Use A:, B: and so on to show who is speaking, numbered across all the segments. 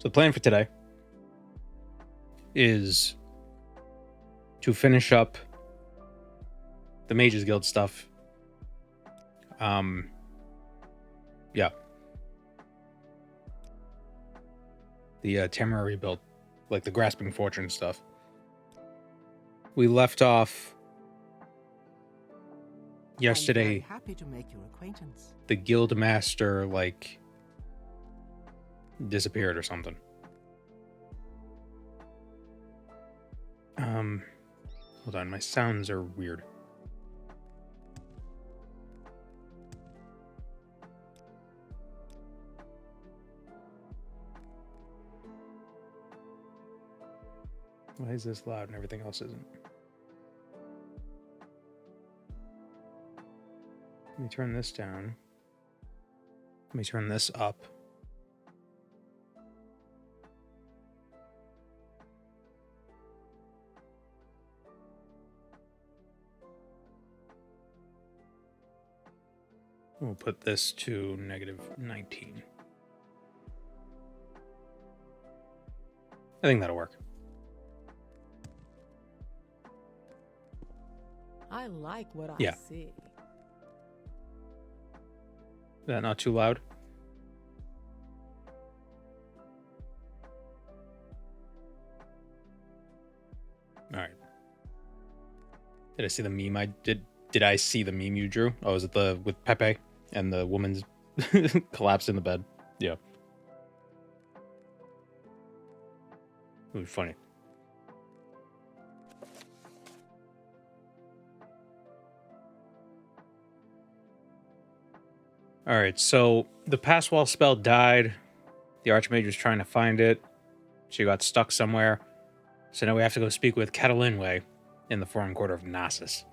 A: The plan for today is to finish up the Mage's Guild stuff. Yeah. The temporary build, like the Grasping Fortune stuff. We left off yesterday.
B: I'm very happy to make your acquaintance.
A: The guild master disappeared or something. Hold on, my sounds are weird. Why is this loud and everything else isn't? Let me turn this down. Let me turn this up. We'll put this to -19. I think that'll work.
B: I like what I see.
A: Is that not too loud? All right. Did I see the meme I did? Did I see the meme you drew? Oh, is it with Pepe and the woman's collapsed in the bed? Yeah. It was funny. All right, so the Passwall spell died. The Archmage was trying to find it. She got stuck somewhere. So now we have to go speak with Catalinway in the foreign quarter of Nasus.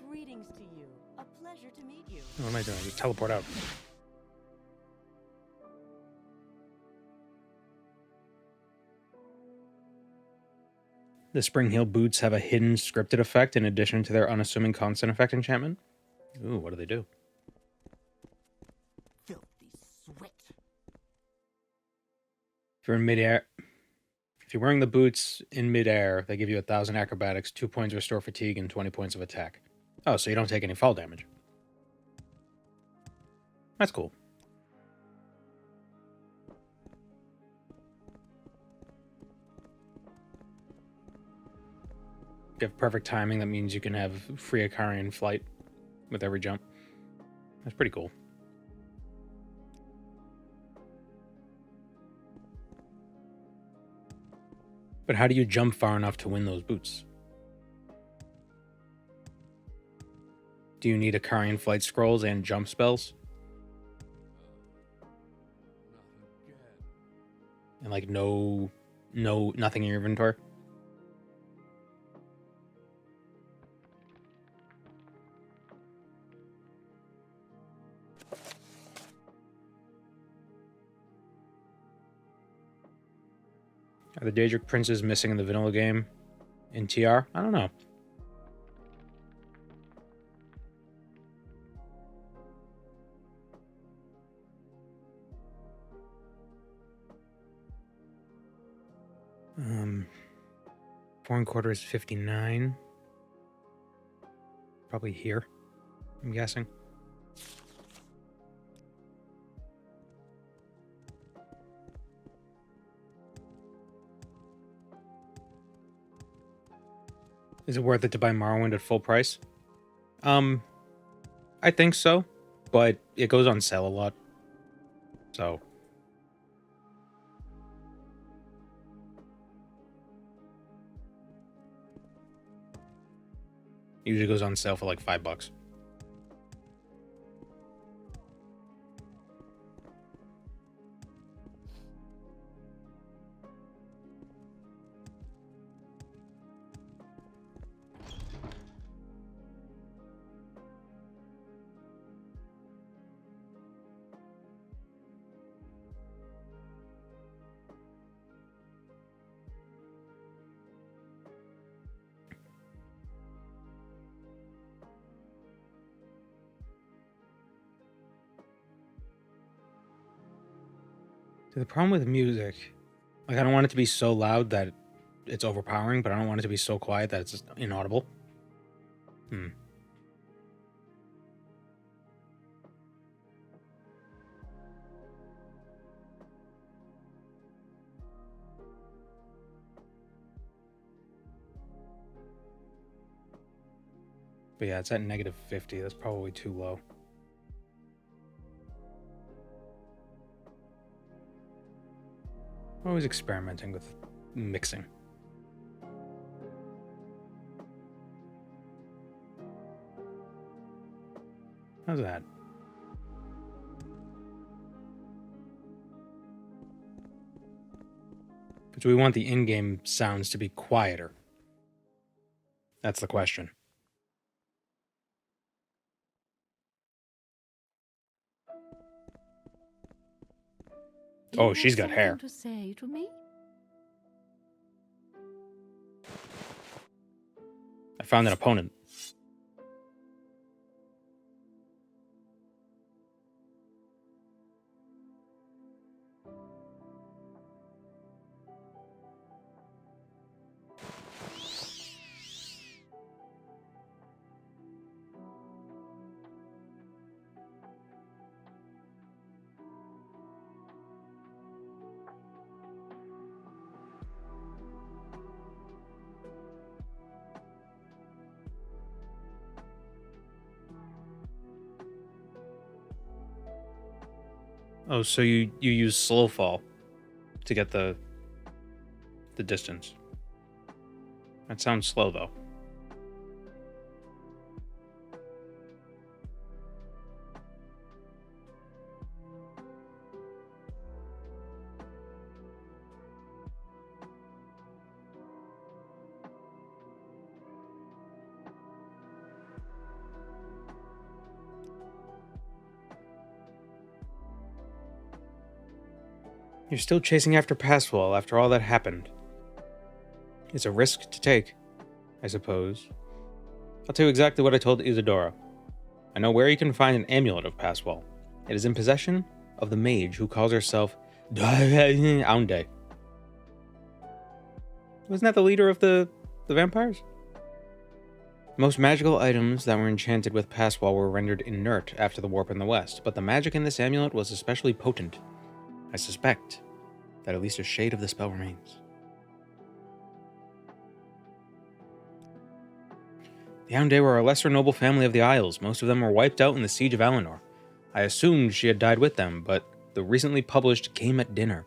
C: Greetings to you. A pleasure to meet you.
A: What am I doing? Just teleport out. The Spring Heel boots have a hidden scripted effect in addition to their unassuming constant effect enchantment. Ooh, what do they do?
B: Filthy sweat.
A: If you're in midair, if you're wearing the boots in midair, they give you 1,000 acrobatics, 2 points restore fatigue, and 20 points of attack. Oh, so you don't take any fall damage. That's cool. If you have perfect timing, that means you can have free Icarian flight with every jump. That's pretty cool. But how do you jump far enough to win those boots? Do you need Icarian flight scrolls and jump spells? And like nothing in your inventory? Are the Daedric Princes missing in the vanilla game in TR? I don't know. Foreign quarter is 59. Probably here, I'm guessing. Is it worth it to buy Morrowind at full price? I think so, but it goes on sale a lot. So usually goes on sale for like $5. The problem with music, like I don't want it to be so loud that it's overpowering, but I don't want it to be so quiet that it's inaudible. But yeah, it's at -50. That's probably too low. I'm always experimenting with mixing. How's that? But do we want the in-game sounds to be quieter? That's the question. Oh, she's got hair.
C: To say to me?
A: I found an opponent. Oh, so you use slow fall to get the distance. That sounds slow though. You're still chasing after Passwall after all that happened. It's a risk to take, I suppose. I'll tell you exactly what I told Isadora. I know where you can find an amulet of Passwall. It is in possession of the mage who calls herself Aunde. Wasn't that the leader of the vampires? Most magical items that were enchanted with Passwall were rendered inert after the warp in the west, but the magic in this amulet was especially potent. I suspect that at least a shade of the spell remains. The Aunde were a lesser noble family of the Isles. Most of them were wiped out in the Siege of Alinor. I assumed she had died with them, but the recently published Game at Dinner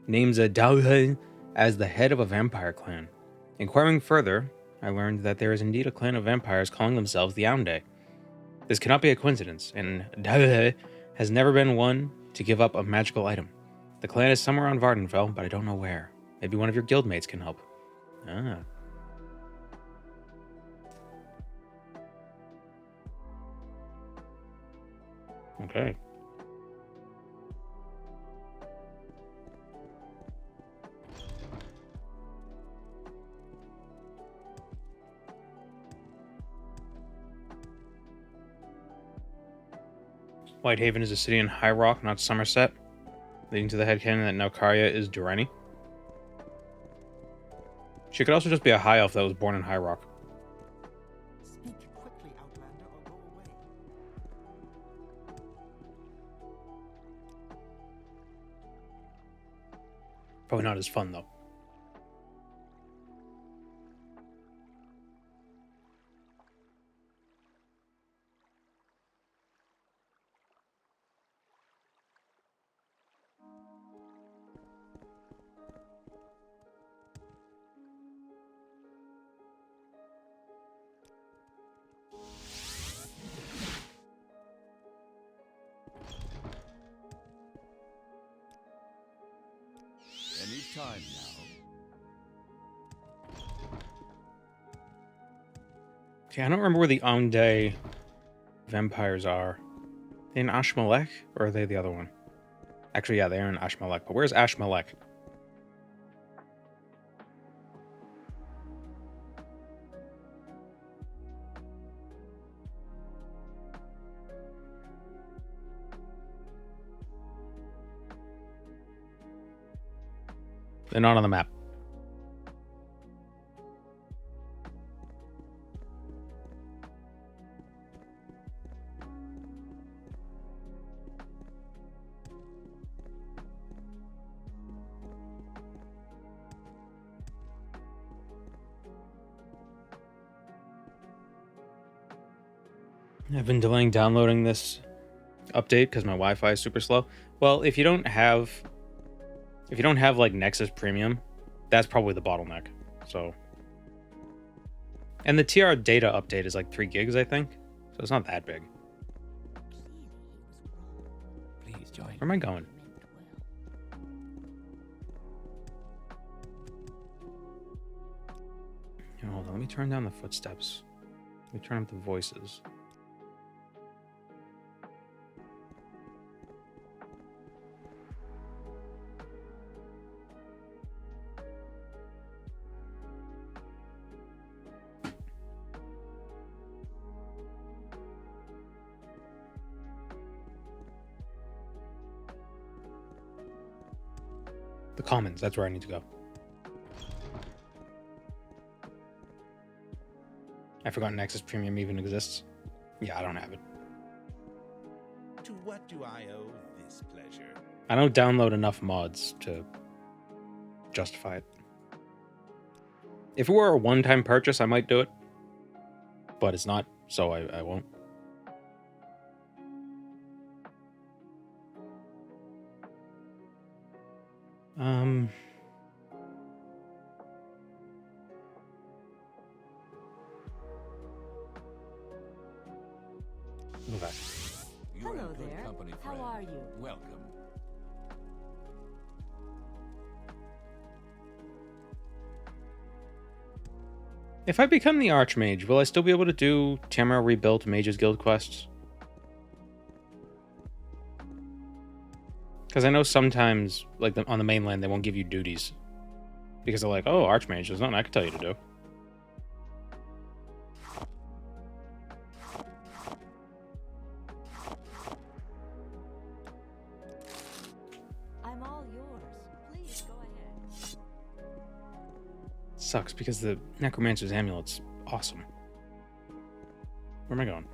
A: names a Dauhe as the head of a vampire clan. Inquiring further, I learned that there is indeed a clan of vampires calling themselves the Aunde. This cannot be a coincidence, and Dauhe has never been one to give up a magical item. The clan is somewhere on Vardenfell, but I don't know where. Maybe one of your guildmates can help. Ah. Okay. Whitehaven is a city in High Rock, not Somerset, leading to the headcanon that Naukaria is Durrani. She could also just be a high elf that was born in High Rock.
B: Speak quickly, Outlander, or go away.
A: Probably not as fun, though.
D: Any time now.
A: Okay, I don't remember where the Aunde vampires are. They in Ashmalek, or are they the other one? Actually, yeah, they are in Ashmalek. But where's Ashmalek? They're not on the map. I've been delaying downloading this update because my Wi-Fi is super slow. Well, if you don't have like Nexus Premium, that's probably the bottleneck. So, and the TR data update is like 3 gigs, I think. So it's not that big.
D: Please join.
A: Where am I going? Hold on, let me turn down the footsteps. Let me turn up the voices. The Commons, that's where I need to go. I forgot Nexus Premium even exists. Yeah, I don't have it.
E: To what do I owe this pleasure?
A: I don't download enough mods to justify it. If it were a one-time purchase, I might do it. But it's not, so I won't. Okay.
D: You're
C: Hello
D: in good
C: there.
D: company,
C: How
D: friend.
C: are you?
D: Welcome.
A: If I become the Archmage, will I still be able to do Tamara Rebuilt Mage's Guild quests? Because I know sometimes, like on the mainland, they won't give you duties. Because they're like, oh, Archmage, there's nothing I can tell you to do.
C: I'm all yours. Please go ahead.
A: Sucks because the necromancer's amulet's awesome. Where am I going?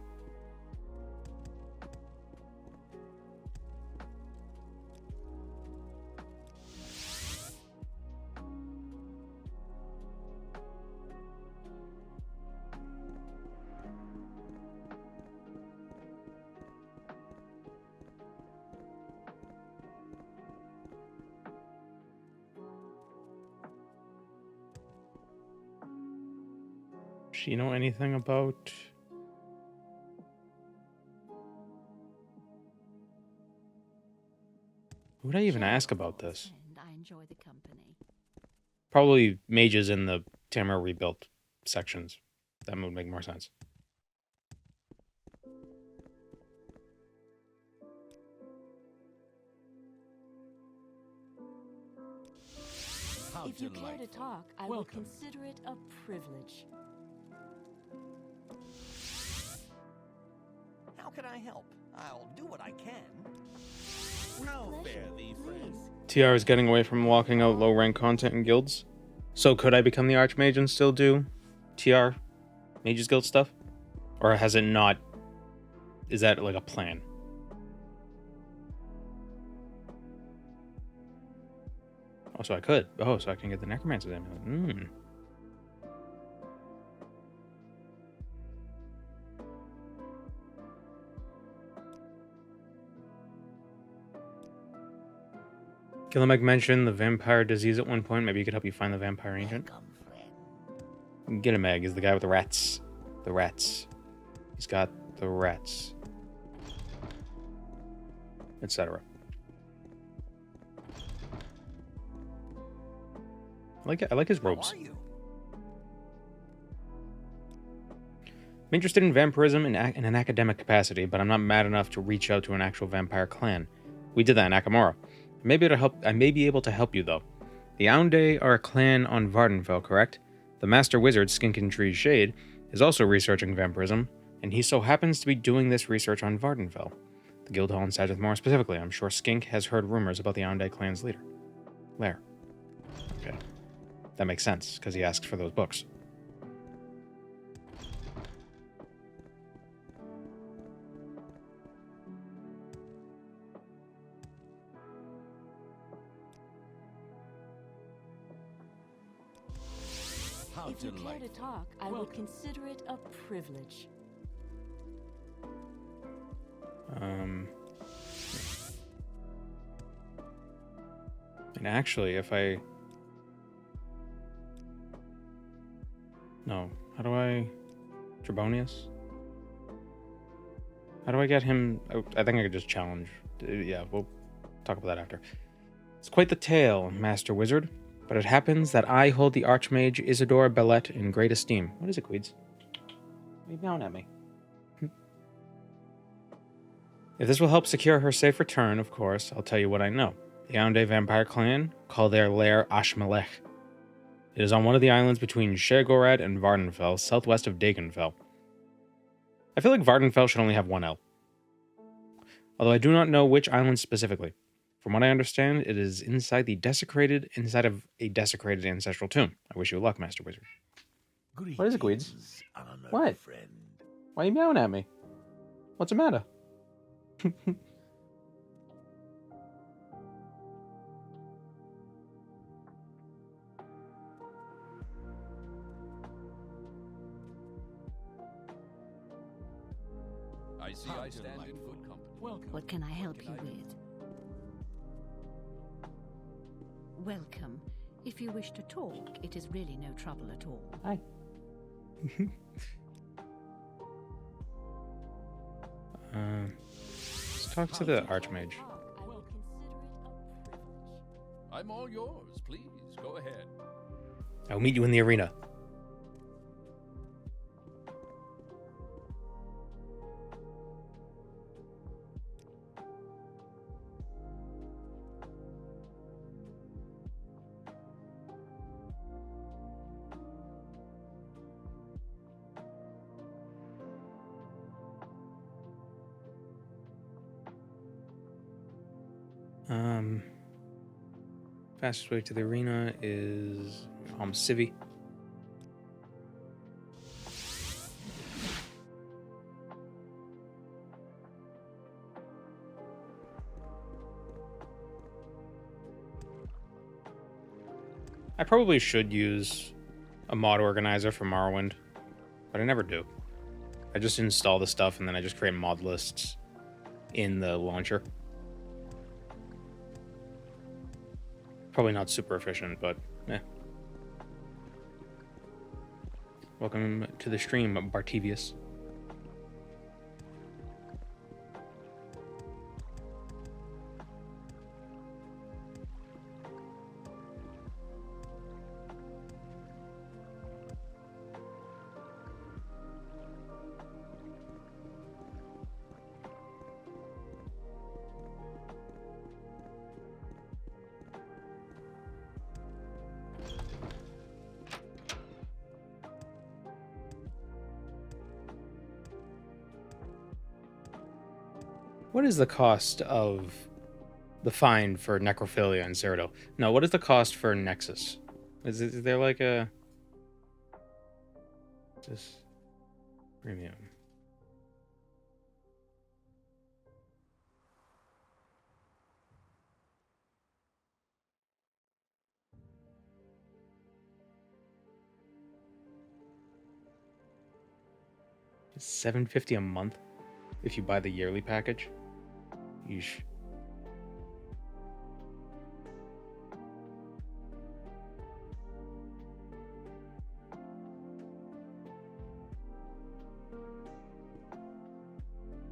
A: Does she know anything about... Who would I even ask about this?
C: And I enjoy the company.
A: Probably mages in the Tamara Rebuilt sections. That would make more sense.
D: How
C: If you care to
D: delightful.
C: talk, I
D: Welcome.
C: will consider it a privilege.
B: How can I help? I'll do what I can.
E: How
C: Pleasure.
E: fare thee, friend?
C: Please.
A: TR is getting away from walking out low rank content in guilds. So could I become the Archmage and still do TR Mage's Guild stuff? Or has it not... Is that like a plan? Oh, so I could. Oh, so I can get the Necromancer's amulet. Killameg mentioned the vampire disease at one point. Maybe he could help you find the vampire agent. Gillameg is the guy with the rats. The rats. He's got the rats. Etc. I like his robes.
B: How are you?
A: I'm interested in vampirism in an academic capacity, but I'm not mad enough to reach out to an actual vampire clan. We did that in Akamora. I may be able to help you, though. The Aunde are a clan on Vardenfell, correct? The Master Wizard, Skinkin Shade, is also researching vampirism, and he so happens to be doing this research on Vardenfell. The guild hall in Sagittmore specifically. I'm sure Skink has heard rumors about the Aunde clan's leader. Lair. Okay. That makes sense, because he asked for those books.
D: How
C: If you care to
D: delightful.
C: talk, I would consider it a privilege.
A: And actually, if I... No. How do I... Trebonius? How do I get him... I think I could just challenge. Yeah, we'll talk about that after. It's quite the tale, Master Wizard. But it happens that I hold the Archmage Isidore Bellet in great esteem. What is it, Queeds? What are you yelling at me? If this will help secure her safe return, of course, I'll tell you what I know. The Yaoundé vampire clan call their lair Ashmelech. It is on one of the islands between Shergorad and Vardenfell, southwest of Dagonfell. I feel like Vardenfell should only have one L. Although I do not know which island specifically. From what I understand, it is inside of a desecrated ancestral tomb. I wish you luck, Master Wizard. What is it, Gweeds?
E: Greetings, honored
A: What?
E: friend.
A: Why are you meowing at me? What's the matter?
D: I see I stand in good company. Welcome.
C: What can I help you with? Welcome. If you wish to talk, it is really no trouble at all.
A: Hi. Let's talk to the Archmage.
C: I would consider it a privilege.
D: I'm all yours. Please, go ahead.
A: I'll meet you in the arena. Fastest way to the arena is Civi. I probably should use a mod organizer for Morrowind, but I never do. I just install the stuff and then I just create mod lists in the launcher. Probably not super efficient, but eh. Welcome to the stream, Bartivius. What is the cost of the fine for necrophilia in Cyrodiil? No, what is the cost for Nexus? Is there like a... This premium. It's $7.50 a month if you buy the yearly package. Yeesh.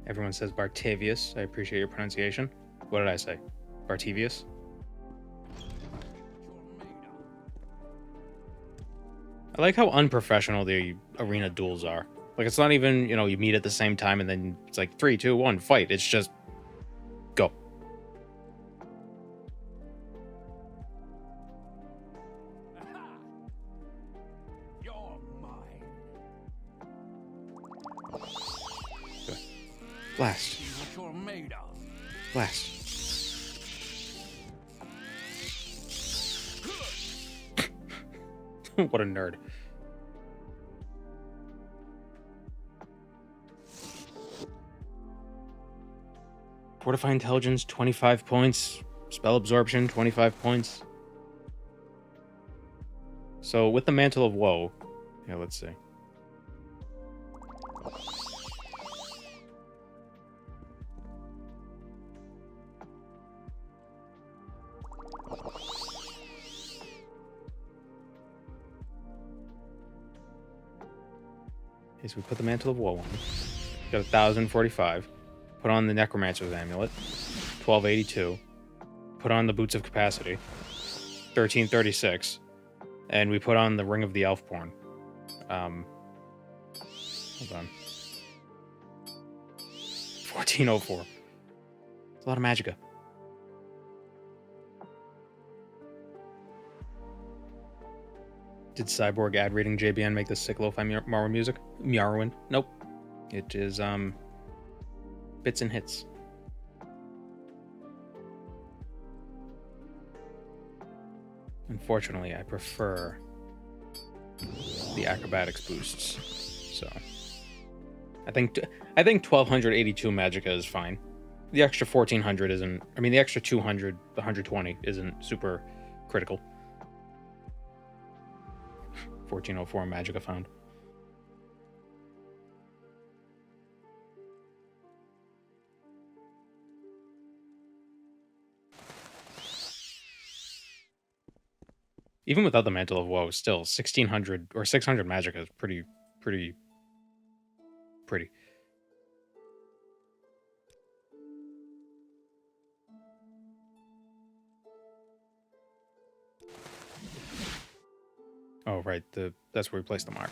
A: Everyone says Bartavius. I appreciate your pronunciation. What did I say? Bartivius? I like how unprofessional the arena duels are. Like, it's not even, you know, you meet at the same time and then it's like 3, 2, 1, fight. It's just go.
D: You're mine.
A: Good. Blast.
D: See what you're made of.
A: Blast. What a nerd. Fortify Intelligence, 25 points. Spell Absorption, 25 points. So with the Mantle of Woe, yeah, let's see. Okay, so we put the Mantle of Woe on. Got 1,045. Put on the Necromancer's Amulet, 1,282. Put on the Boots of Capacity, 1,336. And we put on the Ring of the Elfborn. Hold on. 1,404. It's a lot of magicka. Did Cyborg ad reading JBN make this sick lo-fi Morrowind music? Morrowind? Nope. It is bits and hits. Unfortunately, I prefer the acrobatics boosts. So I think 1,282 magicka is fine. The extra 1,400 isn't. I mean, the extra 200, 120 isn't super critical. 1,404 magicka found. Even without the Mantle of Woe, still 1,600 or 600 magicka is pretty. Oh, right. That's where we place the mark.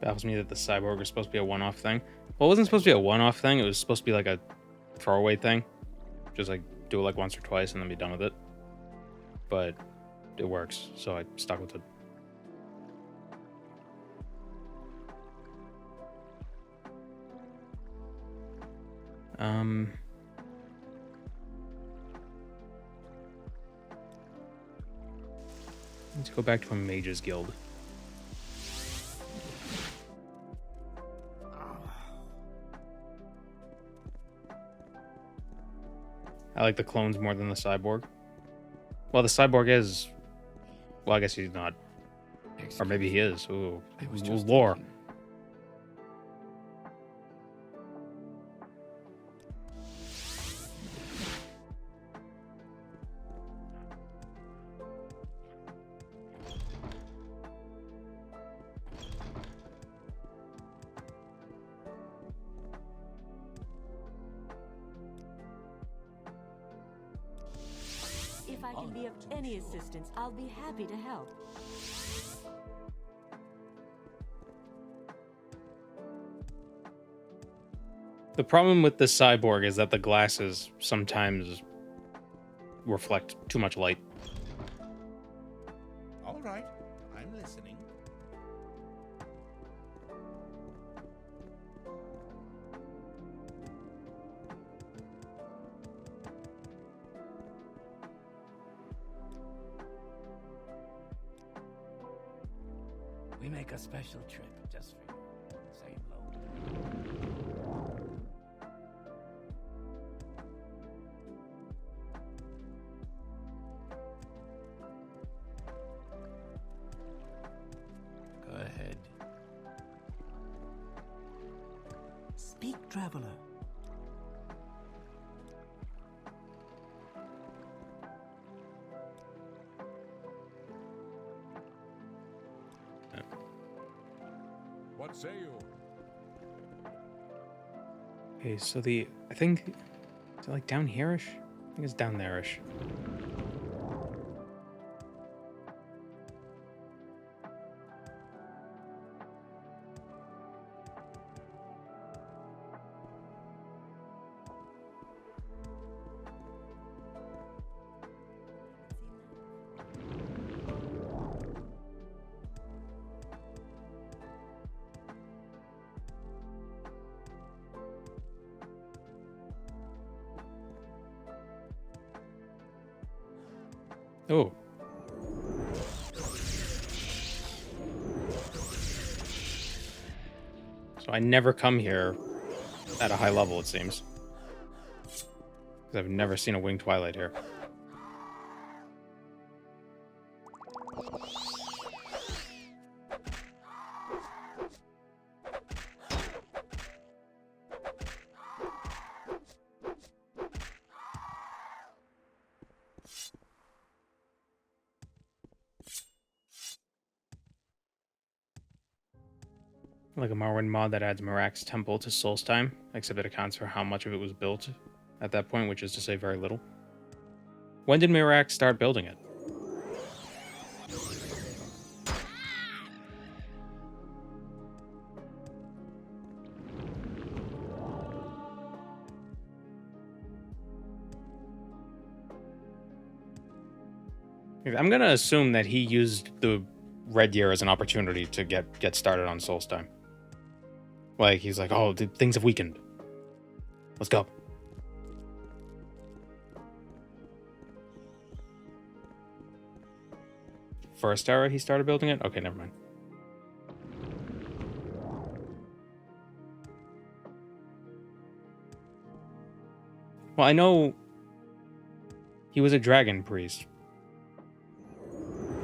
A: Baffles me that the cyborg was supposed to be a one-off thing. Well, it wasn't supposed to be a one-off thing. It was supposed to be like a throwaway thing. Just like do it like once or twice and then be done with it. But it works, so I stuck with it. Let's go back to a mage's guild. I like the clones more than the cyborg. Well, the cyborg is... Well, I guess he's not. Or maybe he is. Ooh, lore.
F: If I can be of any assistance, I'll be happy to help.
A: The problem with the cyborg is that the glasses sometimes reflect too much light.
E: All right, I'm listening.
G: We make a special trip just for you. Same load. Go ahead.
B: Speak, traveler.
D: What say you?
A: Okay, so I think, is it like down here-ish? I think it's down there-ish. Oh. So I never come here at a high level, it seems. 'Cause I've never seen a winged twilight here. Like a Morrowind mod that adds Marak's temple to Solstheim, except it accounts for how much of it was built at that point, which is to say very little. When did Marak start building it? I'm gonna assume that he used the Red Year as an opportunity to get started on Solstheim. Like, he's like, oh, things have weakened. Let's go. First era he started building it? Okay, never mind. Well, I know he was a dragon priest.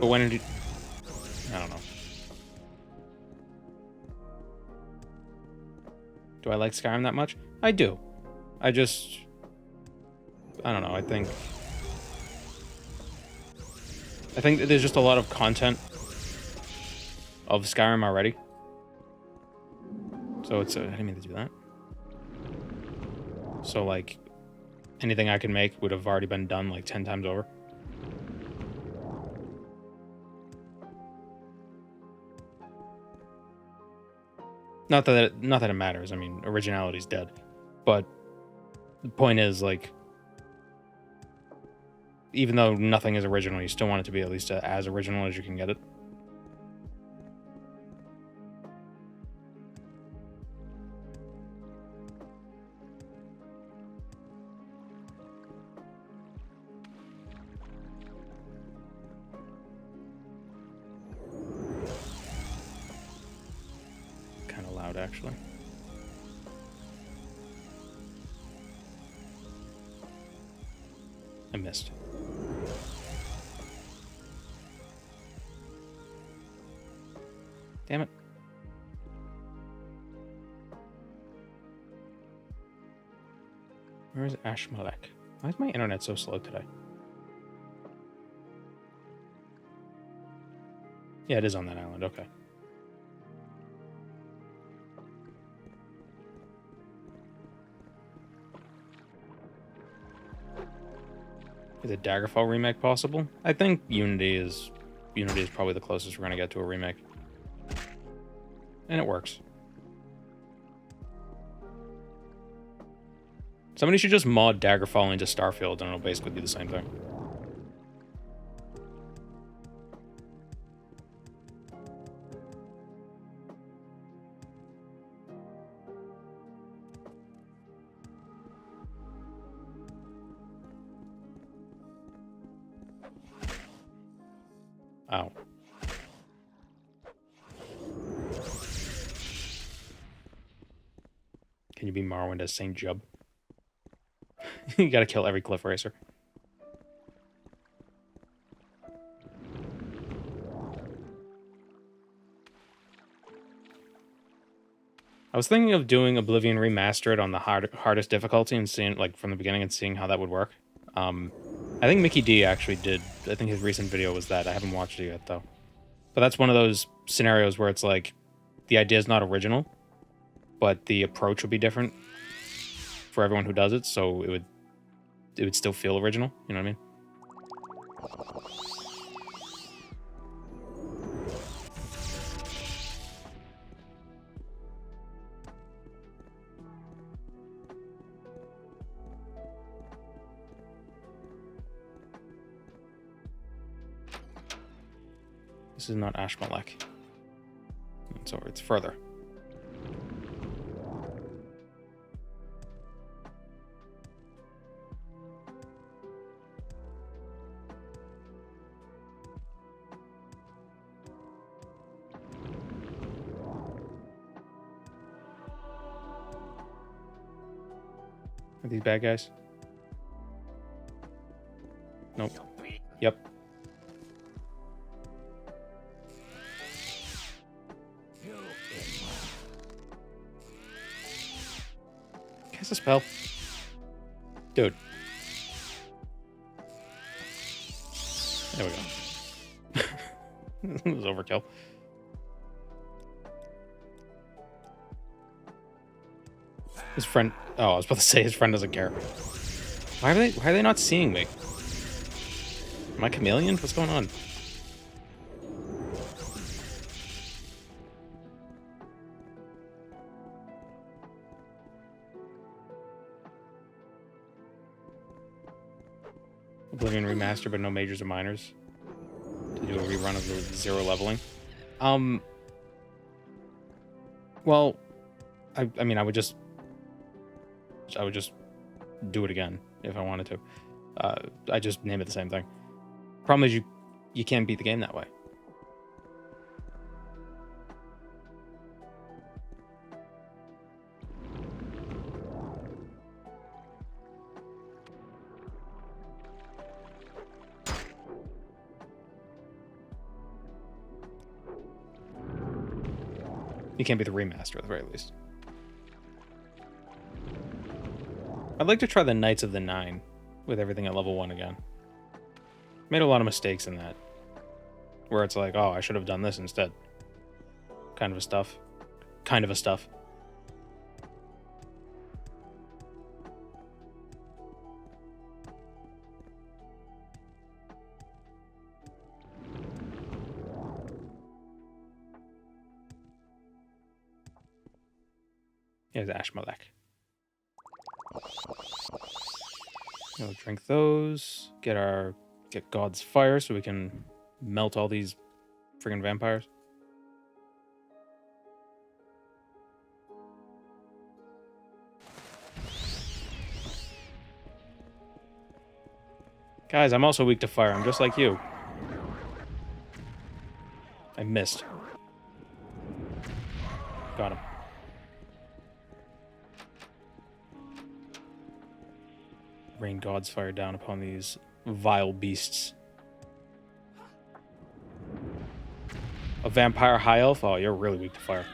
A: But when did he... I don't know. Do I like Skyrim that much? I do. I don't know, I think that there's just a lot of content of Skyrim already. So it's... I didn't mean to do that. So, like, anything I can make would have already been done, like, 10 times over. Not that it matters. I mean, originality's dead. But the point is, like, even though nothing is original, you still want it to be at least as original as you can get it. Kind of loud, actually. I missed. Damn it. Where is Ashmalek? Why is my internet so slow today? Yeah, it is on that island. Okay. Is a Daggerfall remake possible? I think Unity is probably the closest we're gonna get to a remake. And it works. Somebody should just mod Daggerfall into Starfield and it'll basically be the same thing. Ow. Can you be Morrowind as Saint Jub? You gotta kill every cliff racer. I was thinking of doing Oblivion Remastered on the hardest difficulty and seeing, like, from the beginning and seeing how that would work. I think Mickey D actually did. I think his recent video was that. I haven't watched it yet, though. But that's one of those scenarios where it's like, the idea is not original, but the approach would be different for everyone who does it, so it would still feel original, you know what I mean? This is not Ashmalek. So it's further. Are these bad guys? Nope. Yep. Cast a spell. Dude. There we go. It was overkill. His friend. Oh, I was about to say his friend doesn't care. Why are they not seeing me? Am I chameleon? What's going on? Oblivion remaster, but no majors or minors. To do a rerun of the 0 leveling. Well, I mean, I would just do it again if I wanted to. I just name it the same thing. Problem is you can't beat the game that way. You can't be the remaster at the very least. I'd like to try the Knights of the Nine with everything at level 1 again. Made a lot of mistakes in that. Where it's like, oh, I should have done this instead. Kind of a stuff. Here's Ashmalek. We'll drink those. Get God's Fire so we can melt all these friggin' vampires. Guys, I'm also weak to fire. I'm just like you. I missed. Got him. Rain God's Fire down upon these vile beasts. A vampire high elf? Oh, you're really weak to fire.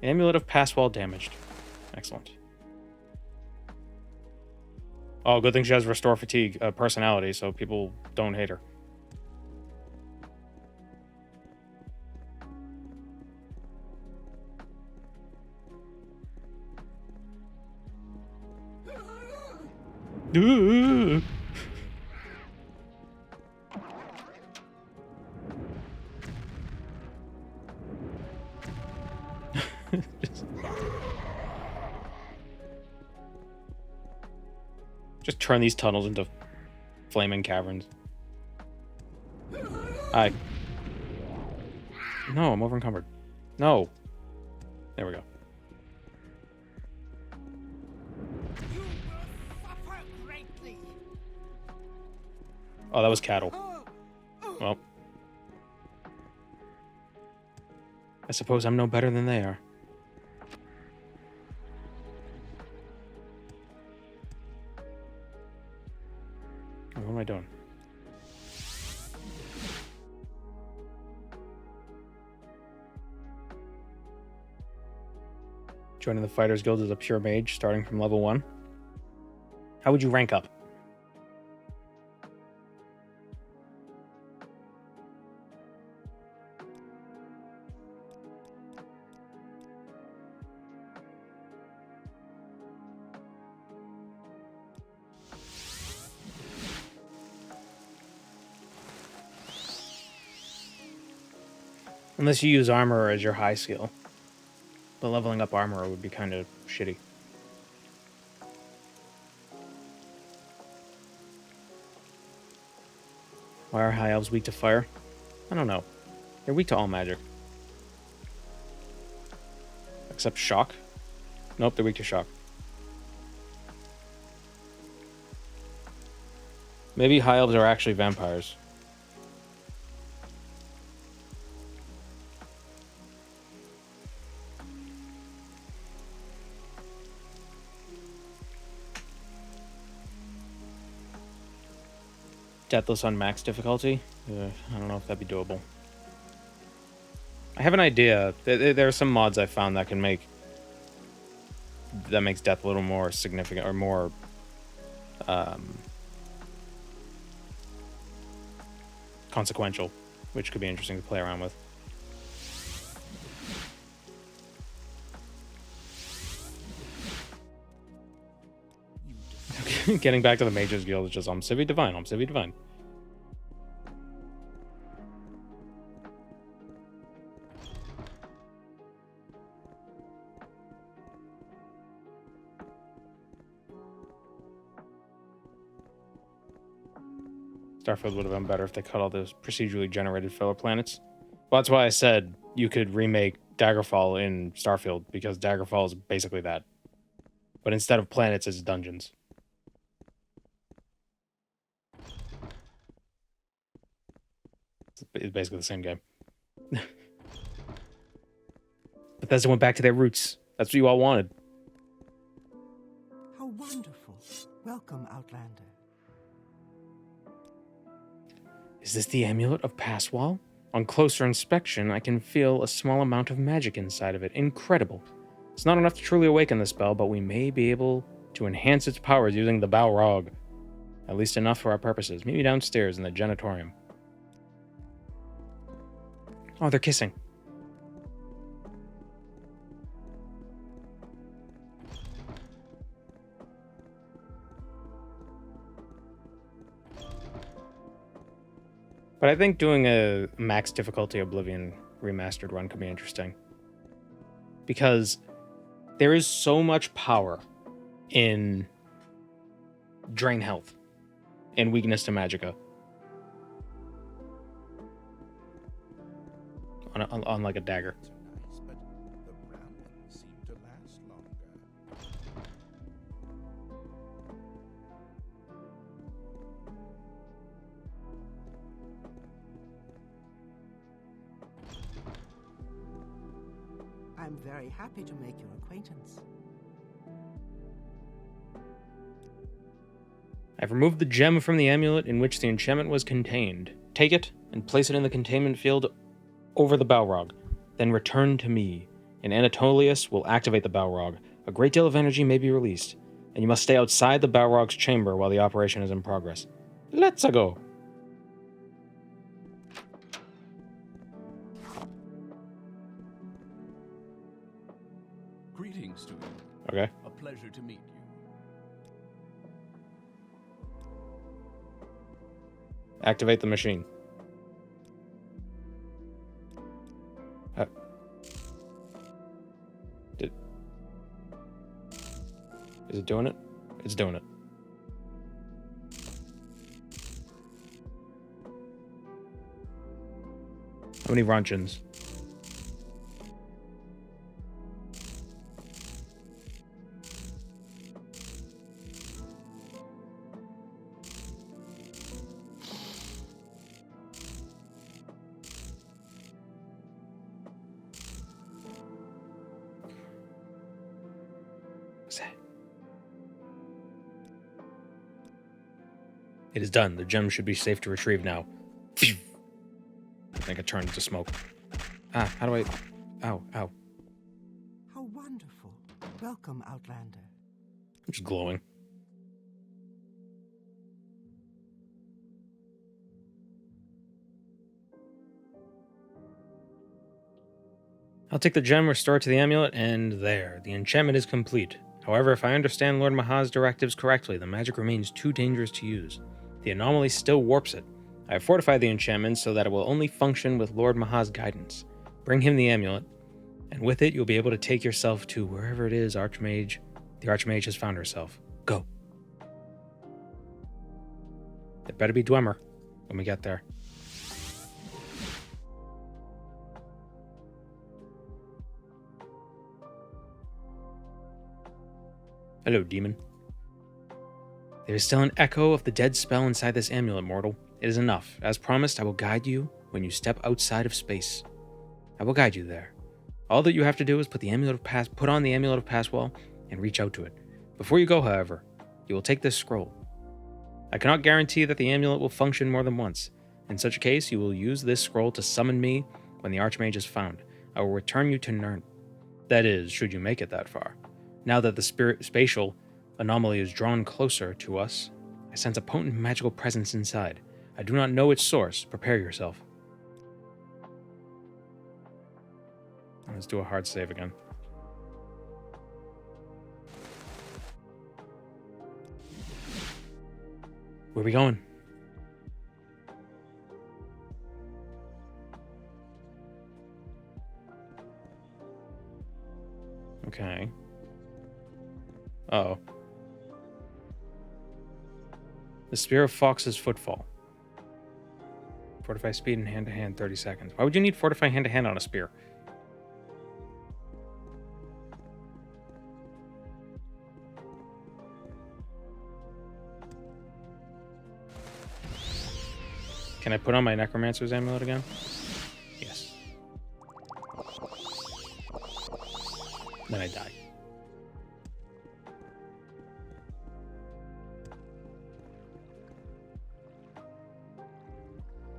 A: Amulet of Passwall damaged. Excellent. Oh, good thing she has Restore Fatigue personality, so people don't hate her. Just turn these tunnels into flaming caverns. Hi. No, I'm over encumbered. No. There we go. Oh, that was cattle. Well. I suppose I'm no better than they are. What am I doing? Joining the Fighters Guild as a pure mage, starting from level 1. How would you rank up? Unless you use armor as your high skill. But leveling up armor would be kind of shitty. Why are high elves weak to fire? I don't know. They're weak to all magic. Except shock. Nope, they're weak to shock. Maybe high elves are actually vampires. Deathless on max difficulty. I don't know if that'd be doable. I have an idea. There are some mods I found that makes death a little more significant or more consequential, which could be interesting to play around with. Getting back to the Mage's Guild is just Civi Divine, Civi Divine. Starfield would have been better if they cut all those procedurally generated filler planets. Well, that's why I said you could remake Daggerfall in Starfield, because Daggerfall is basically that. But instead of planets, it's dungeons. It's basically the same game. Bethesda went back to their roots. That's what you all wanted.
B: How wonderful. Welcome, Outlander.
A: Is this the amulet of Passwall? On closer inspection, I can feel a small amount of magic inside of it. Incredible. It's not enough to truly awaken the spell, but we may be able to enhance its powers using the Balrog. At least enough for our purposes. Meet me downstairs in the Genitorium. Oh, they're kissing. But I think doing a max difficulty Oblivion remastered run could be interesting. Because there is so much power in drain health and weakness to magicka. On like a dagger.
E: Nice, but the brown ones seem to last longer.
B: I'm very happy to make your acquaintance.
A: I've removed the gem from the amulet in which the enchantment was contained. Take it and place it in the containment field over the Balrog. Then return to me, and Anatolius will activate the Balrog. A great deal of energy may be released, and you must stay outside the Balrog's chamber while the operation is in progress. Let's go.
H: Greetings to you.
A: Okay.
H: A pleasure to meet you.
A: Activate the machine. Is it doing it? It's doing it. How many Ronchins? It is done. The gem should be safe to retrieve now. I think it turned into smoke. Ah, how do I... Ow, ow.
B: How wonderful. Welcome, Outlander.
A: I'm just glowing. I'll take the gem, restore it to the amulet, and there. The enchantment is complete. However, if I understand Lord Maha's directives correctly, the magic remains too dangerous to use. The anomaly still warps it. I have fortified the enchantment so that it will only function with Lord Maha's guidance. Bring him the amulet, and with it you'll be able to take yourself to wherever it is Archmage. The Archmage has found herself. Go. It better be Dwemer when we get there. Hello, demon. There is still an echo of the dead spell inside this amulet, mortal. It is enough. As promised, I will guide you when you step outside of space. I will guide you there. All that you have to do is put on the amulet of Passwall and reach out to it. Before you go, however, you will take this scroll. I cannot guarantee that the amulet will function more than once. In such a case, you will use this scroll to summon me when the Archmage is found. I will return you to Nern. That is, should you make it that far. Now that the spatial anomaly is drawn closer to us, I sense a potent magical presence inside. I do not know its source. Prepare yourself. Let's do a hard save again. Where are we going? Okay. Uh-oh. The Spear of Fox's Footfall. Fortify speed and hand-to-hand 30 seconds. Why would you need fortify hand-to-hand on a spear? Can I put on my necromancer's amulet again? Yes. Then I die.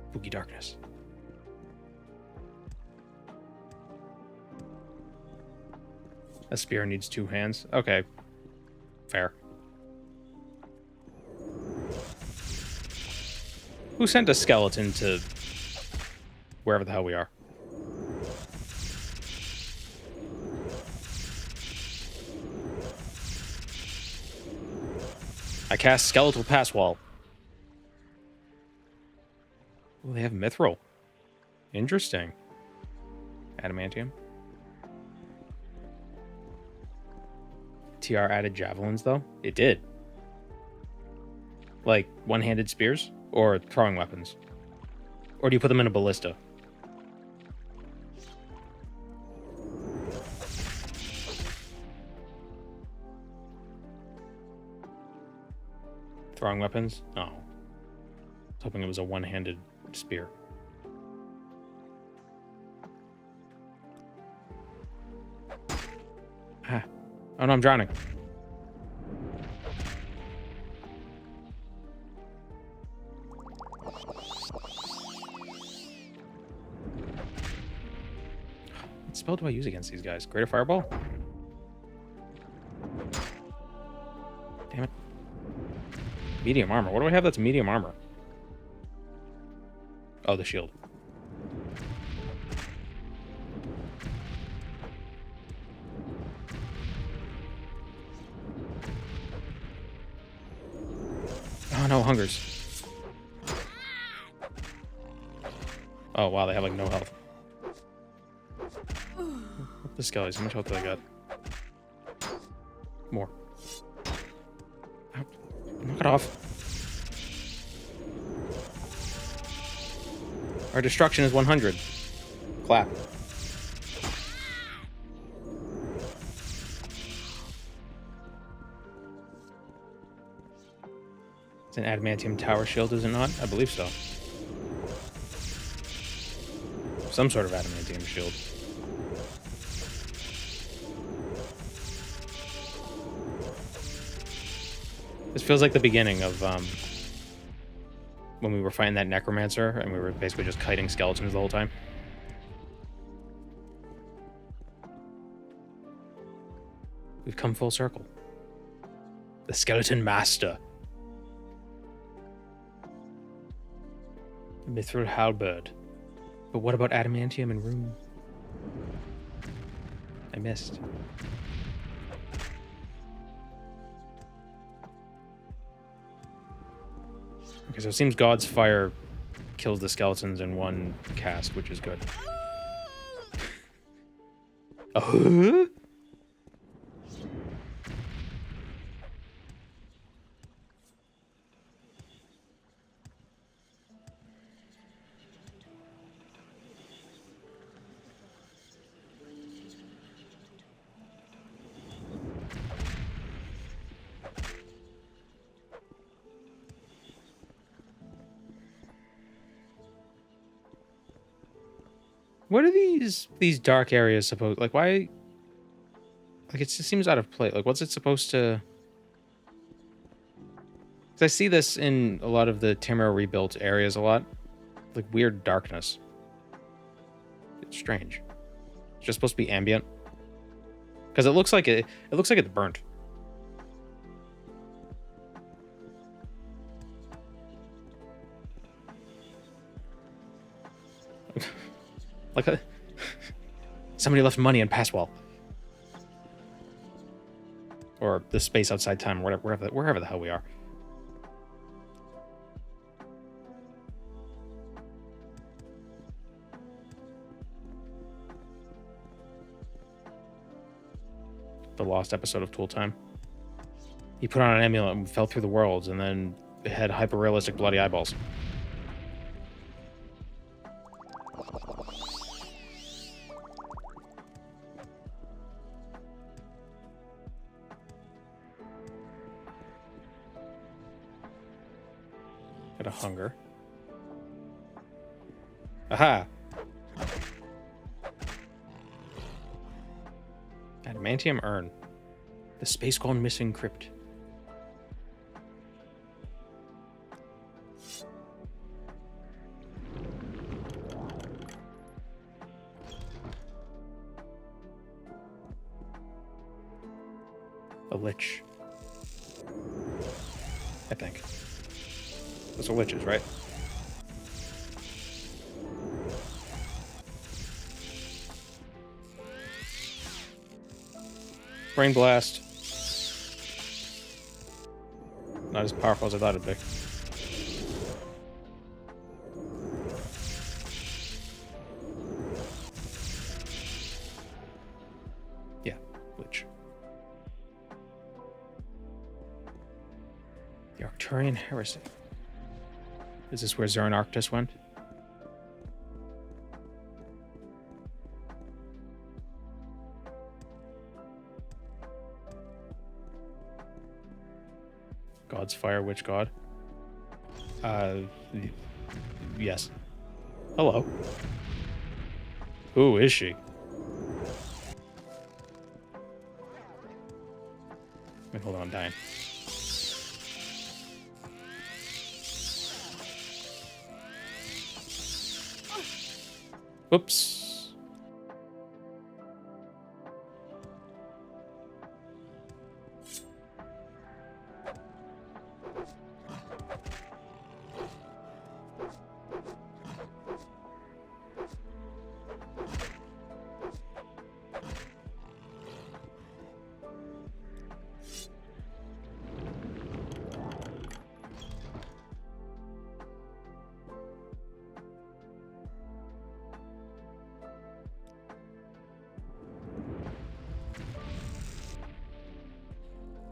A: Spooky darkness. A spear needs 2 hands. Okay. Fair. Who sent a skeleton to wherever the hell we are? I cast Skeletal Passwall. Oh, they have Mithril. Interesting. Adamantium. TR added javelins, though? It did. Like, one-handed spears? Or throwing weapons? Or do you put them in a ballista? Throwing weapons? Oh. I was hoping it was a one-handed spear. Ah. Oh no, I'm drowning. What spell do I use against these guys? Greater Fireball? Damn it. Medium armor. What do I have that's medium armor? Oh, the shield. Oh no, hungers. Oh wow, they have like no health. The skellies, how much health do I got? More. Ow. Knock it off. Our destruction is 100. Clap. It's an adamantium tower shield, is it not? I believe so. Some sort of adamantium shield. This feels like the beginning of when we were fighting that necromancer and we were basically just kiting skeletons the whole time. We've come full circle. The skeleton master. Mithril halberd. But what about adamantium and rune? I missed. Okay, so it seems God's fire kills the skeletons in one cast, which is good. What are these dark areas supposed, like, why, like, it just seems out of place. Like, what's it supposed to, 'Cause I see this in a lot of the Tamriel rebuilt areas a lot. Like weird darkness. It's strange. It's just supposed to be ambient. Because it looks like it looks like it's burnt. Like somebody left money in Passwall. Or the space outside time, wherever the hell we are. The lost episode of Tool Time. He put on an amulet and fell through the worlds, and then it had hyper-realistic bloody eyeballs. Got a hunger. Aha! Adamantium urn. The space gone missing crypt. A lich. I think. Those are liches, right? Brain blast. Not as powerful as I thought it'd be. Yeah, lich. The Arcturian Heresy. Is this where Zern Arctus went? God's fire, witch god. Yes. Hello. Who is she? Wait, hold on, I'm dying. Whoops.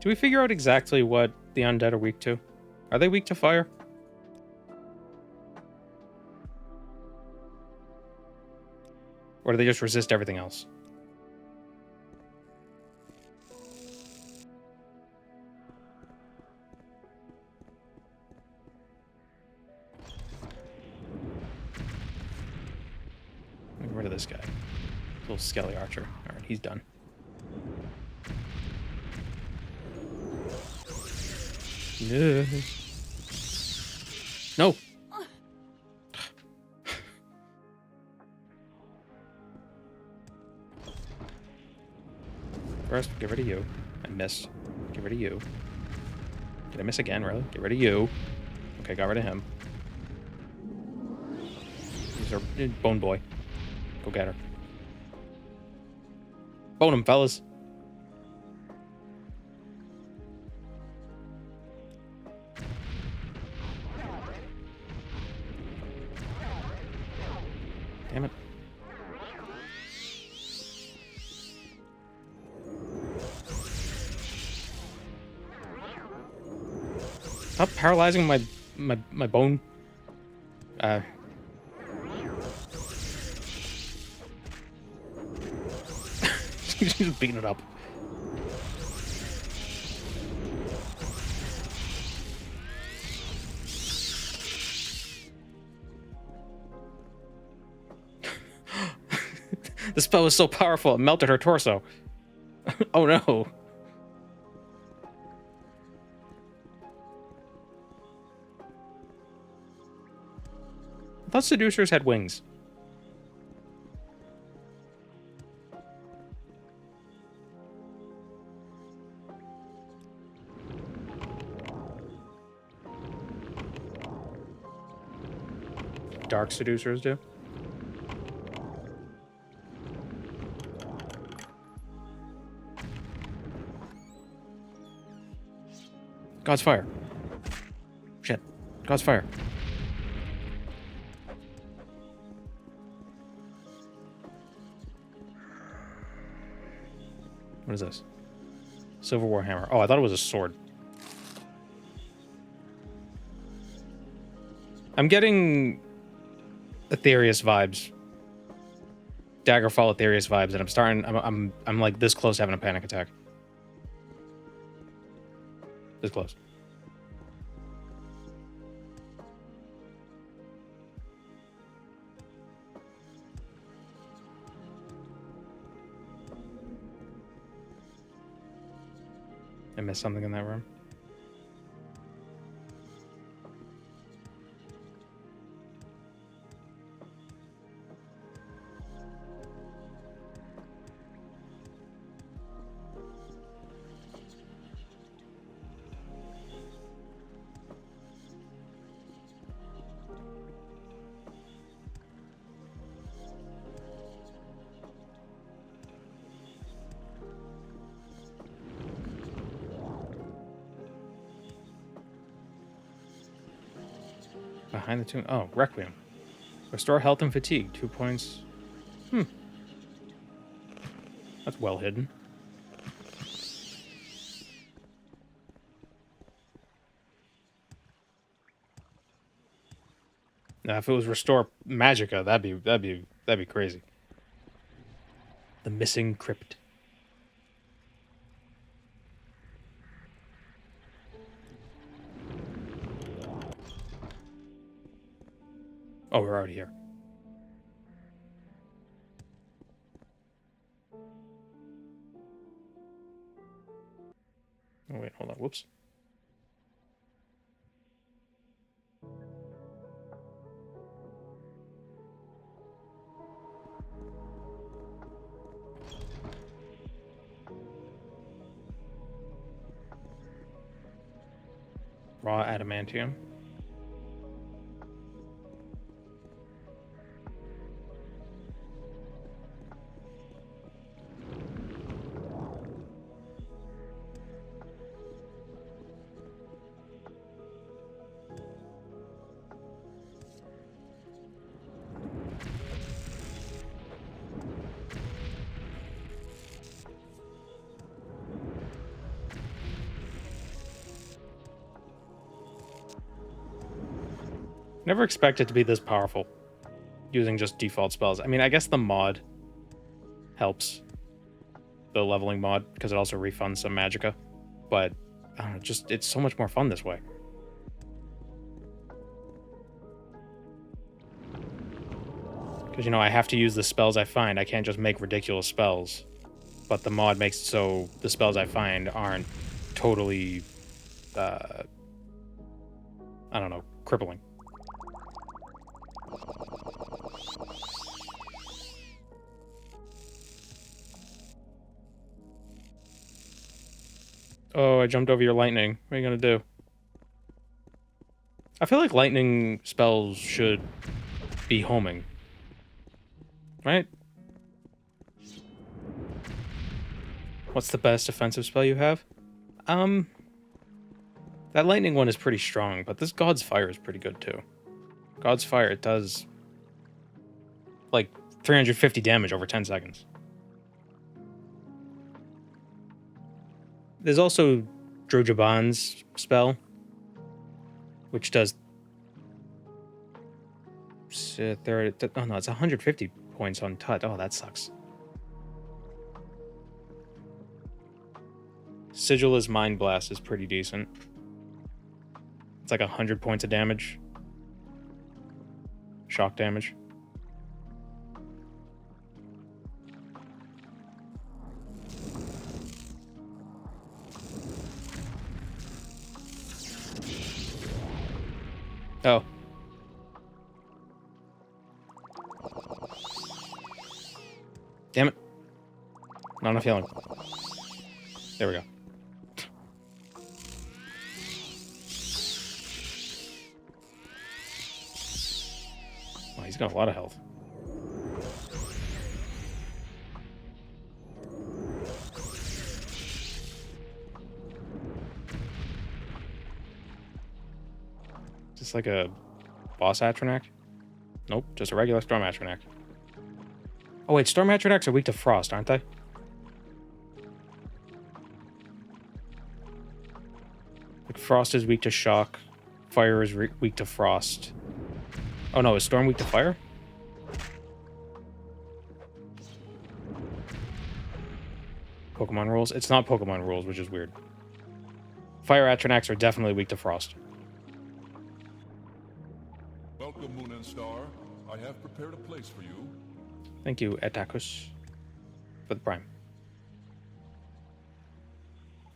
A: Do we figure out exactly what the undead are weak to? Are they weak to fire? Or do they just resist everything else? Get rid of this guy. Little skelly archer. Alright, he's done. No. No. First, get rid of you. I missed. Get rid of you. Did I miss again, really? Get rid of you. Okay, got rid of him. These are Bone Boy. Go get her. Bone him, fellas. Damn it. Stop paralyzing my bone. She's beating it up. The spell was so powerful, it melted her torso. Oh no. thought seducers had wings. Dark seducers do. God's fire. Shit. God's fire. What is this? Silver Warhammer. Oh, I thought it was a sword. I'm getting Aetherius vibes. Daggerfall Aetherius vibes, and I'm starting. I'm like this close to having a panic attack. This close. I missed something in that room. Behind the tomb. Oh, Requiem. Restore health and fatigue. 2 points. That's well hidden. Now, if it was restore magicka, that'd be crazy. The missing crypt. Oh, we're already here. Oh, wait, hold on. Whoops. Raw adamantium. Never expect it to be this powerful using just default spells. I mean, I guess the mod helps. The leveling mod, because it also refunds some magicka. But, I don't know, just, it's so much more fun this way. Because, you know, I have to use the spells I find. I can't just make ridiculous spells. But the mod makes it so the spells I find aren't totally, I don't know, crippling. Oh, I jumped over your lightning. What are you gonna do? I feel like lightning spells should be homing. Right? What's the best offensive spell you have? That lightning one is pretty strong, but this God's Fire is pretty good too. God's Fire, it does like 350 damage over 10 seconds. There's also Drojaban's spell, which does... oh no, it's 150 points on Tut. Oh, that sucks. Sigil's Mind Blast is pretty decent. It's like 100 points of damage. Shock damage. Oh. Damn it. Not enough healing. There we go. Wow, he's got a lot of health. Just like a boss Atronac? Nope, just a regular Storm Atronac. Oh wait, Storm Atronacs are weak to frost, aren't they? Like frost is weak to shock. Fire is weak to frost. Oh no, is Storm weak to fire? Pokemon rules? It's not Pokemon rules, which is weird. Fire Atronacs are definitely weak to frost.
D: Welcome, Moon and Star. I have prepared a place for you.
A: Thank you, Etakus, for the prime.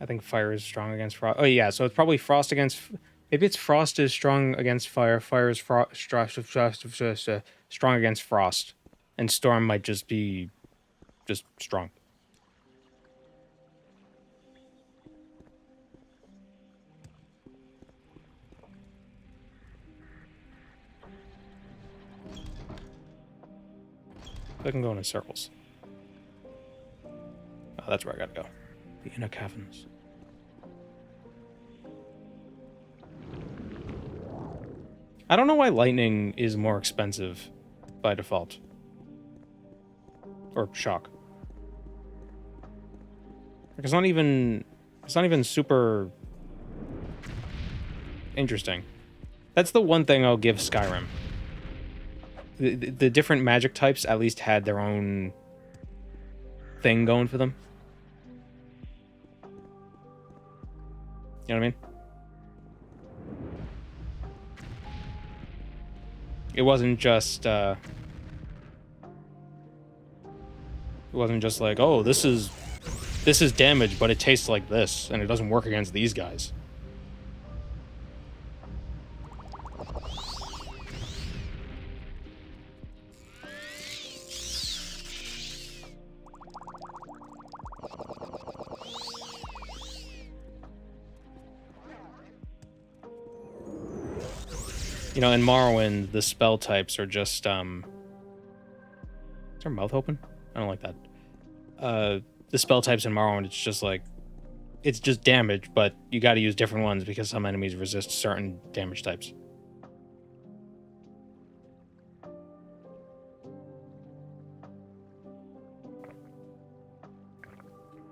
A: I think fire is strong against frost. Oh yeah, so it's probably frost against... Maybe it's frost is strong against fire. Fire is strong against frost. And storm might just be... just strong. I can go in circles. Oh, that's where I gotta go. The inner caverns. I don't know why lightning is more expensive by default. Or shock. Like it's not even super interesting. That's the one thing I'll give Skyrim. The different magic types at least had their own thing going for them. You know what I mean? It wasn't just like, oh, this is damage, but it tastes like this, and it doesn't work against these guys. You know, in Morrowind, the spell types are just, Is her mouth open? I don't like that. The spell types in Morrowind, it's just like... It's just damage, but you gotta use different ones because some enemies resist certain damage types.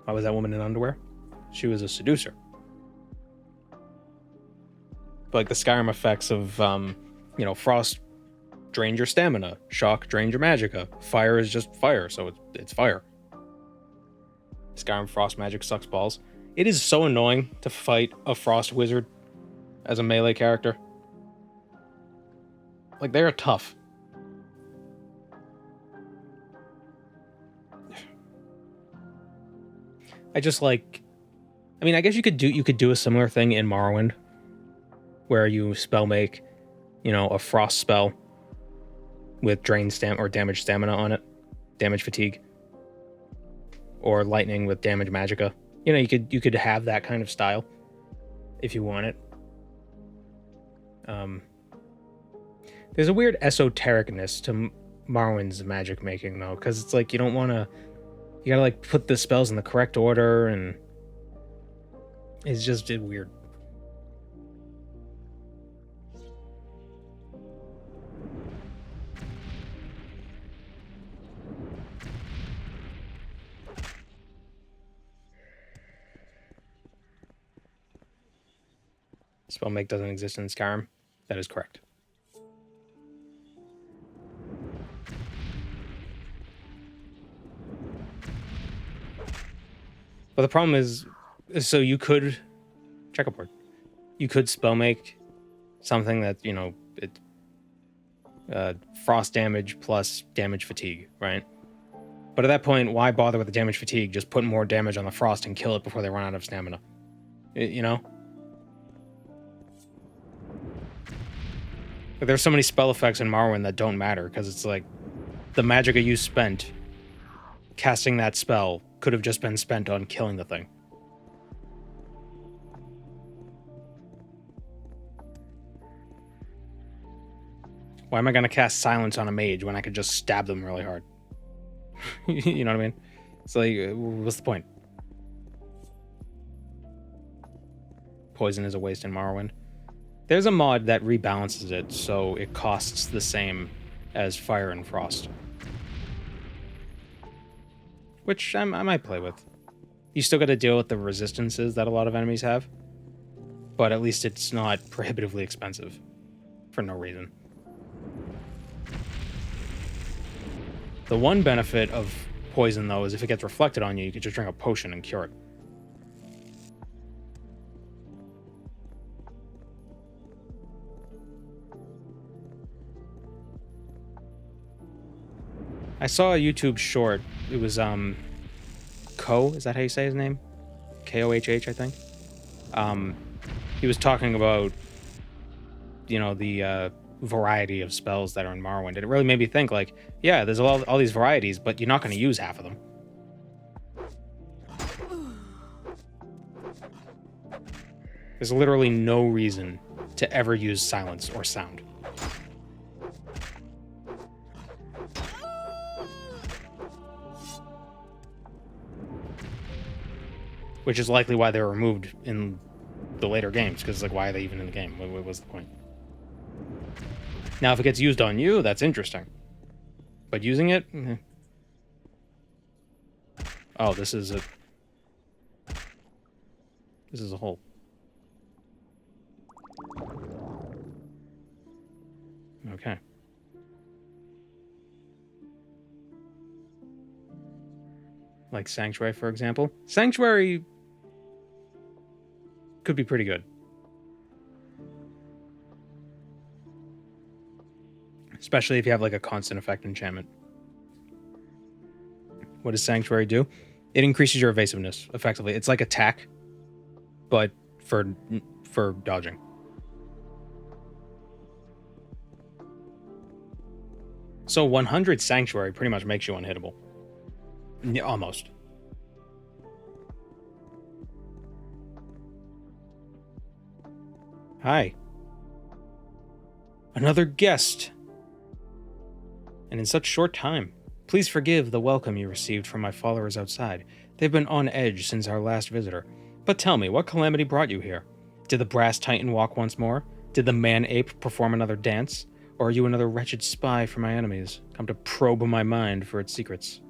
A: Why was that woman in underwear? She was a seducer. Like the Skyrim effects of, you know, frost drains your stamina, shock drains your magicka, fire is just fire, so it's fire. Skyrim frost magic sucks balls. It is so annoying to fight a frost wizard as a melee character. Like, they are tough. I just like... I mean, I guess you could do a similar thing in Morrowind, where you spell make, you know, a frost spell with drain or damage stamina on it, damage fatigue, or lightning with damage magicka. You know, you could have that kind of style if you want it. There's a weird esotericness to Morrowind's magic making though, because it's like you gotta like put the spells in the correct order, and it's just weird. Spell make doesn't exist in Skyrim. That is correct. But the problem is, so you could checkerboard. You could spell make something that, you know, frost damage plus damage fatigue, right? But at that point, why bother with the damage fatigue? Just put more damage on the frost and kill it before they run out of stamina. You know? But there's so many spell effects in Morrowind that don't matter, because it's like the magicka you spent casting that spell could have just been spent on killing the thing. Why am I going to cast silence on a mage when I could just stab them really hard? You know what I mean? It's like, what's the point? Poison is a waste in Morrowind. There's a mod that rebalances it so it costs the same as fire and frost, which I might play with. You still got to deal with the resistances that a lot of enemies have, but at least it's not prohibitively expensive for no reason. The one benefit of poison, though, is if it gets reflected on you, you can just drink a potion and cure it. I saw a YouTube short. It was, Ko, is that how you say his name? Kohh, I think. He was talking about, you know, the, variety of spells that are in Morrowind. And it really made me think, like, yeah, there's all these varieties, but you're not going to use half of them. There's literally no reason to ever use silence or sound. Which is likely why they were removed in the later games, because, like, why are they even in the game? What was the point? Now, if it gets used on you, that's interesting. But using it... Oh, this is a hole. Okay. Like Sanctuary, for example. Sanctuary could be pretty good. Especially if you have like a constant effect enchantment. What does Sanctuary do? It increases your evasiveness, effectively. It's like attack, but for dodging. So 100 Sanctuary pretty much makes you unhittable. Yeah, almost. Hi. Another guest. And in such short time. Please forgive the welcome you received from my followers outside. They've been on edge since our last visitor. But tell me, what calamity brought you here? Did the brass titan walk once more? Did the man-ape perform another dance? Or are you another wretched spy for my enemies, come to probe my mind for its secrets?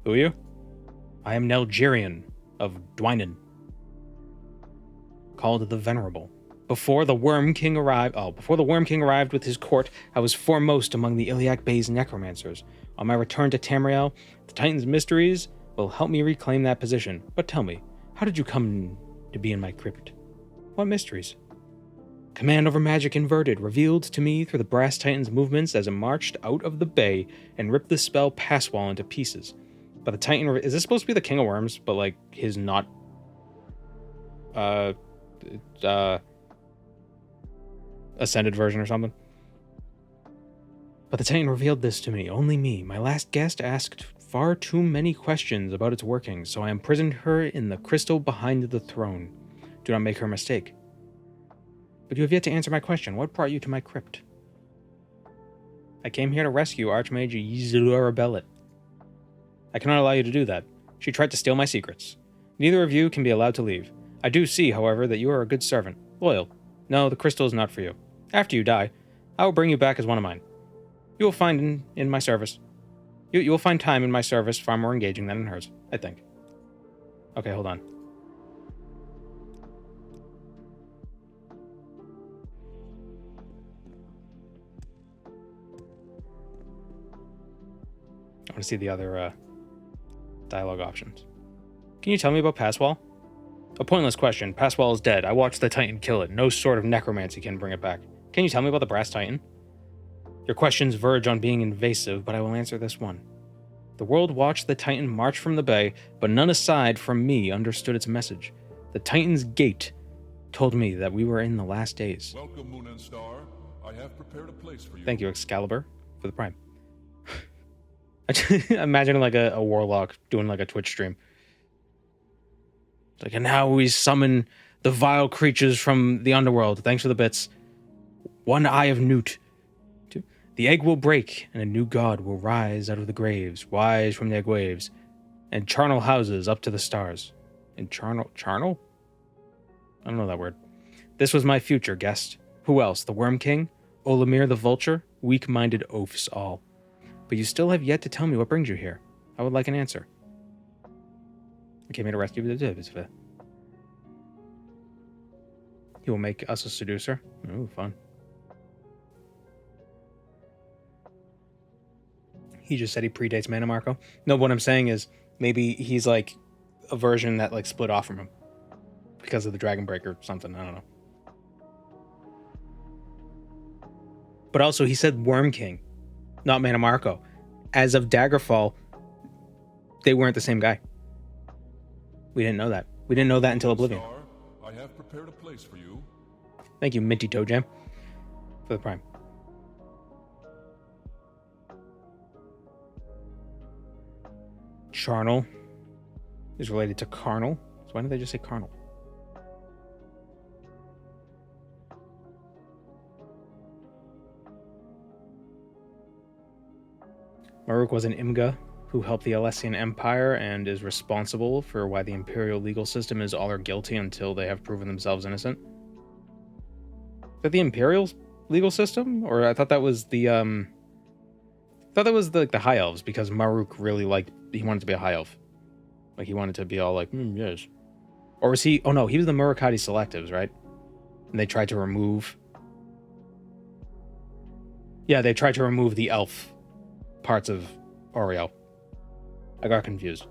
A: Who are you? I am Nelgerian of Dwynen, called the Venerable. Before the Worm King arrived with his court, I was foremost among the Iliac Bay's necromancers. On my return to Tamriel, the Titan's mysteries will help me reclaim that position. But tell me, how did you come to be in my crypt? What mysteries? Command over magic inverted, revealed to me through the brass Titan's movements as it marched out of the bay and ripped the spell Passwall into pieces. But the Titan, is this supposed to be the King of Worms, but like his not, ascended version or something? But the Titan revealed this to me, only me. My last guest asked far too many questions about its workings, so I imprisoned her in the crystal behind the throne. Do not make her mistake. But you have yet to answer my question. What brought you to my crypt? I came here to rescue Archmage Yzilura Bellet. I cannot allow you to do that. She tried to steal my secrets. Neither of you can be allowed to leave. I do see, however, that you are a good servant. Loyal. No, the crystal is not for you. After you die, I will bring you back as one of mine. You will find in my service. You will find time in my service far more engaging than in hers, I think. Okay, hold on. I want to see the other dialogue options. Can you tell me about Passwall? A pointless question. Passwall is dead. I watched the Titan kill it. No sort of necromancy can bring it back. Can you tell me about the brass Titan? Your questions verge on being invasive, but I will answer this one. The world watched the Titan march from the bay, but none aside from me understood its message. The Titan's gate told me that we were in the last days.
D: Welcome, Moon and Star. I have prepared a place for you.
A: Thank you, Excalibur. for the Prime. Imagine like a warlock doing like a Twitch stream. Like, and now we summon the vile creatures from the underworld. Thanks for the bits. One eye of Newt. Two. The egg will break, and a new god will rise out of the graves, wise from the egg waves, and charnel houses up to the stars. And charnel? I don't know that word. This was my future, guest. Who else? The Worm King? Olimir the Vulture? Weak-minded oafs all. But you still have yet to tell me what brings you here. I would like an answer. I came here to rescue the Divs. He will make us a seducer. Ooh, fun. He just said he predates Mana Marco. No, what I'm saying is maybe he's like a version that like split off from him because of the Dragon Breaker or something. I don't know. But also, he said Worm King, not Mana Marco. As of Daggerfall, they weren't the same guy. We didn't know that. We didn't know that until Oblivion.
D: Star, I have prepared a place for you.
A: Thank you, Minty Toe Jam, for the Prime. Charnel is related to carnal. So why did they just say carnal? Maruk was an Imga who helped the Alessian Empire and is responsible for why the Imperial legal system is all are guilty until they have proven themselves innocent. Is that the Imperial legal system? Or I thought that was the the High Elves, because Maruk really he wanted to be a High Elf. Like he wanted to be all like, yes. Or was he? Oh no, he was the Murakati Selectives, right? And they tried to remove. Yeah, they tried to remove the elf parts of Oriel. I got confused.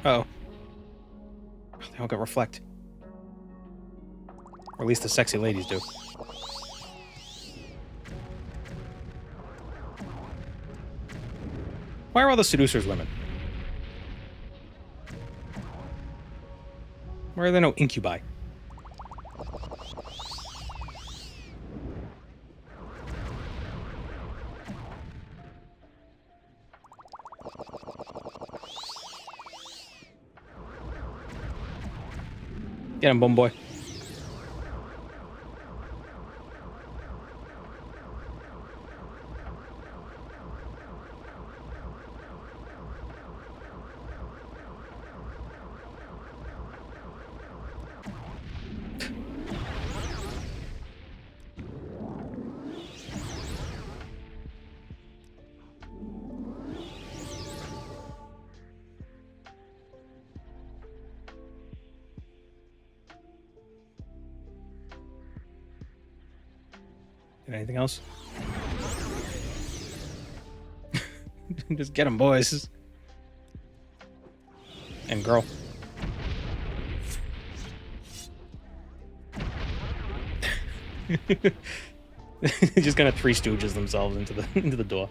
A: Uh-oh. They all got reflect. Or at least the sexy ladies do. Why are all the seducers women? Why are there no incubi? Get him, bum boy. Anything else? Just get them, boys. And girl. Just kind of Three Stooges themselves into the door.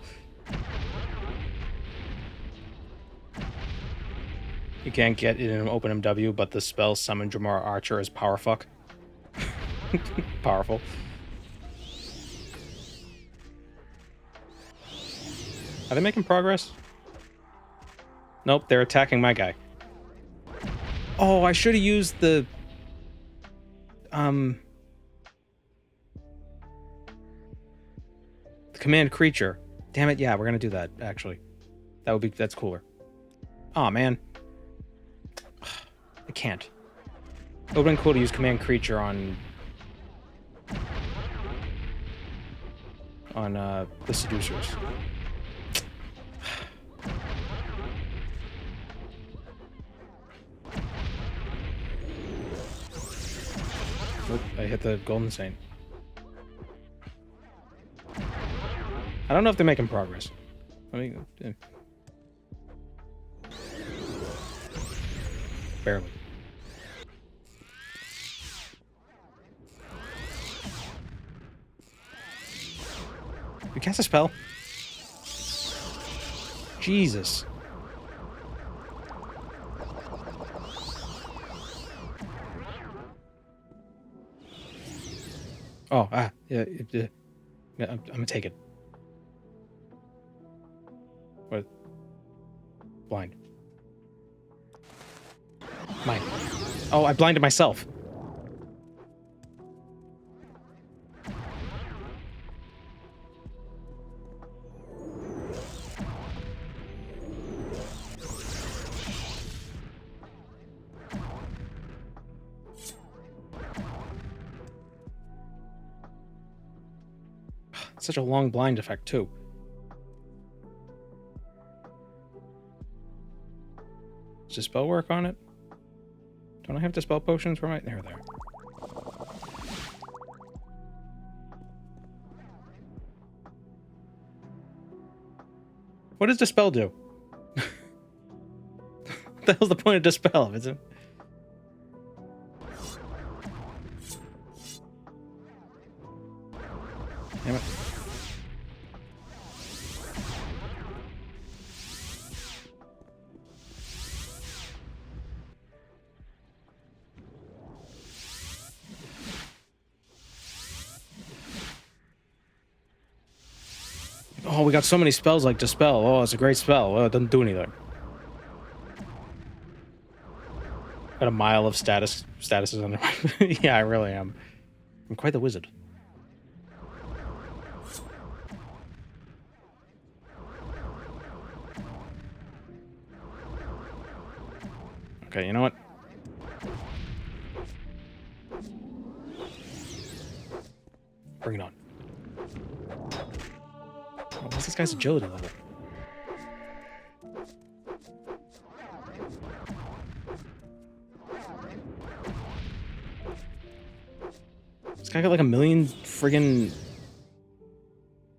A: You can't get it in an open MW, but the spell summon Jamar Archer is power fuck. Powerful. Are they making progress? Nope, they're attacking my guy. Oh, I should have used the command creature. Damn it, yeah, we're gonna do that, actually. That's cooler. Aw, man. I can't. It would've been cool to use command creature on the seducers. Oop, I hit the Golden Saint. I don't know if they're making progress. Barely. We cast a spell? Oh, yeah, yeah, I'm gonna take it. What? Blind. Mine. Oh, I blinded myself. Such a long blind effect, too. Does dispel work on it? Don't I have dispel potions? Where am I? There. What does dispel do? What the hell's the point of dispel? Is it? Damn it. Oh, we got so many spells like Dispel. Oh, it's a great spell. Well, it doesn't do anything. Got a mile of statuses under my... Yeah, I really am. I'm quite the wizard. Okay, you know what? Bring it on. Oh, what's this guy's agility level? This guy got like 1,000,000 friggin'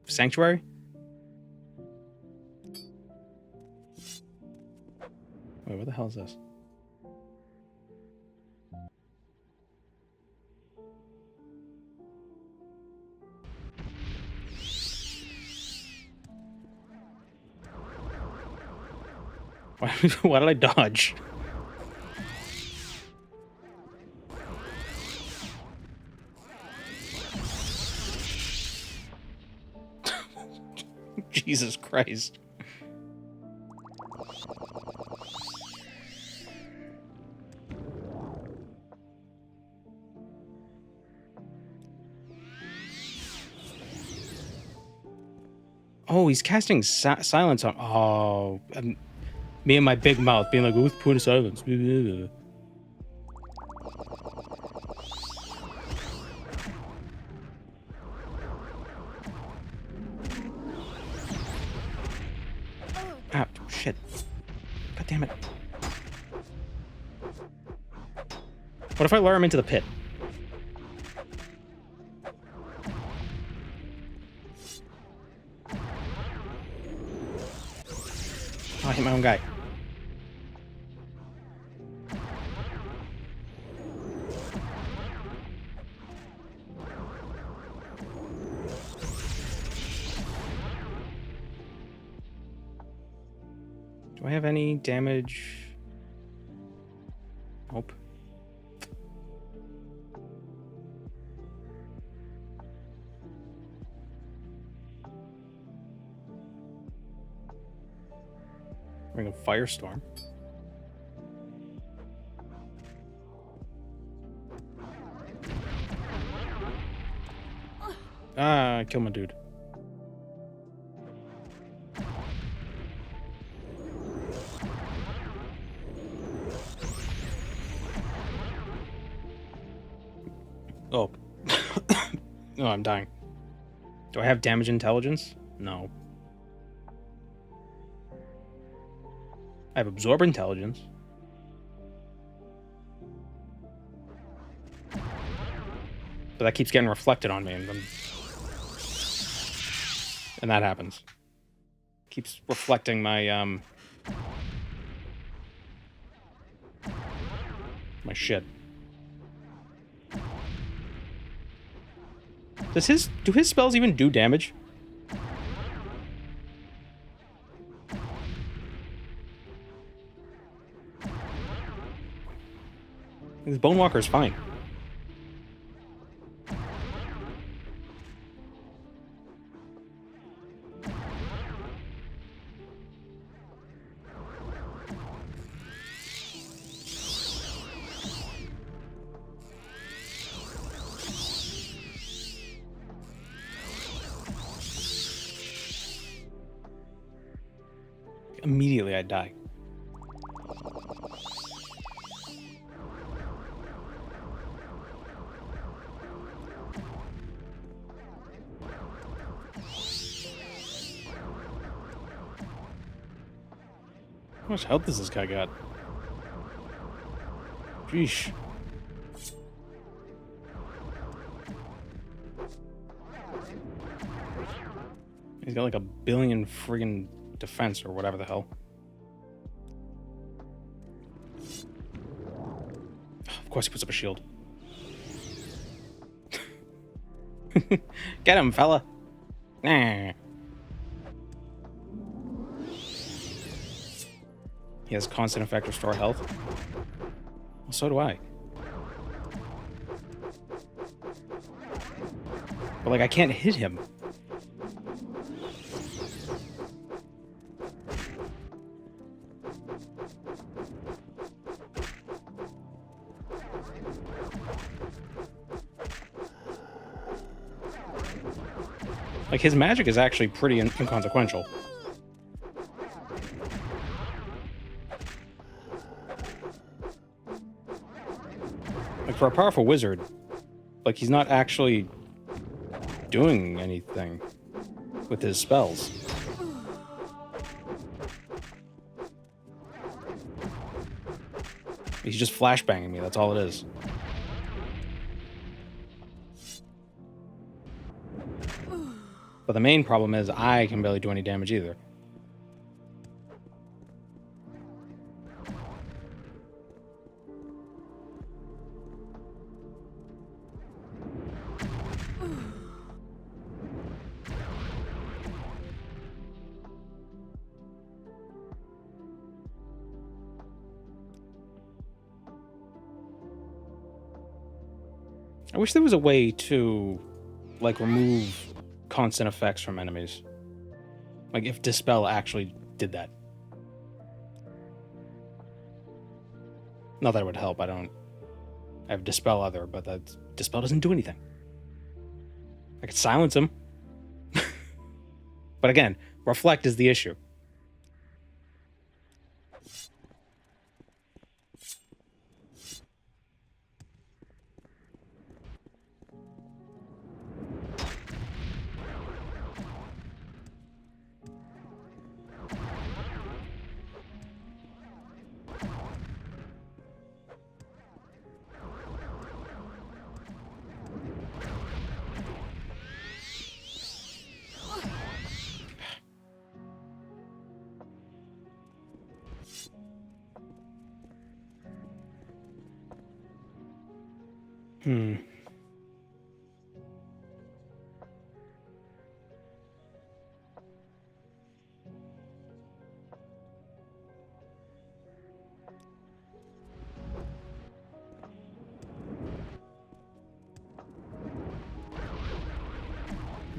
A: sanctuary? Wait, what the hell is this? Why did I dodge? Jesus Christ. Oh, he's casting silence on... Oh, me and my big mouth being like, what's the point of silence? Ah, shit. God damn it. What if I lure him into the pit? Oh, I hit my own guy. Do I have any damage? Nope. Bring a firestorm. Ah, I killed my dude. Oh. Oh, I'm dying. Do I have damage intelligence? No. I have absorb intelligence. But that keeps getting reflected on me, and that happens. Keeps reflecting my my shit. Do his spells even do damage? His Bone Walker is fine. immediately I'd die. How much health does this guy got? Sheesh. He's got like 1 billion friggin' defense or whatever the hell. Of course he puts up a shield. Get him, fella. Nah. He has constant effect restore health. Well, so do I. But like I can't hit him. Like, his magic is actually pretty inconsequential. Like, for a powerful wizard, like, he's not actually doing anything with his spells. He's just flashbanging me, that's all it is. But the main problem is I can barely do any damage either. I wish there was a way to, like, remove constant effects from enemies. Like, if Dispel actually did that. Not that it would help, I have Dispel Other, but that Dispel doesn't do anything. I could silence him. But again, Reflect is the issue.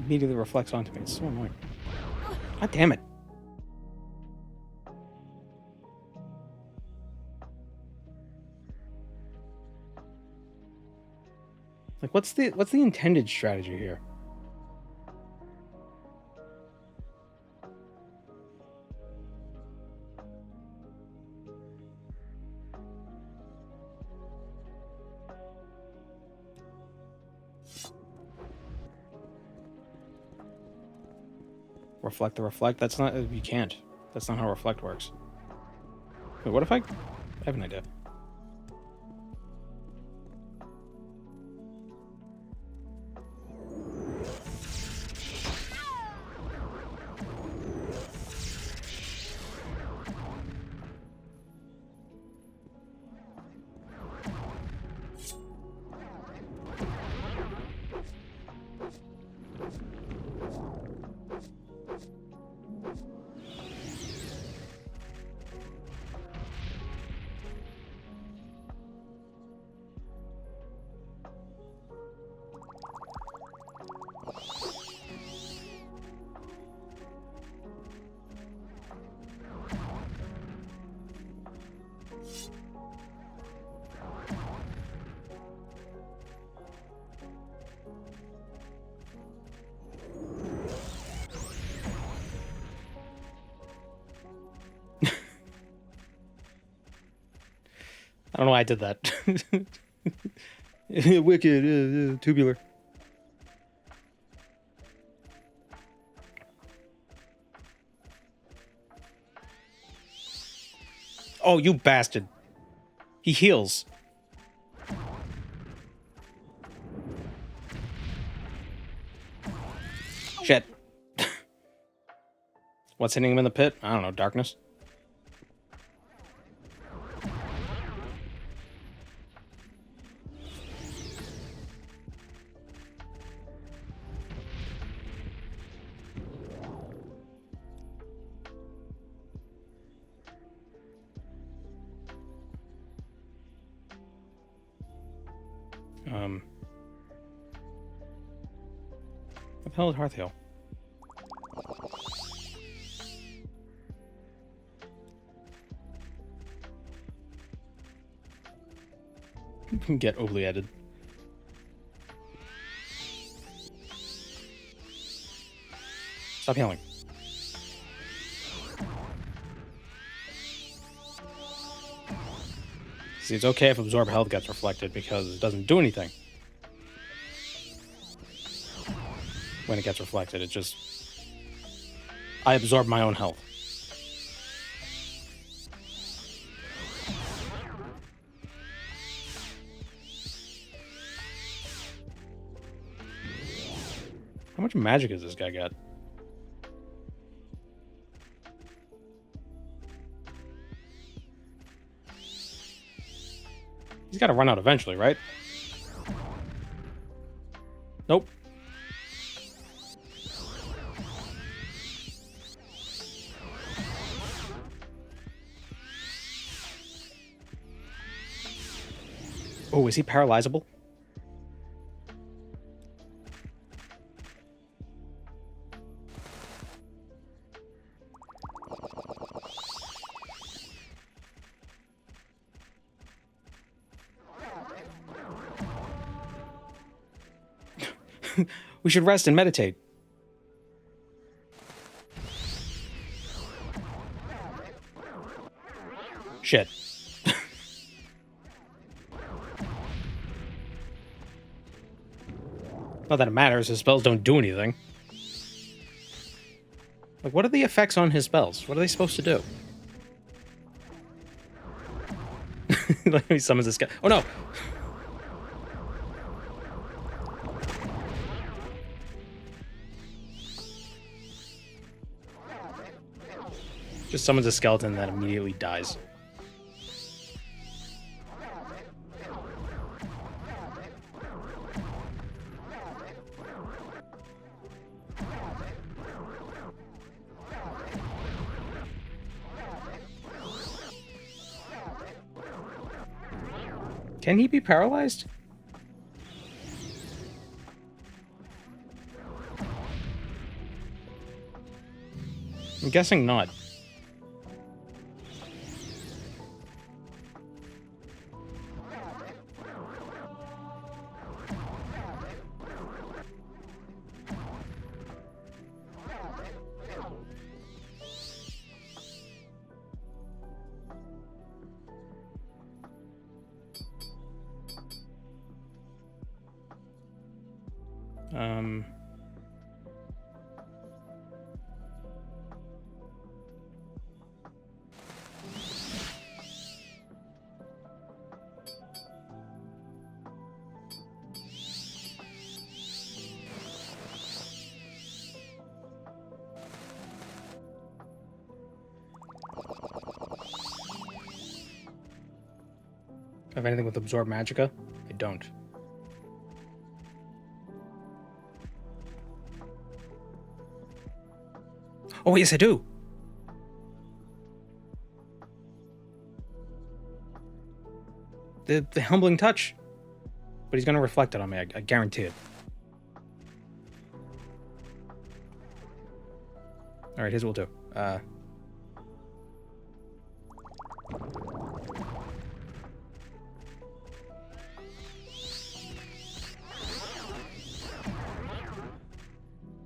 A: Immediately reflects onto me. It's so annoying. God damn it. Like, what's the intended strategy here? Reflect the reflect? That's not... You can't. That's not how reflect works. Wait, what if I have an idea. I don't know why I did that. Wicked, tubular. Oh, you bastard. He heals. Shit. What's hitting him in the pit? I don't know, darkness. What the hell is Hearthill? Get oublieted. Stop healing. See, it's okay if absorb health gets reflected because it doesn't do anything when it gets reflected. It just... I absorb my own health. How much magic has this guy got? He's got to run out eventually, right? Nope. Oh, is he paralyzable? We should rest and meditate. Shit. Not that it matters, his spells don't do anything. Like, what are the effects on his spells? What are they supposed to do? Like, he summons this guy. Oh no! Just summons a skeleton that immediately dies. Can he be paralyzed? I'm guessing not. Have anything with absorb magicka? I don't. Oh, yes, I do. The humbling touch. But he's going to reflect it on me. I guarantee it. All right, here's what we'll do. Are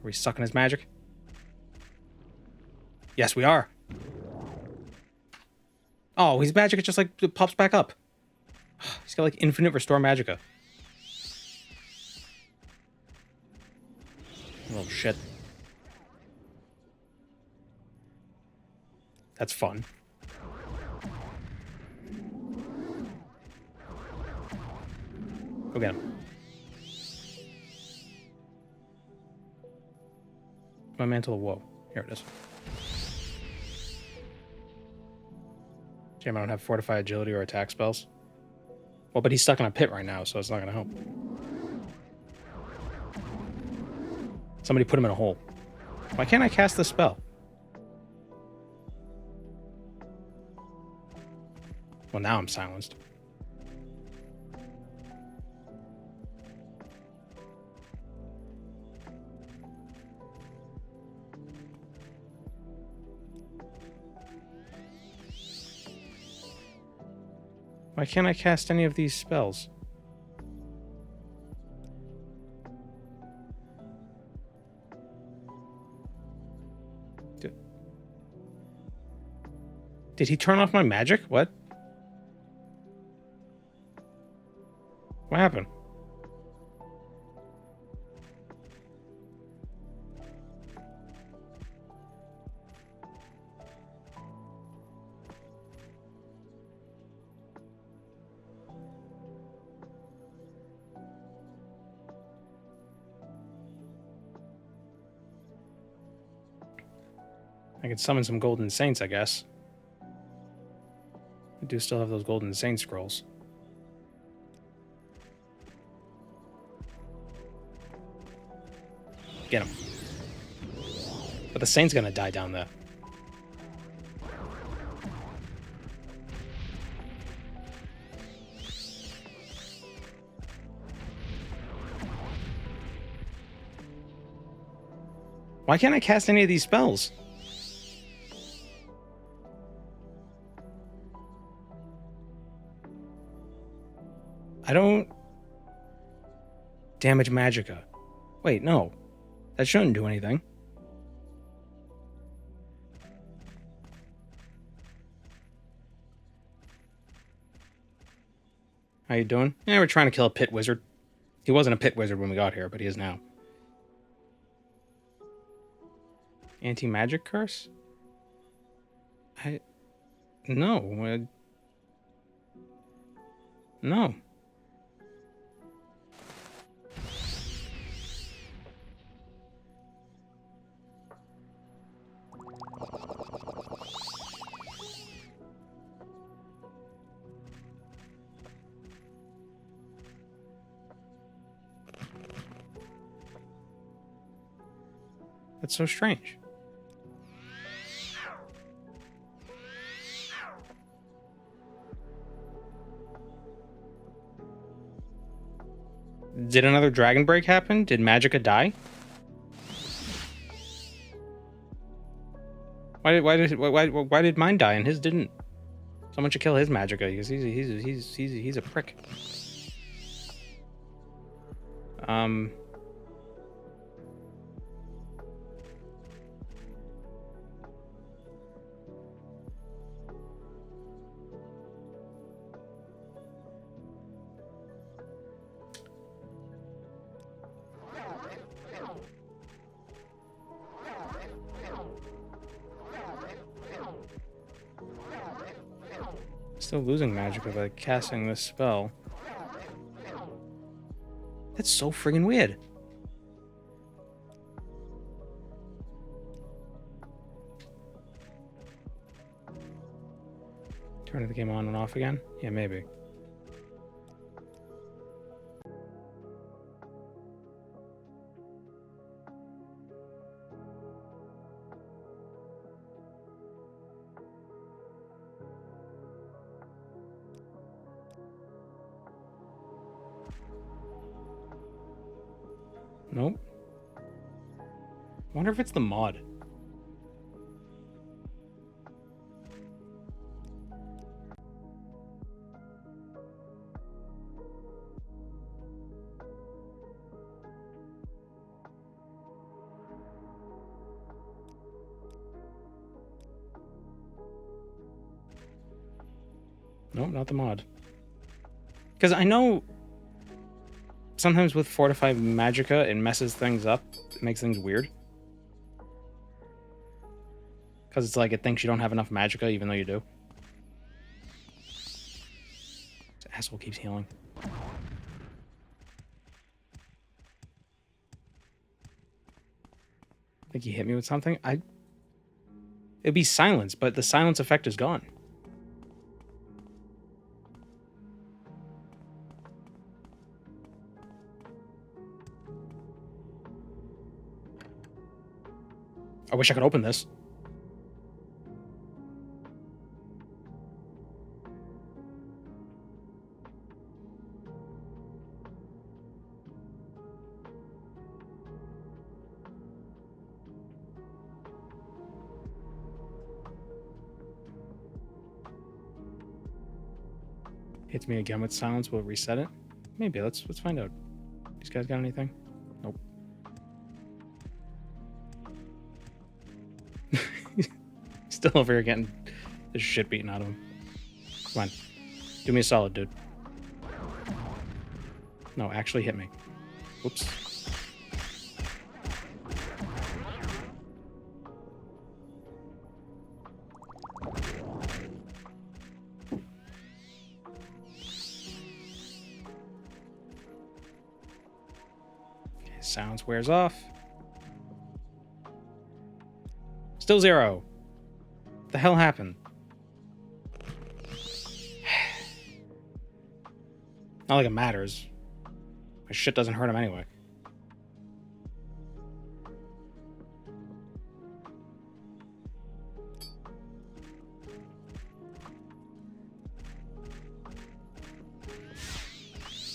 A: we sucking his magic? Yes, we are. Oh, his magic is just like, it pops back up. He's got like infinite restore magicka. Oh shit. That's fun. Go get him. My mantle of woe. Here it is. Damn, I don't have fortify agility or attack spells. Well, but he's stuck in a pit right now, so it's not gonna help. Somebody put him in a hole. Why can't I cast this spell? Well, now I'm silenced. Why can't I cast any of these spells? Did he turn off my magic? What? What happened? I could summon some golden saints, I guess. I do still have those golden saint scrolls. Get him. But the saint's gonna die down there. Why can't I cast any of these spells? I don't... Damage magicka. Wait, no. That shouldn't do anything. How you doing? Yeah, we're trying to kill a pit wizard. He wasn't a pit wizard when we got here, but he is now. Anti-magic curse? No. No. That's so strange. Did another dragon break happen? Did Magicka die? Why did mine die and his didn't? Someone should kill his Magicka because he's a prick. Still losing Magicka by casting this spell. That's so friggin' weird. Turning the game on and off again? Yeah, maybe. Nope. Wonder if it's the mod. Nope, not the mod. Because I know sometimes with Fortify Magicka, it messes things up. It makes things weird. Because it's like it thinks you don't have enough Magicka, even though you do. This asshole keeps healing. I think he hit me with something. It'd be silence, but the silence effect is gone. I wish I could open this. Hits me again with silence. Will it reset it? Maybe. Let's find out. These guys got anything? Nope. Still over here getting the shit beaten out of him. Come on. Do me a solid, dude. No, actually hit me. Whoops. Okay, silence wears off. Still 0. What the hell happened? Not like it matters. My shit doesn't hurt him anyway.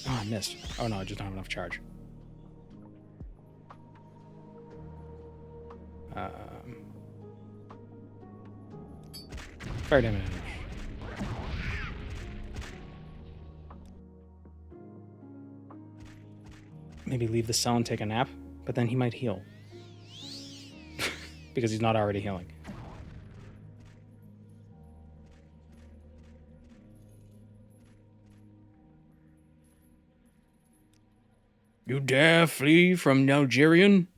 A: Oh, I missed. Oh no, I just don't have enough charge. Fire damage. Maybe leave the cell and take a nap, but then he might heal. Because he's not already healing. You dare flee from Nigerian?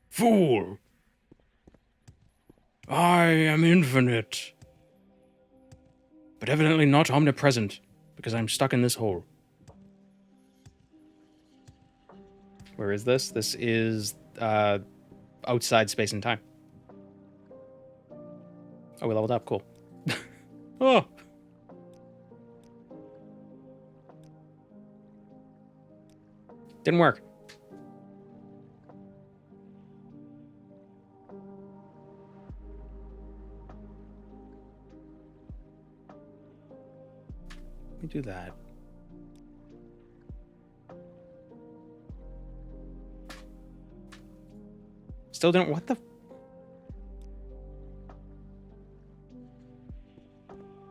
A: Fool! I am infinite. But evidently not omnipresent, because I'm stuck in this hole. Where is this? This is outside space and time. Oh, we leveled up. Cool. Oh! Didn't work. Let me do that. Still didn't. What the?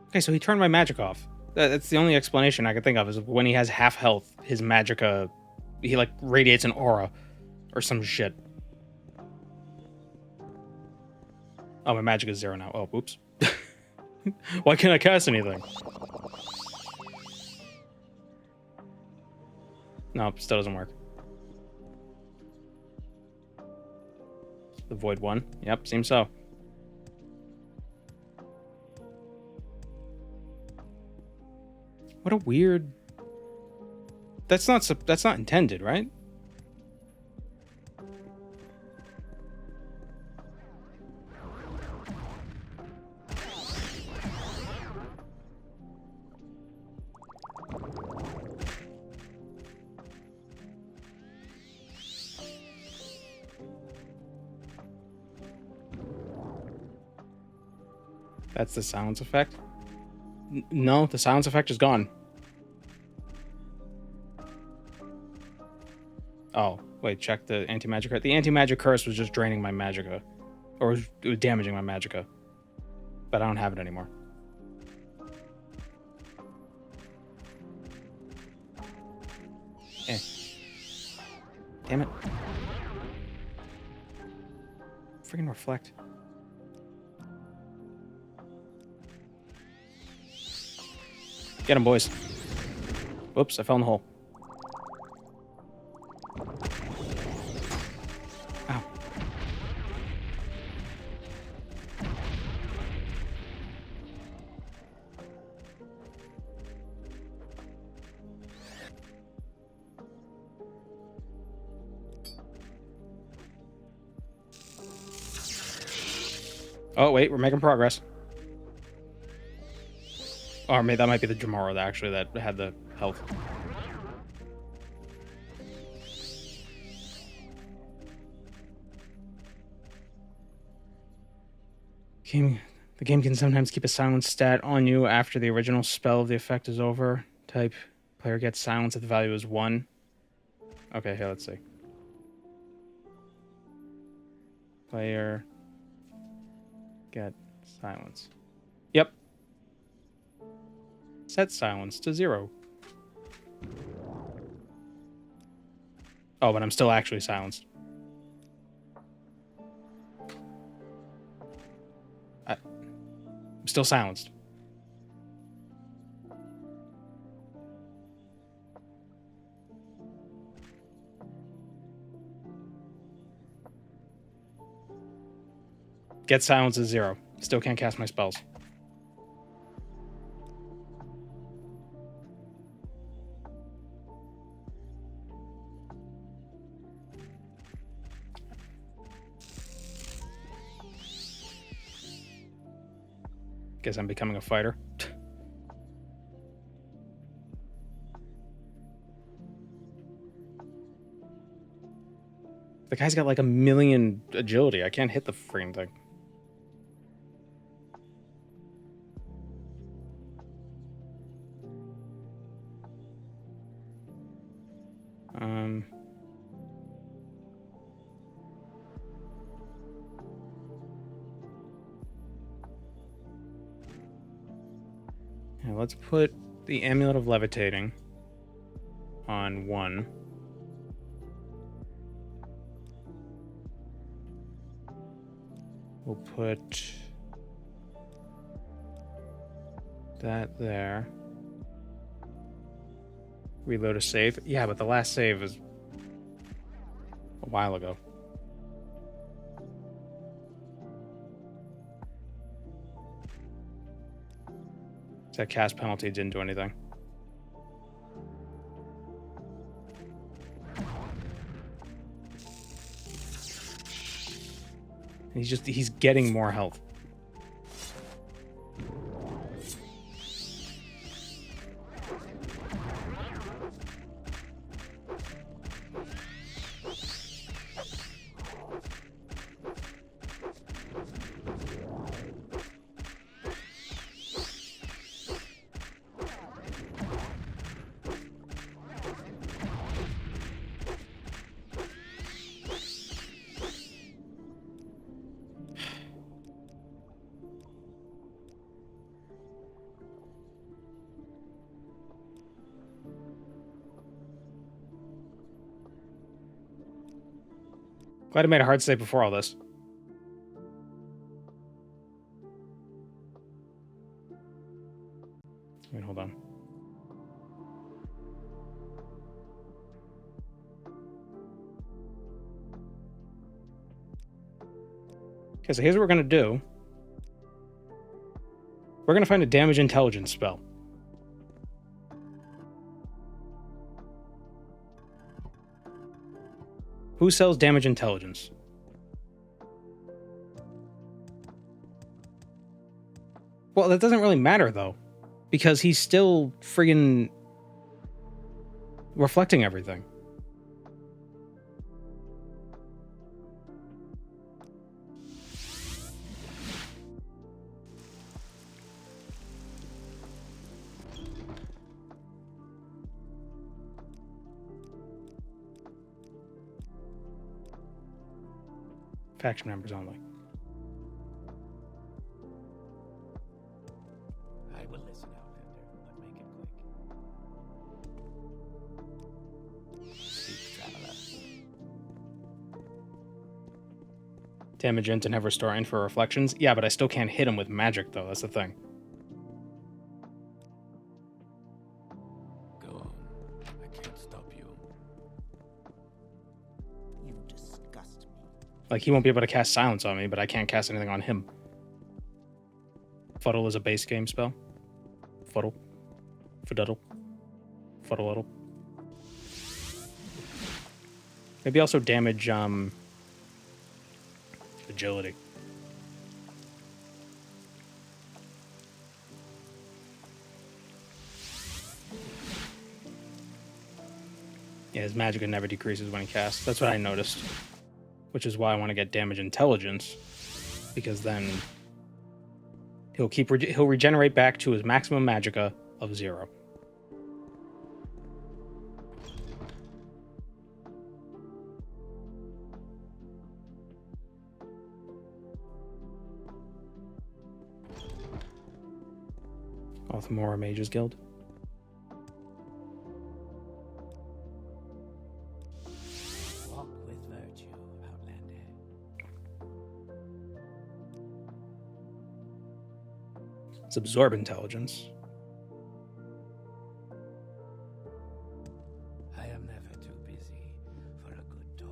A: Okay, so he turned my magic off. That's the only explanation I could think of is when he has half health, his magicka, he like radiates an aura or some shit. Oh, my magic is 0 now. Oh, oops. Why can't I cast anything? No, still doesn't work. The void one. Yep, seems so. What a weird. That's not intended, right? That's the silence effect? No, the silence effect is gone. Oh, wait, check the anti-magic curse. The anti-magic curse was just draining my magicka. Or it was damaging my magicka. But I don't have it anymore. Eh. Damn it. Freaking reflect. Get him, boys. Whoops, I fell in the hole. Ow. Oh, wait, we're making progress. Or maybe that might be the Jamara that actually that had the health. The game can sometimes keep a silence stat on you after the original spell of the effect is over. Type player gets silence if the value is 1. Okay, here, let's see. Player get silence. Yep. Set silence to 0. Oh, but I'm still actually silenced. I'm still silenced. Get silence is 0. Still can't cast my spells. Guess I'm becoming a fighter. The guy's got like 1,000,000 agility. I can't hit the freaking thing. Yeah, let's put the amulet of levitating on 1. We'll put that there. Reload a save. Yeah, but the last save is a while ago. That cast penalty didn't do anything. He's getting more health. Glad I made a hard save before all this. Wait, hold on. Okay, so here's what we're going to do. We're going to find a damage intelligence spell. Who sells damage intelligence? Well, that doesn't really matter, though. Because he's still friggin' reflecting everything. Faction members only.
G: I will listen, Outlander, but make it quick. Speak, traveler.
A: Damage int and have restore int for reflections. Yeah, but I still can't hit him with magic, though. That's the thing.
G: Go on.
A: Like, he won't be able to cast silence on me, but I can't cast anything on him. Fuddle is a base game spell. Fuddle. Fuddle. Fuddle. Maybe also damage agility. Yeah, his magic never decreases when he casts. That's what I noticed. Which is why I want to get damage intelligence, because then he'll regenerate back to his maximum magicka of 0. Off more Mage's Guild.
G: Walk with virtue, Outlander.
A: Let's absorb intelligence.
G: I am never too busy for a good talk.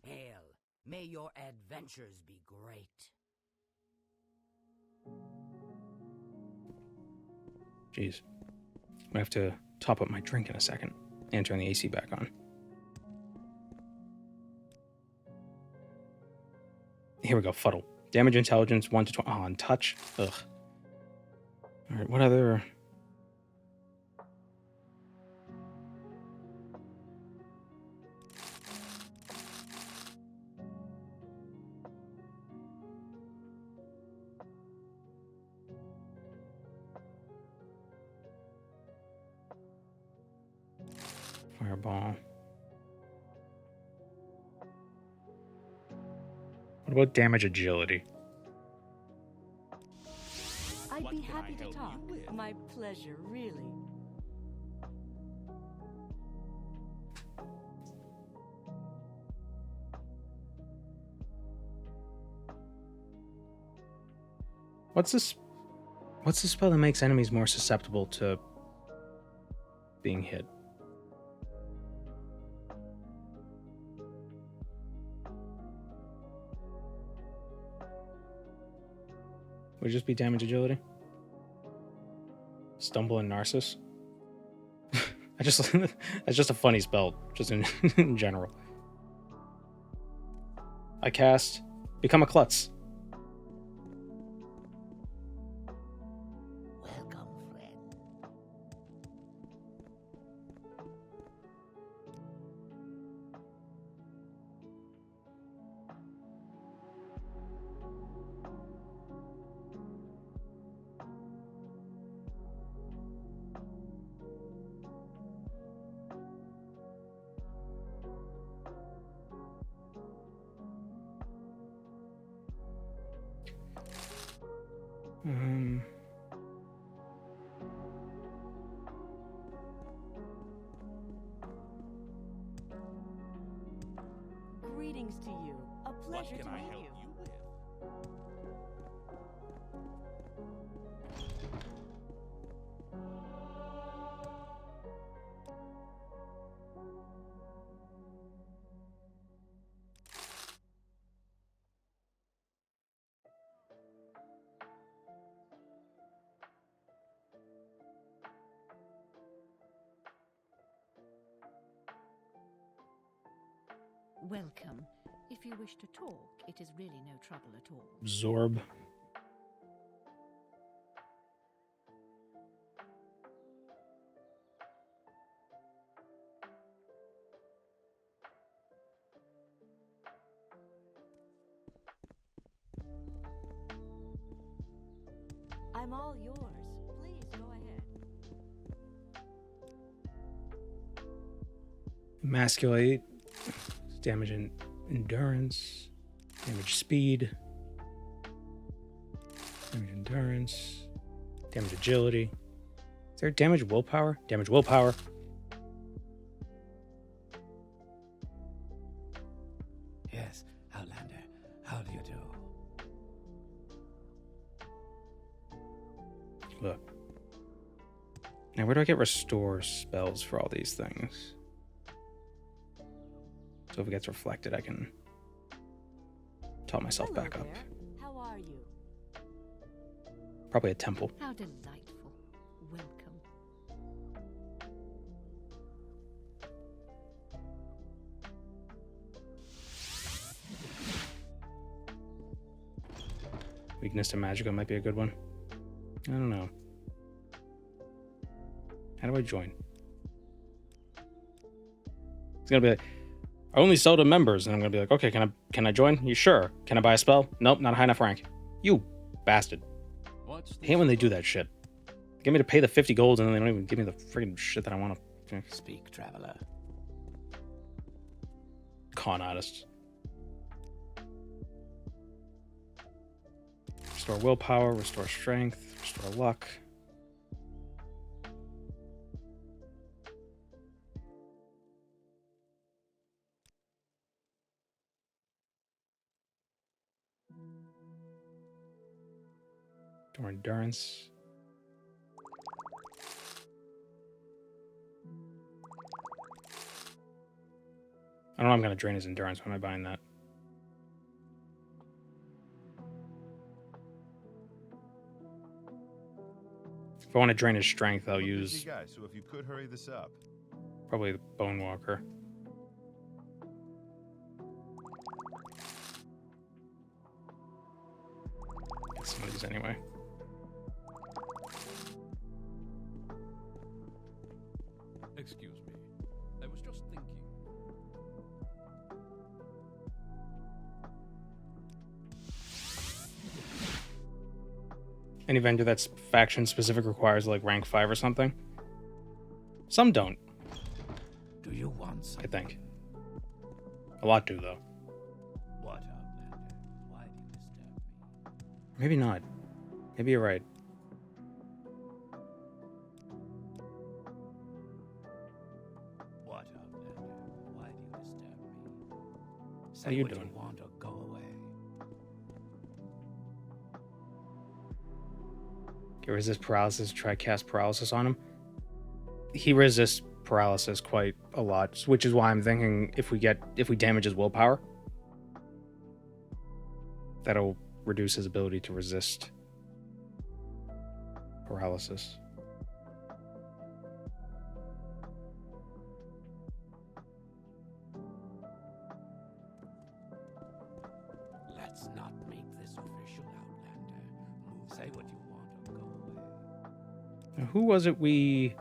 H: Hail, may your adventures be great.
A: Jeez. I'm gonna have to top up my drink in a second and turn the AC back on. Here we go, Fuddle. Damage intelligence 1 to 20. Oh, and touch. Ugh. Alright, what other... Fireball. What about damage agility?
F: I'd be happy to talk. My pleasure, really.
A: What's this spell that makes enemies more susceptible to being hit? Would it just be damage agility? Stumble and Narcissus? That's just a funny spell, just in general. I cast Become a Klutz.
H: Welcome, friend.
F: Greetings to you. A pleasure to meet you.
C: Welcome. If you wish to talk, it is really no trouble at all.
A: Absorb.
F: I'm all yours. Please go ahead.
A: Emasculate. Damage in endurance. Damage speed. Damage endurance. Damage agility. Is there damage willpower? Damage willpower.
G: Yes, Outlander, how do you do?
A: Look. Now, where do I get restore spells for all these things? So if it gets reflected, I can top myself
F: Hello
A: back up.
F: there. How are you?
A: Probably a temple.
C: How delightful. Welcome.
A: Weakness to Magica might be a good one. I don't know. How do I join? It's gonna be like, I only sell to members, and I'm gonna be like, okay, can I join? You sure? Can I buy a spell? Nope, not a high enough rank. You bastard. I hate when they do that shit. They get me to pay the 50 gold, and then they don't even give me the freaking shit that I want to.
G: Speak, traveler.
A: Con artists. Restore willpower, restore strength, restore luck. Restore endurance. I don't know, I'm gonna drain his endurance. Why am I buying that? If I want to drain his strength, I'll use
I: guy, so if you could hurry this up.
A: probably the Bone Walker. Get some of these anyway.
D: Excuse me. I was just thinking.
A: Any vendor that's faction specific requires like rank 5 or something. Some don't,
G: Do you want
A: I
G: something?
A: think. A lot do though.
G: What, Outlander? Why do you disturb me?
A: Maybe not. Maybe you're right.
G: What, Outlander? Why do you disturb me? Say
A: are you
G: what
A: doing?
G: You want or go away.
A: Get resist paralysis, try cast paralysis on him. He resists paralysis quite a lot, which is why I'm thinking if we damage his willpower, that'll reduce his ability to resist paralysis.
G: Let's not make this official, Outlander. Say what you want or go away.
A: Now, who was it we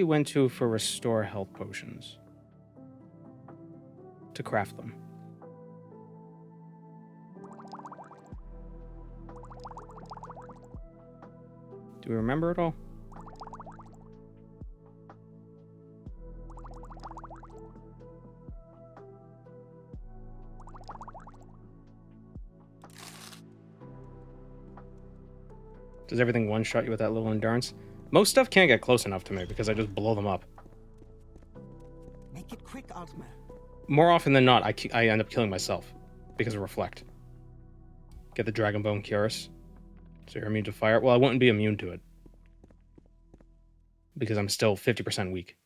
A: went to for restore health potions? To craft them. Do we remember it all? Does everything one-shot you with that little endurance? Most stuff can't get close enough to me because I just blow them up.
B: Make it quick, Altmer.
A: More often than not, I end up killing myself because of Reflect. Get the Dragon Bone Curus. So you're immune to fire. Well, I wouldn't be immune to it because I'm still 50% weak.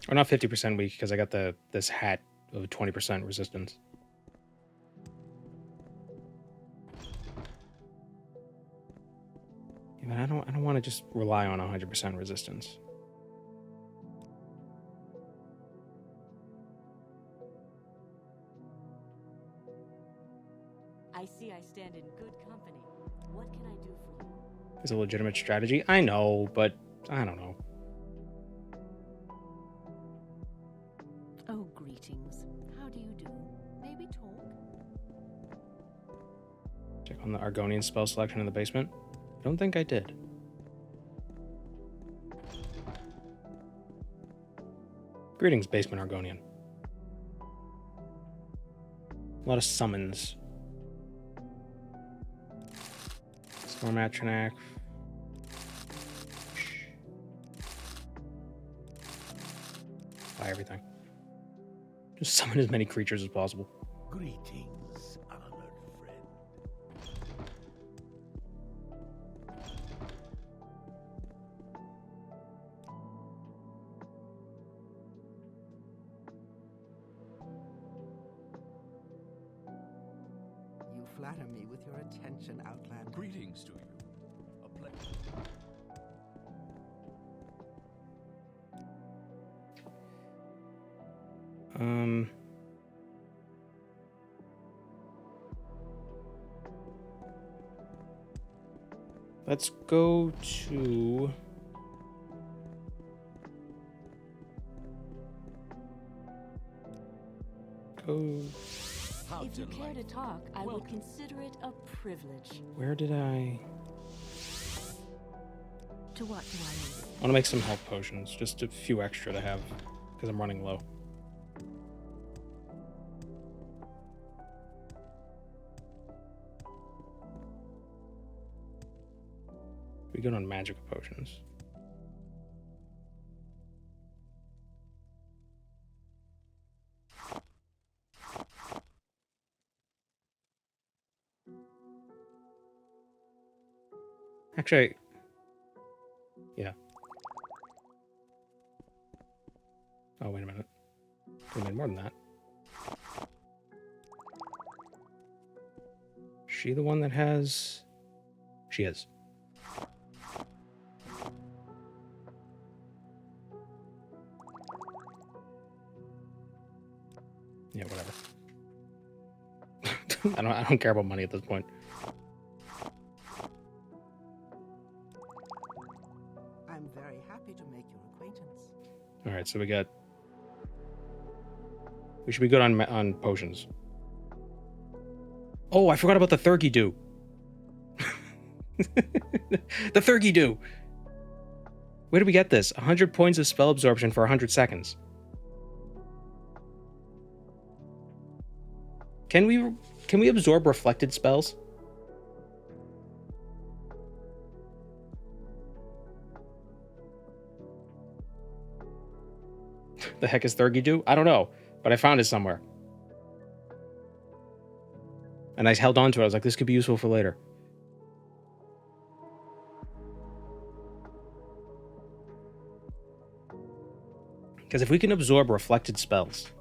A: Or not 50% weak because I got this hat of 20% resistance. Yeah, but I don't want to just rely on 100% resistance.
F: I see I stand in good company. What can I do for you?
A: It's a legitimate strategy. I know, but I don't know.
C: Oh, greetings. How do you do? Maybe talk?
A: Check on the Argonian spell selection in the basement. I don't think I did. Greetings, basement Argonian. A lot of summons. Storm Atronak, buy everything. Just summon as many creatures as possible.
G: Greetings, honored friend.
B: You flatter me with your attention, Outlander.
D: Greetings to you. A pleasure.
A: Let's go to...
D: How
F: If you care to
D: delightful.
F: talk, I would
D: Welcome.
F: consider it a privilege.
A: Where did I...
C: To what do I need?
A: I want to make some health potions, just a few extra to have, because I'm running low. We good on magic potions. Actually, yeah. Oh, wait a minute. We made more than that. She the one that has... She is. Yeah, whatever. I don't care about money at this point.
B: I'm very happy to make your acquaintance.
A: All right, so we got... We should be good on potions. Oh, I forgot about the Thurgy Dew. The Thurgy Dew. Where did we get this? 100 points of spell absorption for 100 seconds. Can we absorb reflected spells? The heck is Thurgy Dew? I don't know, but I found it somewhere. And I held on to it. I was like, this could be useful for later. Because if we can absorb reflected spells...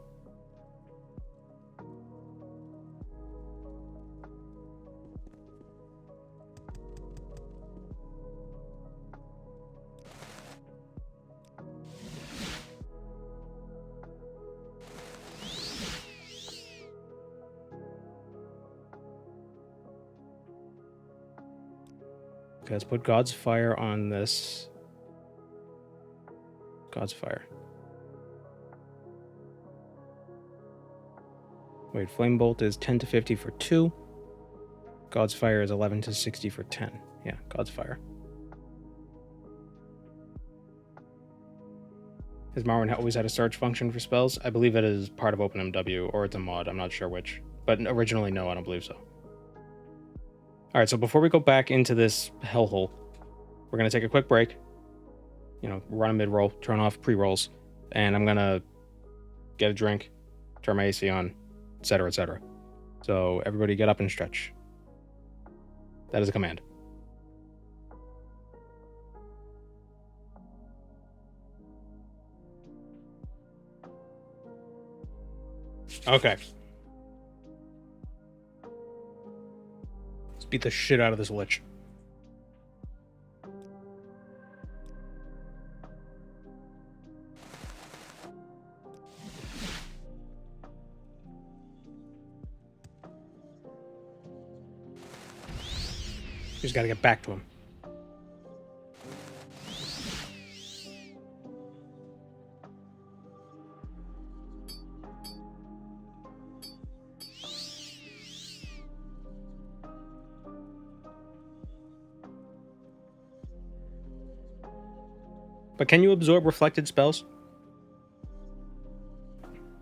A: Okay, let's put God's Fire on this. God's Fire. Wait, Flame Bolt is 10 to 50 for 2. God's Fire is 11 to 60 for 10. Yeah, God's Fire. Has Morrowind always had a search function for spells? I believe it is part of OpenMW, or it's a mod. I'm not sure which. But originally, no, I don't believe so. All right, so before we go back into this hellhole, we're going to take a quick break. You know, run a mid-roll, turn off pre-rolls, and I'm going to get a drink, turn my AC on, etc., etc. So everybody get up and stretch. That is a command. Okay. Let's beat the shit out of this lich. Just gotta get back to him. But can you absorb reflected spells?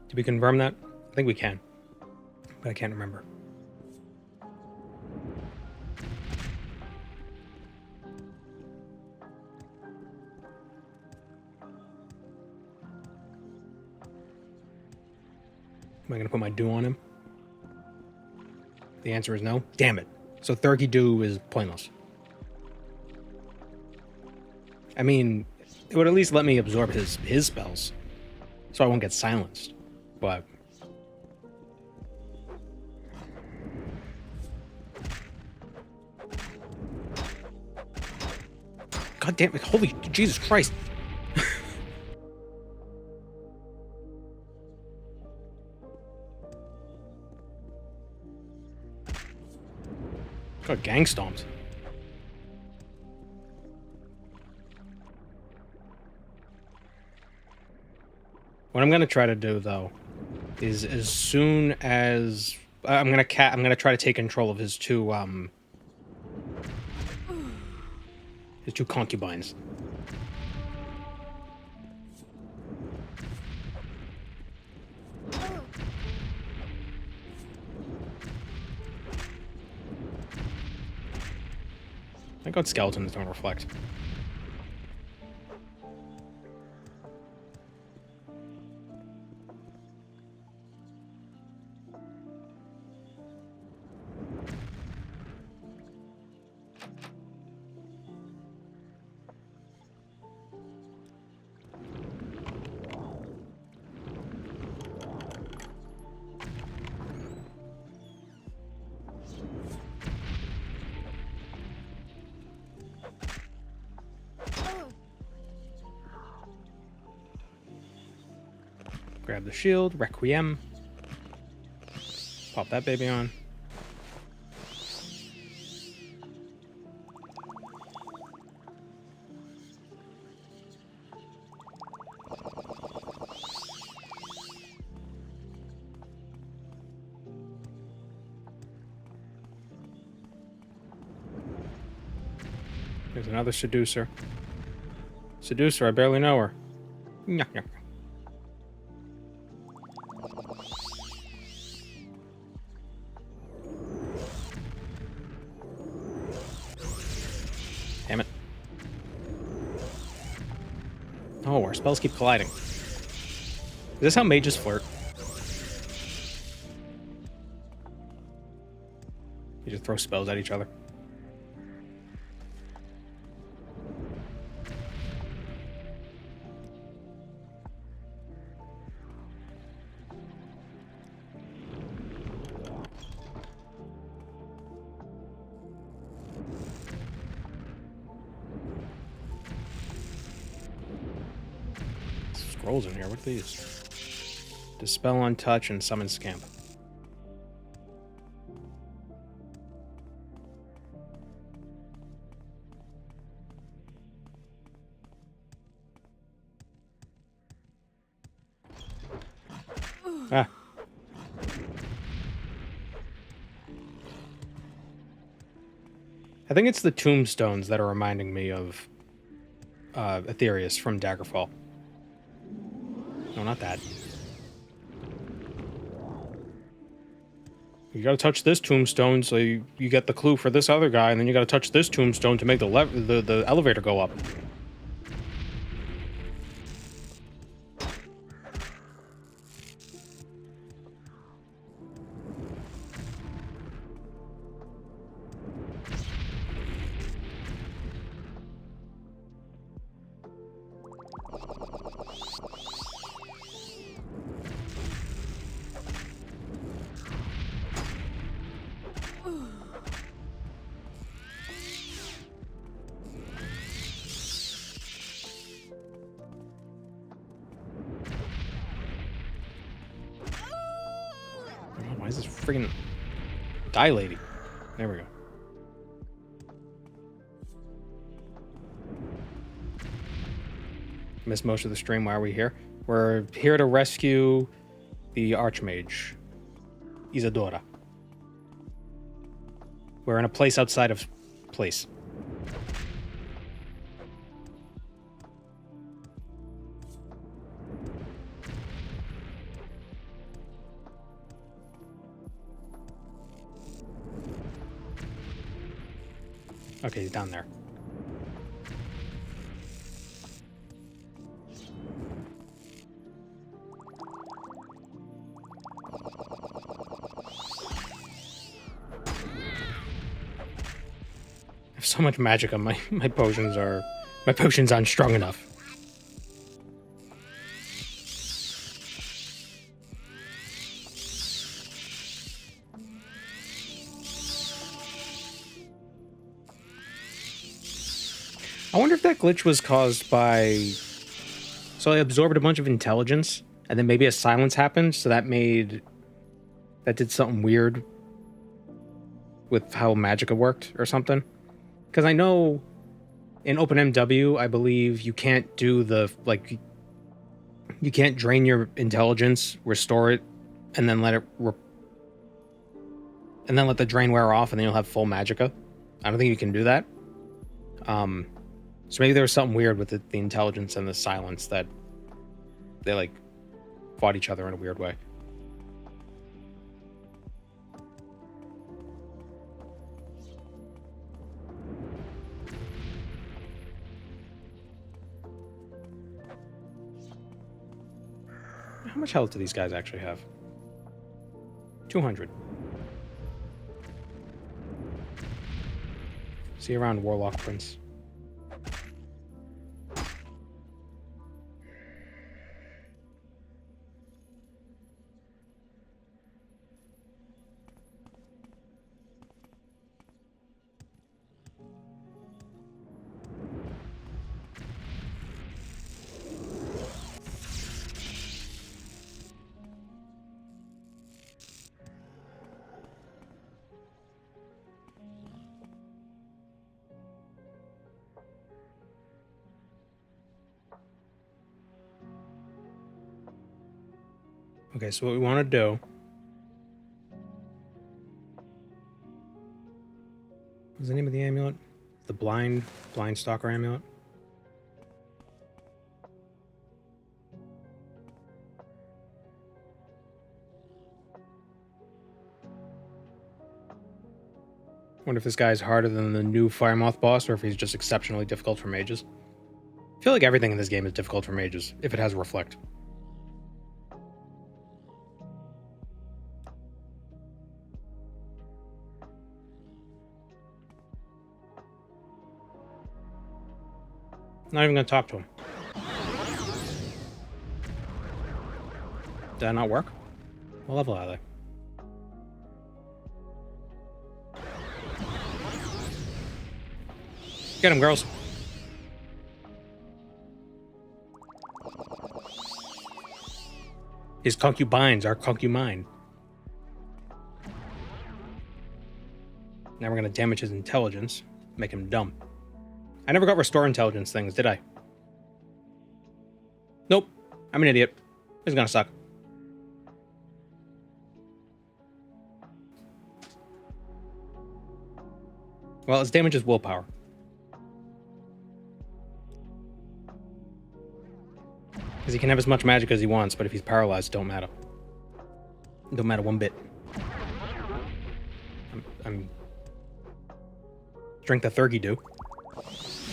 A: Did we confirm that? I think we can. But I can't remember. Am I going to put my dew on him? The answer is no. Damn it. So 30 dew is pointless. I mean, it would at least let me absorb his spells, so I won't get silenced. But God damn it! Holy Jesus Christ! Got gang stomped. What I'm gonna try to do though is as soon as I'm gonna try to take control of his two concubines. Thank God skeletons don't reflect. Grab the shield, Requiem. Pop that baby on. There's another seducer. Seducer, I barely know her. Nyah, nyah. Damn it. Oh, our spells keep colliding. Is this how mages flirt? You just throw spells at each other. Scrolls in here. What are these? Dispel on touch and summon scamp. Ah. I think it's the tombstones that are reminding me of Aetherius from Daggerfall. No, not that. You gotta touch this tombstone so you get the clue for this other guy, and then you gotta touch this tombstone to make the elevator go up. Why is this freaking dilating? There we go. Missed most of the stream. Why are we here? We're here to rescue the Archmage, Isadora. We're in a place outside of place. Okay, he's down there. so much magic on my potions aren't strong enough. I wonder if that glitch was caused by... So I absorbed a bunch of intelligence, and then maybe a silence happened, so that did something weird with how Magicka worked or something. Because I know in OpenMW, I believe you can't do the, like, you can't drain your intelligence, restore it, and then let the drain wear off, and then you'll have full Magicka. I don't think you can do that. So maybe there was something weird with the intelligence and the silence that they, like, fought each other in a weird way. How much health do these guys actually have? 200. See you around, Warlock Prince. Okay, so what we want to do... What's the name of the amulet? The blind stalker amulet? Wonder if this guy's harder than the new Firemoth boss, or if he's just exceptionally difficult for mages. I feel like everything in this game is difficult for mages, if it has Reflect. Not even gonna talk to him. Did that not work? What level are they? Get him, girls. His concubines are concubine. Now we're gonna damage his intelligence, make him dumb. I never got restore intelligence things, did I? Nope. I'm an idiot. This is gonna suck. Well, his damage is willpower. Because he can have as much magic as he wants, but if he's paralyzed, it don't matter. It don't matter one bit. I'm Drink the Thurgy do.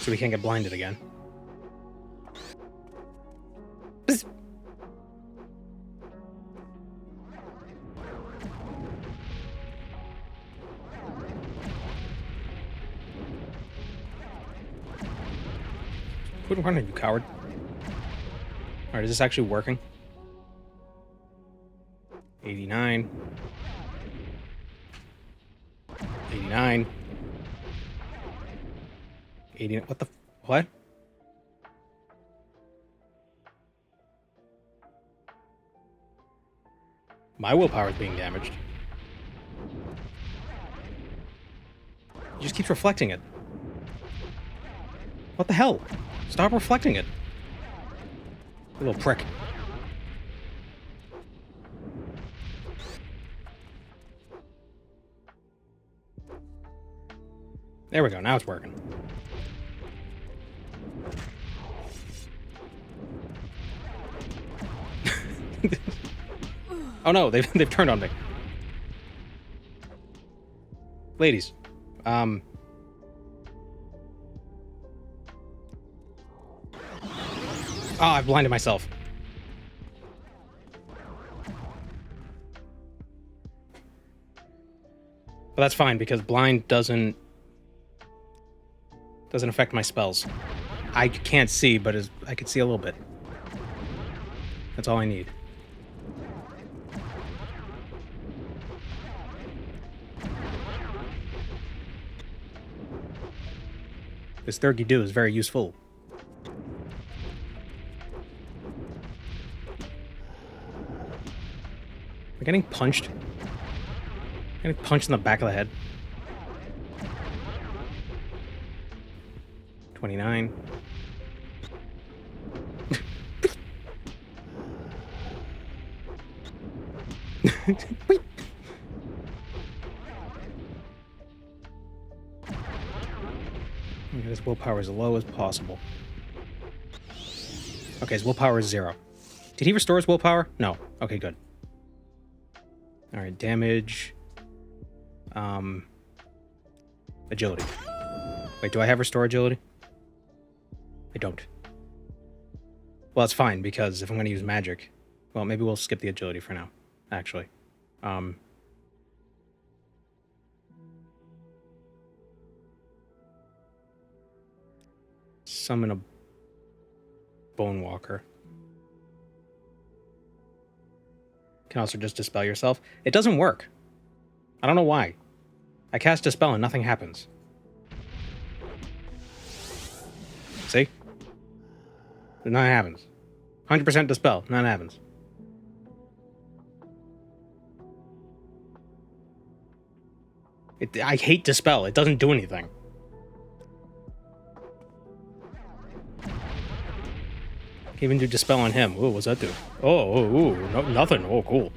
A: So we can't get blinded again. Bzz. Quit running, you coward. Alright, is this actually working? 89. 89. 89. What the... What? My willpower is being damaged. He just keeps reflecting it. What the hell? Stop reflecting it. You little prick. There we go, now it's working. Oh no, they've turned on me. Ladies, oh, I've blinded myself. But that's fine, because blind doesn't... Doesn't affect my spells. I can't see, but I can see a little bit. That's all I need. This 32 is very useful. Am I getting punched? Getting punched in the back of the head. 29. Get his willpower as low as possible. Okay, his willpower is 0. Did he restore his willpower? No. Okay, good. Alright, damage. Agility. Wait, do I have restore agility? I don't. Well, it's fine, because if I'm going to use magic... Well, maybe we'll skip the agility for now, actually. Summon a Bone Walker. Can also just dispel yourself. It doesn't work. I don't know why. I cast Dispel and nothing happens. See? Nothing happens. 100% Dispel. Nothing happens. I hate Dispel. It doesn't do anything. Can't even do Dispel on him. Ooh, what's that do? Oh, no, nothing. Oh, cool.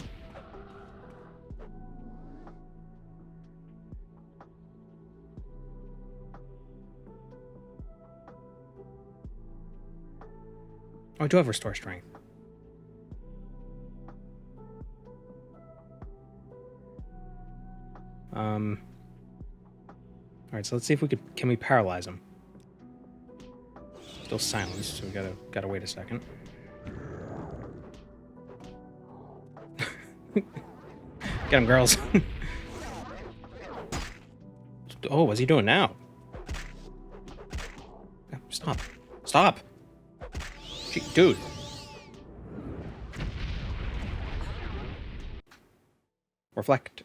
A: Oh, I do have Restore Strength. Alright, so let's see if we can we paralyze him? Still silenced, so we gotta wait a second. Get him, girls. Oh, what's he doing now? Stop. Stop! Gee, dude. Reflect.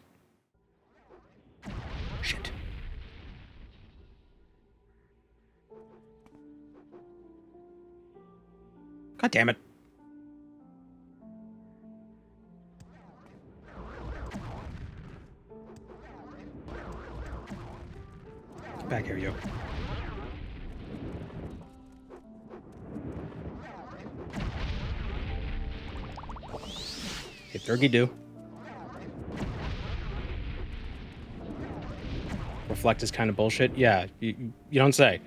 A: Shit. God damn it. Get back here, you. Hit Durgy-do. Reflect is kind of bullshit. Yeah, you don't say.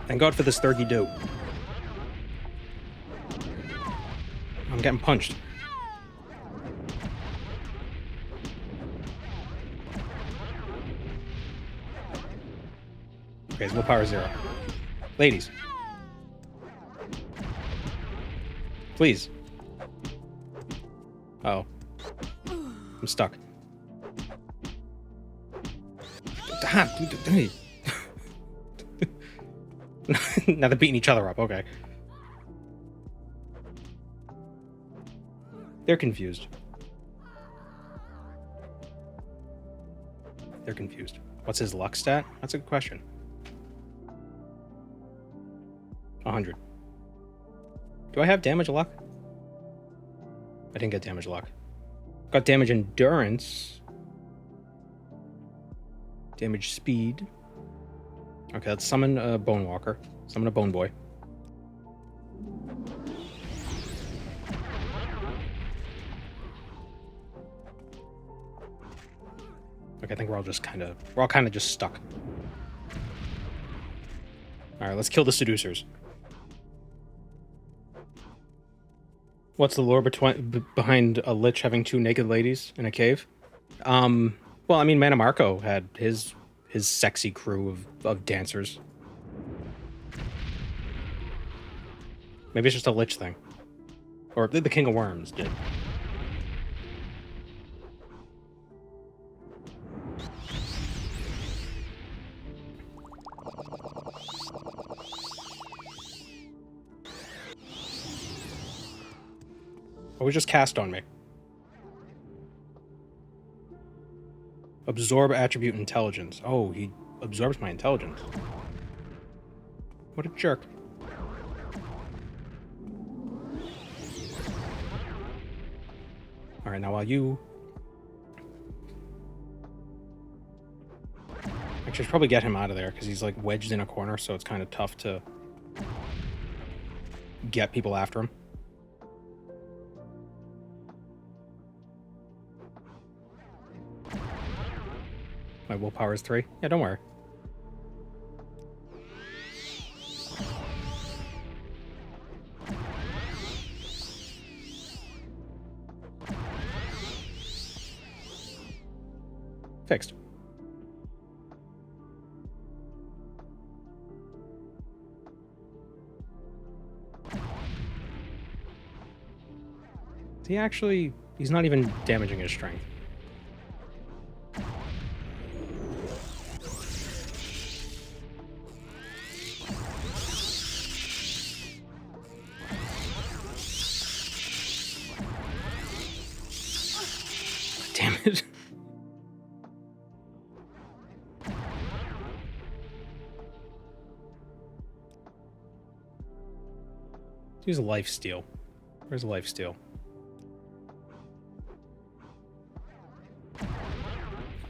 A: Thank God for this Durgy-do. I'm getting punched. Okay, his willpower is 0. Ladies. Please. Uh-oh. I'm stuck. Now they're beating each other up, okay. They're confused. They're confused. What's his luck stat? That's a good question. 100. Do I have damage luck? I didn't get damage luck. Got damage endurance. Damage speed. Okay, let's summon a Bone Walker. Summon a Bone Boy. Okay, I think we're all kind of just stuck. Alright, let's kill the seducers. What's the lore behind a lich having 2 naked ladies in a cave? Well, I mean, Manamarco had his sexy crew of dancers. Maybe it's just a lich thing. Or the King of Worms did. Or we just cast on me. Absorb attribute intelligence. Oh, he absorbs my intelligence. What a jerk. Alright, now while you... Actually, I should probably get him out of there, because he's like wedged in a corner, so it's kind of tough to get people after him. My willpower is 3. Yeah, don't worry. Fixed. He's not even damaging his strength. Damn it. Use a life steal. Where's a life steal?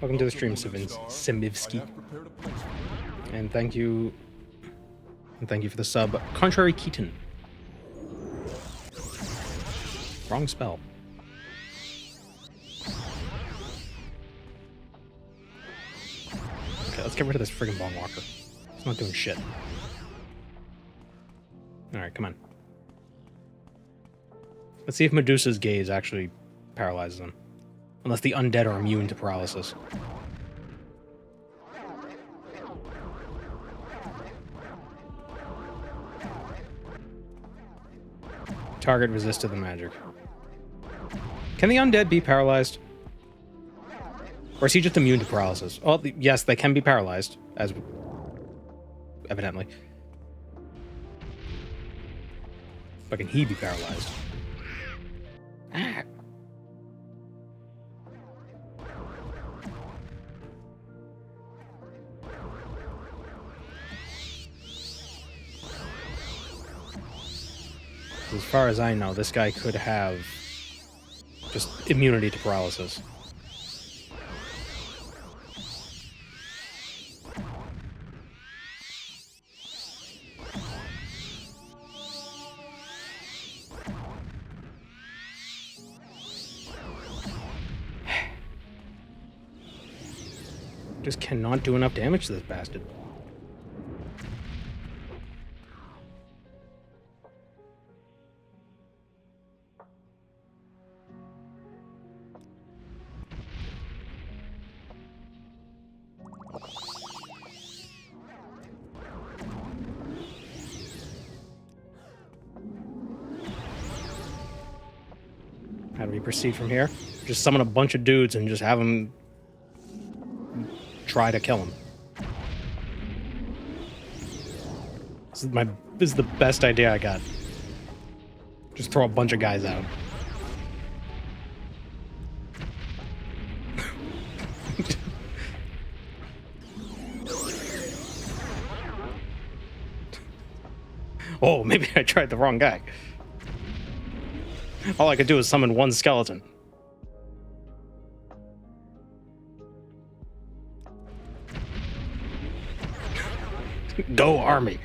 A: Welcome to the stream, Simivsky. And thank you. And thank you for the sub. Contrary Keaton. Wrong spell. Okay, let's get rid of this friggin' bong walker. It's not doing shit. Alright, come on. Let's see if Medusa's gaze actually paralyzes them. Unless the undead are immune to paralysis. Target resisted the magic. Can the undead be paralyzed? Or is he just immune to paralysis? Oh, yes, they can be paralyzed, as evidently. But can he be paralyzed? Ah. As far as I know, this guy could have just immunity to paralysis. Just cannot do enough damage to this bastard. How do we proceed from here? Just summon a bunch of dudes and just have them try to kill him. This is the best idea I got. Just throw a bunch of guys at him. Oh, maybe I tried the wrong guy. All I could do is summon one skeleton. Go, army.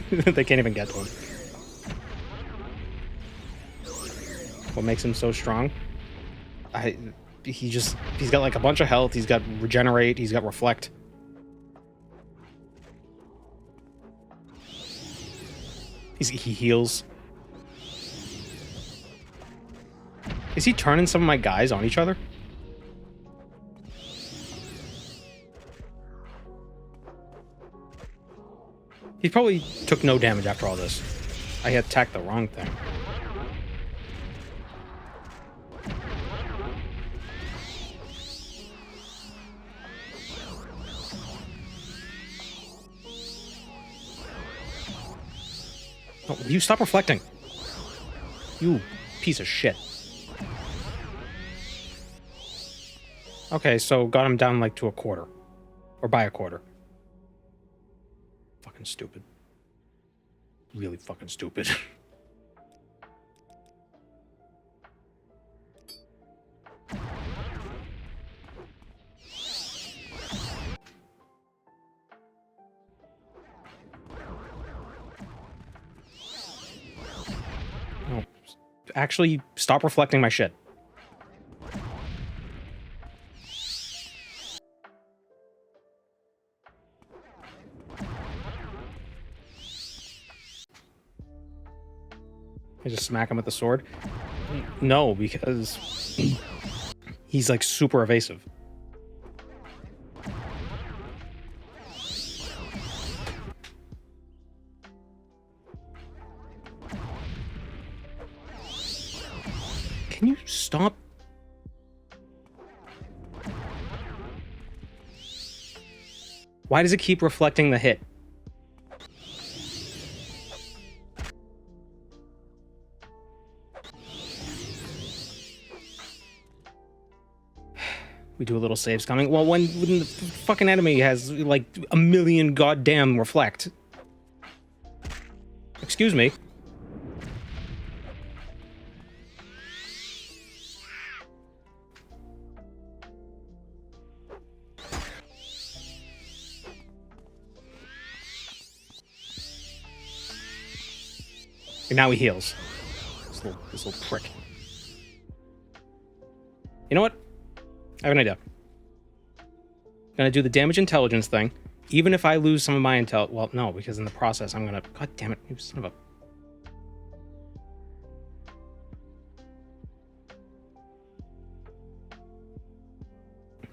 A: They can't even get to him. What makes him so strong? He's got like a bunch of health. He's got regenerate. He's got reflect. He heals. Is he turning some of my guys on each other? He probably took no damage after all this. I attacked the wrong thing. Oh, will you stop reflecting? You piece of shit. Okay, so got him down like to a quarter. Or by a quarter. Fucking stupid. Really fucking stupid. No. Actually, stop reflecting my shit. I just smack him with the sword? No, because he's like super evasive. Can you stop? Why does it keep reflecting the hit? We do a little save scumming. Well, when the fucking enemy has like a million goddamn reflect. Excuse me. And now he heals. This little prick. You know what? I have an idea. I'm gonna do the damage intelligence thing, even if I lose some of my intel. Well, no, because in the process, I'm gonna. God damn it, you son of a.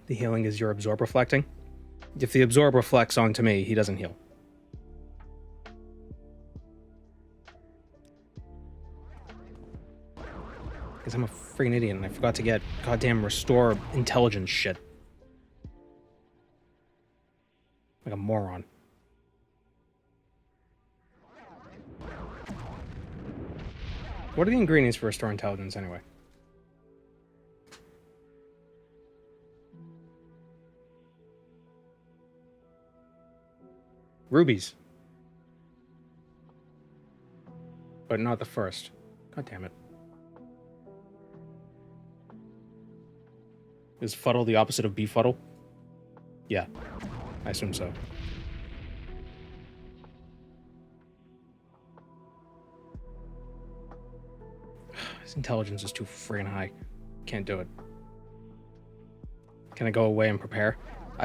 A: The healing is your absorb reflecting. If the absorb reflects onto me, he doesn't heal. Because I'm a freaking idiot and I forgot to get goddamn restore intelligence shit. Like a moron. What are the ingredients for restore intelligence anyway? Rubies. But not the first. God damn it. Is fuddle the opposite of befuddle? Yeah, I assume so. His intelligence is too freaking high. Can't do it. Can I go away and prepare?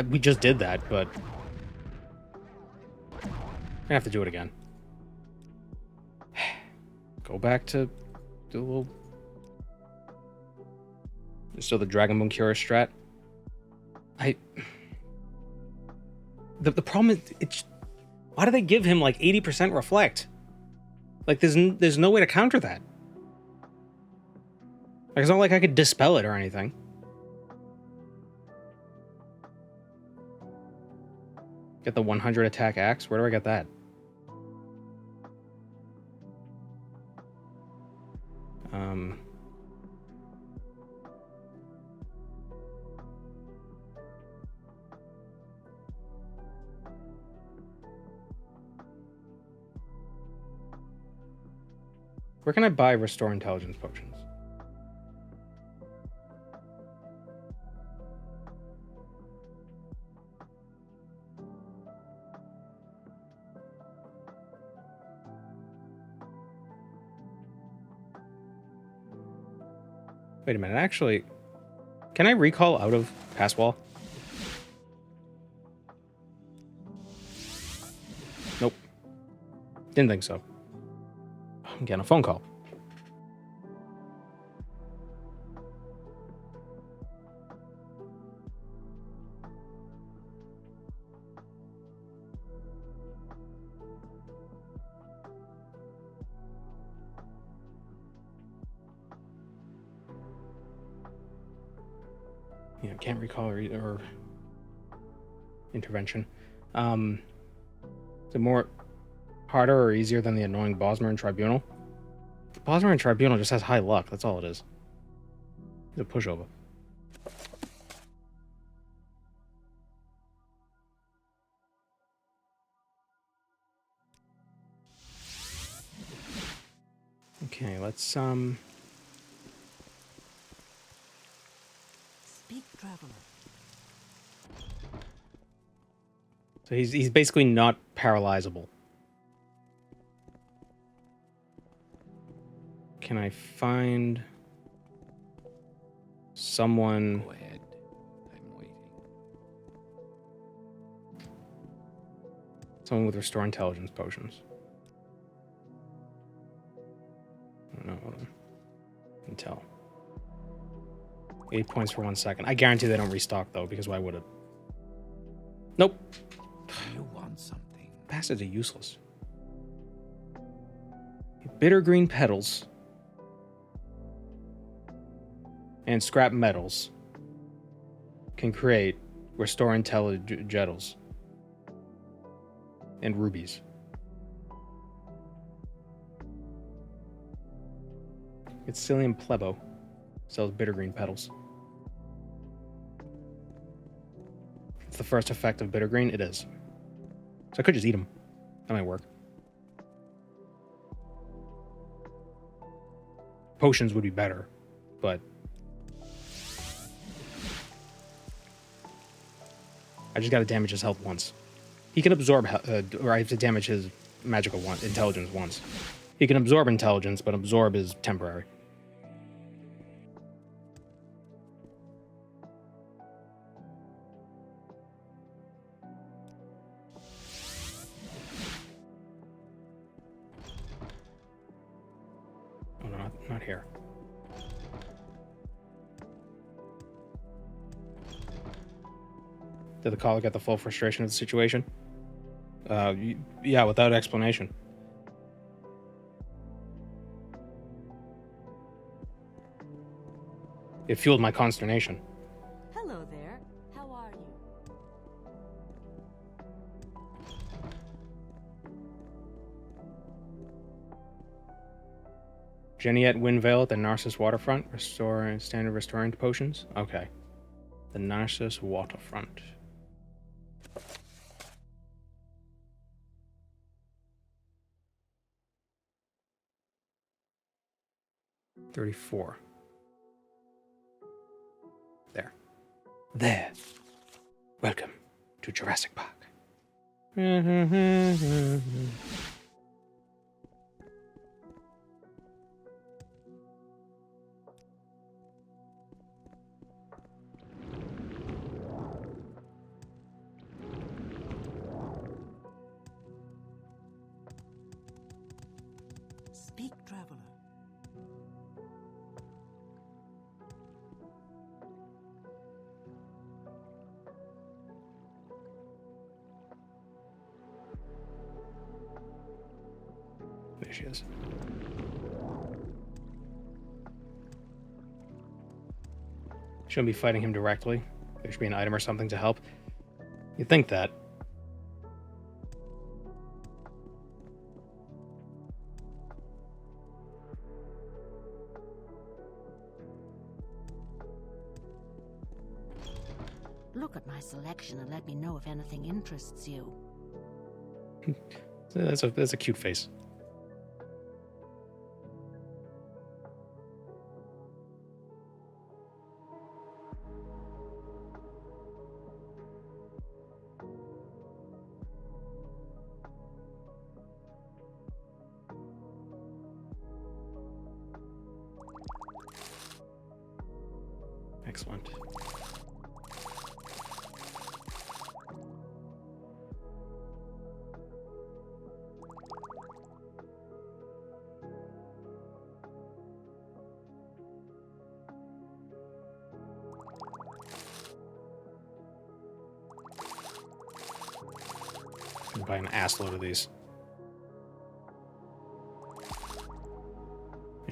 A: We just did that, but... I'm gonna have to do it again. Go back to do a little... So the Dragonbone Cure strat. The problem is, it's why do they give him like 80% reflect? Like there's no way to counter that. Like, it's not like I could dispel it or anything. Get the 100 attack axe. Where do I get that? Where can I buy restore intelligence potions? Wait a minute, actually, can I recall out of Passwall? Nope. Didn't think so. I'm getting a phone call. Yeah, can't recall or intervention. Is it more harder or easier than the annoying Bosmer Tribunal? The Bosmer Tribunal just has high luck. That's all it is. It's a pushover. Okay, let's
F: Speak, traveler.
A: So he's basically not paralyzable. Can I find someone?
G: Go ahead. I'm waiting.
A: Someone with restore intelligence potions. No, hold on. Intel. 8 points for 1 second. I guarantee they don't restock though, because why would it? Nope.
G: You want something?
A: Bastards are useless. Bitter green petals and scrap metals can create restore intelligence and rubies. It's Cillian Plebo. Sells bitter green petals. It's the first effect of bitter green. It is. So I could just eat them. That might work. Potions would be better, but I just got to damage his health once. He can absorb, or I have to damage his magical intelligence once. He can absorb intelligence, but absorb is temporary. Oh, no, not here. Did the caller get the full frustration of the situation? Yeah, without explanation. It fueled my consternation.
F: Hello there. How are you?
A: Geniette Windvale at the Narcissus Waterfront. Restore standard restoring potions. Okay. The Narcissus Waterfront. $34. There. Welcome to Jurassic Park.
F: Speak, traveler.
A: There she is. Shouldn't be fighting him directly. There should be an item or something to help. You'd think that.
C: Look at my selection and let me know if anything interests you.
A: That's a cute face. I'm gonna buy an assload of these.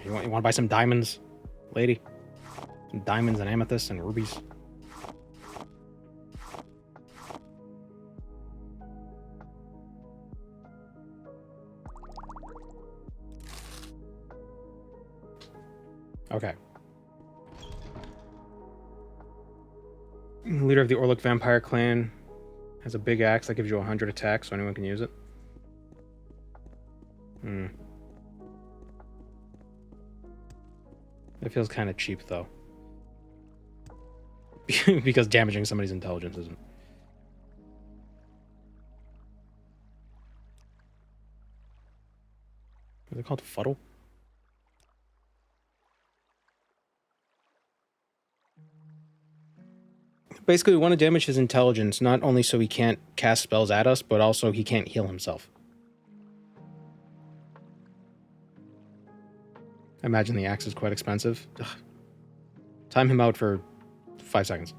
A: You want to buy some diamonds, lady? Some diamonds and amethysts and rubies. Okay. Leader of the Orlok Vampire Clan has a big axe that gives you 100 attack, so anyone can use it. It feels kind of cheap, though. Because damaging somebody's intelligence isn't. Is it called Fuddle? Basically, we want to damage his intelligence, not only so he can't cast spells at us, but also he can't heal himself. I imagine the axe is quite expensive. Ugh. Time him out for 5 seconds.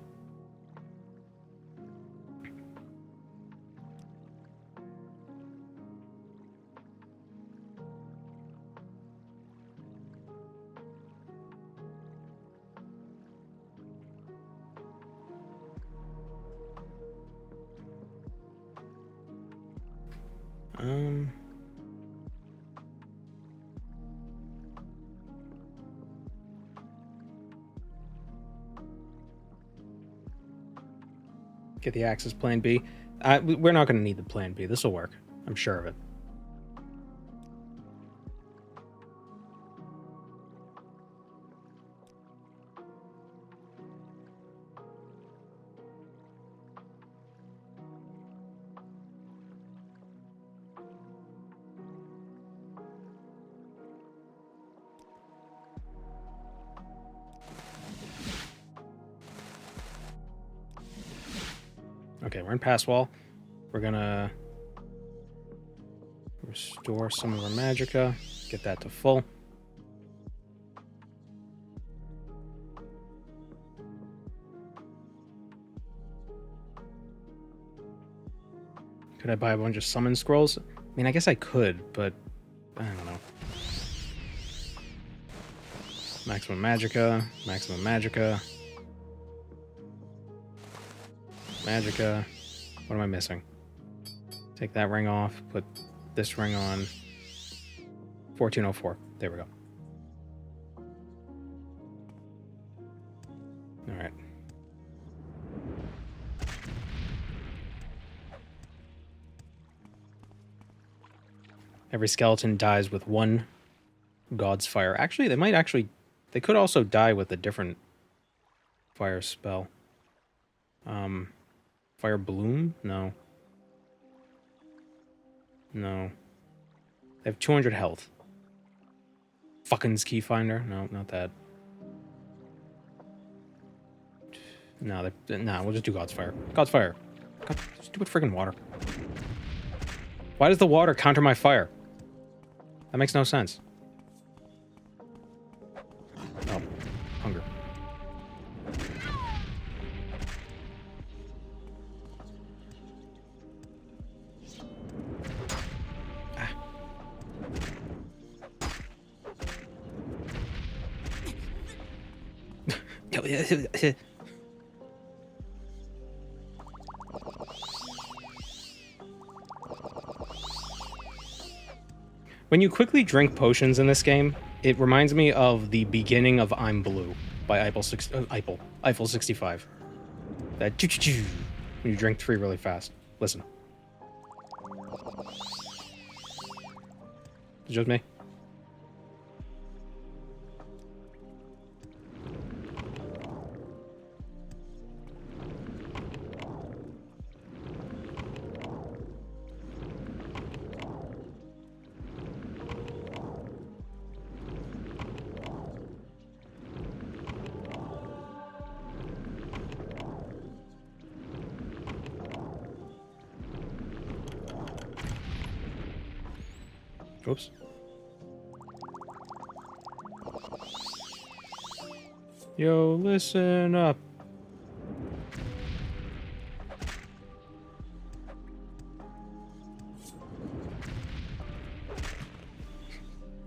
A: Get the axes plan B. We're not going to need the plan B. This will work. I'm sure of it. Okay, we're in Passwall. We're gonna restore some of our magicka, get that to full. Could I buy a bunch of summon scrolls? I mean, I guess I could, but I don't know. Maximum magicka, maximum magicka. Magicka. What am I missing? Take that ring off, put this ring on. 1404. There we go. Alright. Every skeleton dies with one god's fire. Actually, they could also die with a different fire spell. Fire bloom? No. No. They have 200 health. Fucking's key finder? No, not that. No, we'll just do God's fire. God's fire. God, stupid friggin' water. Why does the water counter my fire? That makes no sense. Oh, hunger. When you quickly drink potions in this game, it reminds me of the beginning of I'm Blue by Eiffel 65. That choo-choo-choo when you drink 3 really fast. Listen. It's just me. Oops. Yo, listen up.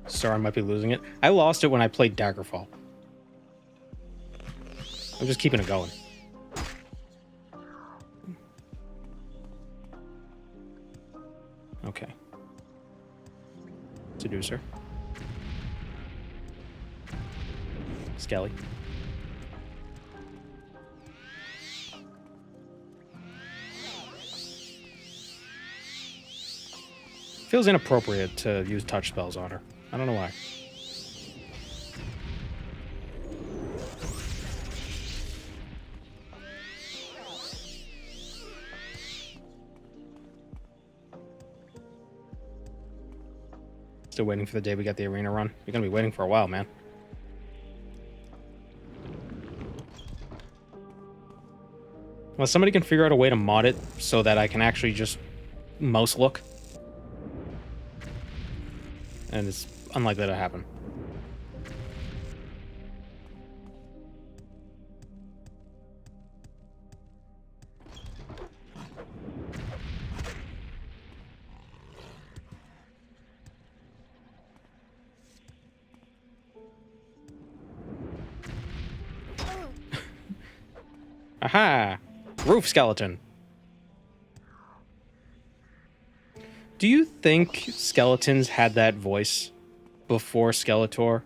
A: Sorry, I might be losing it. I lost it when I played Daggerfall. I'm just keeping it going. Okay. Seducer. Skelly. Feels inappropriate to use touch spells on her. I don't know why. Still waiting for the day we get the arena run. You're gonna be waiting for a while, man. Well, somebody can figure out a way to mod it so that I can actually just mouse look. And it's unlikely to happen. Aha! Roof skeleton. Do you think skeletons had that voice before Skeletor?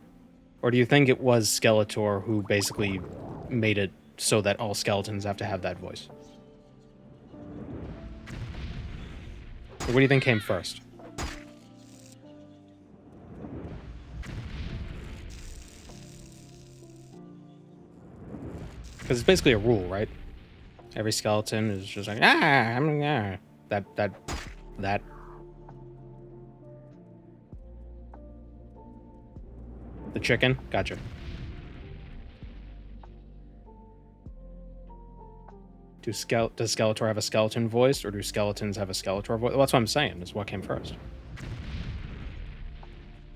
A: Or do you think it was Skeletor who basically made it so that all skeletons have to have that voice? Or what do you think came first? Because it's basically a rule, right? Every skeleton is just like, that. The chicken? Gotcha. Does Skeletor have a skeleton voice, or do skeletons have a Skeletor voice? Well, that's what I'm saying, is what came first.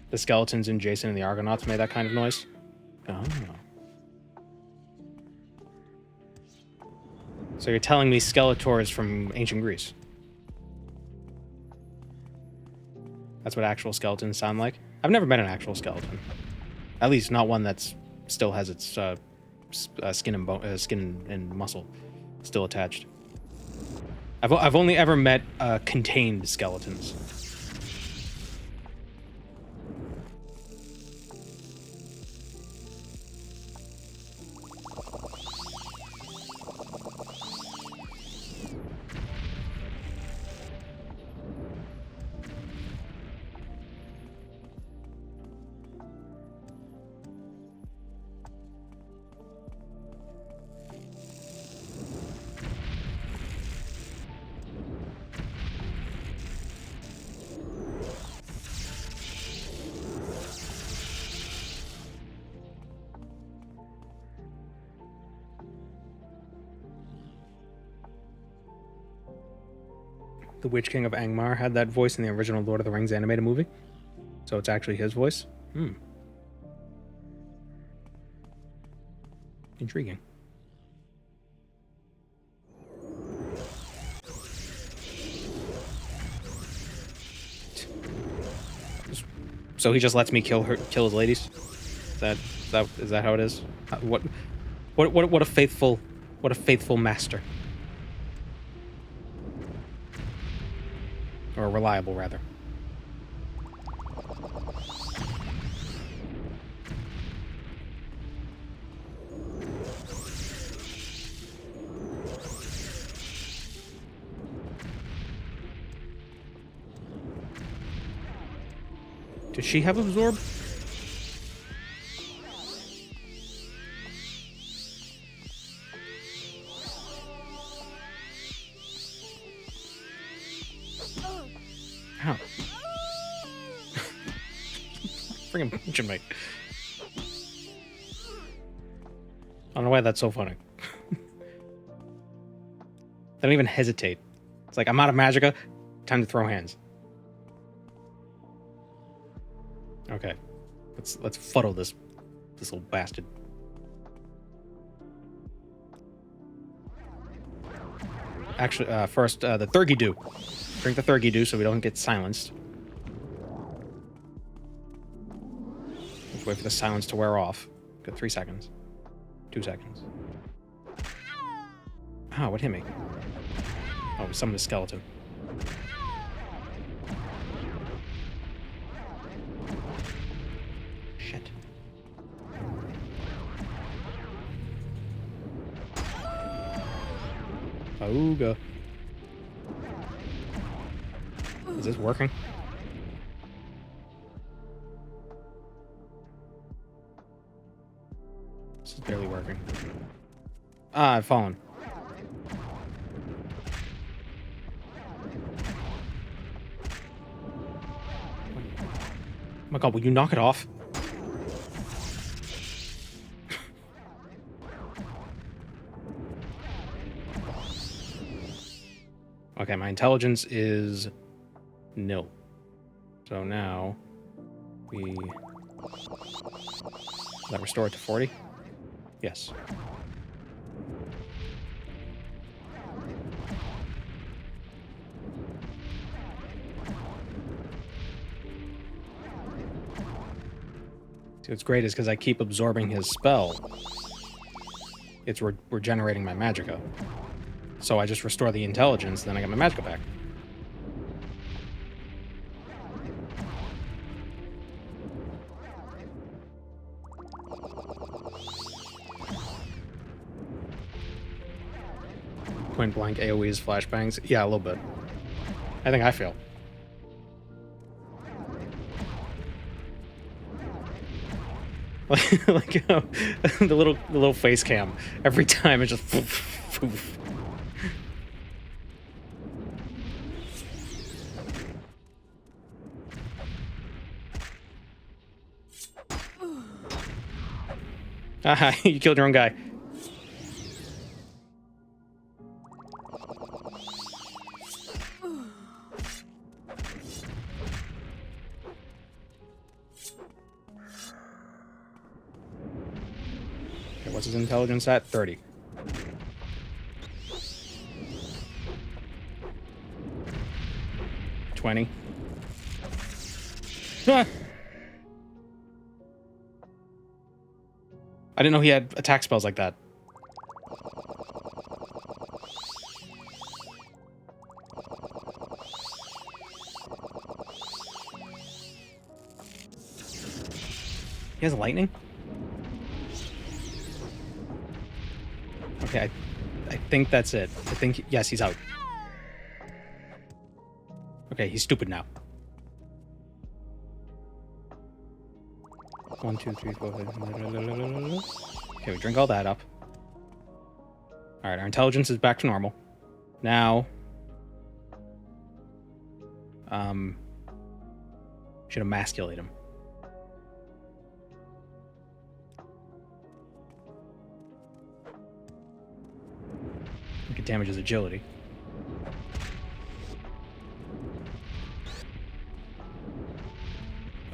A: The skeletons in Jason and the Argonauts made that kind of noise? Oh. So you're telling me Skeletor is from ancient Greece? That's what actual skeletons sound like? I've never met an actual skeleton. At least not one that's still has its skin and skin and muscle still attached. I've only ever met contained skeletons. The Witch King of Angmar had that voice in the original Lord of the Rings animated movie. So it's actually his voice? Intriguing. So he just lets me kill his ladies? Is that how it is? What a faithful master. Or reliable, rather. Does she have absorb? Ow. Freaking punching me. I don't know why that's so funny. They don't even hesitate. It's like, I'm out of magicka, time to throw hands. Okay. Let's fuddle this little bastard. Actually, first, the Thurgy Dew. Drink the Thurgy Dew so we don't get silenced. Let's wait for the silence to wear off. Good, 3 seconds. 2 seconds. Ah, what hit me? Oh, it was summoned a skeleton. Shit. Auga. Is this working? This is barely working. Ah, I've fallen. Oh my god, will you knock it off? Okay, my intelligence is nil. So now we... That restore it to 40? Yes. See, what's great is because I keep absorbing his spell, it's regenerating my magicka. So I just restore the intelligence, then I get my magicka back. Point blank AoEs, flashbangs. Yeah, a little bit. I think I fail. Like the little face cam every time it just poof, poof. Aha, you killed your own guy. What's his intelligence at? 30. $20. Ah! I didn't know he had attack spells like that. He has lightning? Okay, I think that's it. I think, yes, he's out. Okay, he's stupid now. 1, 2, 3, 4, 5. Okay, we drink all that up. Alright, our intelligence is back to normal. Now... should emasculate him. We could damage his agility.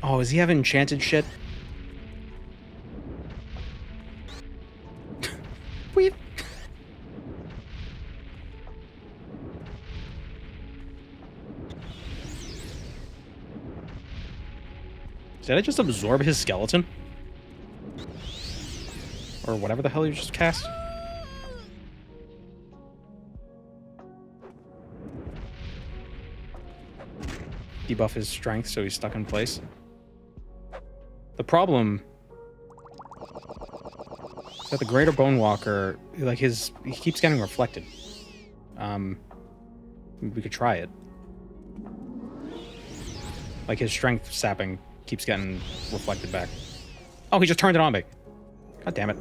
A: Oh, does he have enchanted shit? Weep. Did I just absorb his skeleton? Or whatever the hell you just cast? Debuff his strength so he's stuck in place. The problem is that the Greater Bone Walker, like he keeps getting reflected. We could try it. Like his strength sapping keeps getting reflected back. Oh, he just turned it on me. God damn it.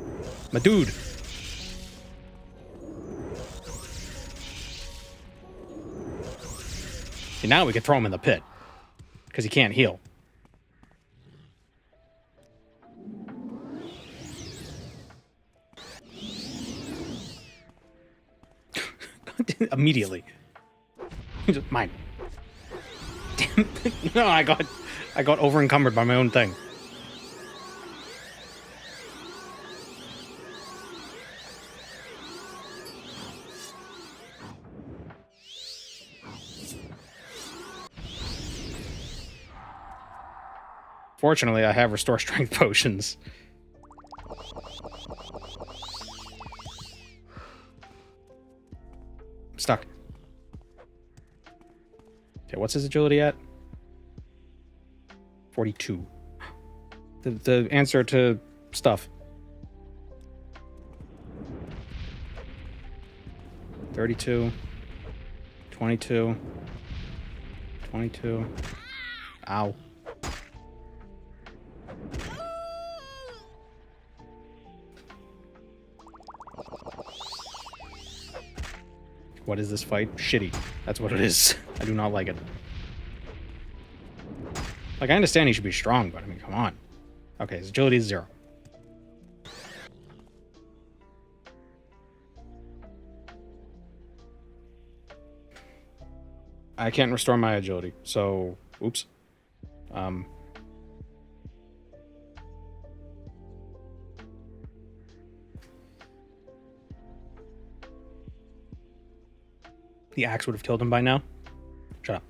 A: My dude. See, now we could throw him in the pit. Because he can't heal. Immediately. Mine. Damn No, I got over encumbered by my own thing. Fortunately, I have restore strength potions. I'm stuck. Okay, what's his agility at? 42. The answer to stuff. 32. 22. 22. Ow. What is this fight? Shitty. That's what it is. I do not like it. Like, I understand he should be strong, but I mean, come on. Okay, his agility is 0. I can't restore my agility, so... Oops. The axe would have killed him by now. Shut up.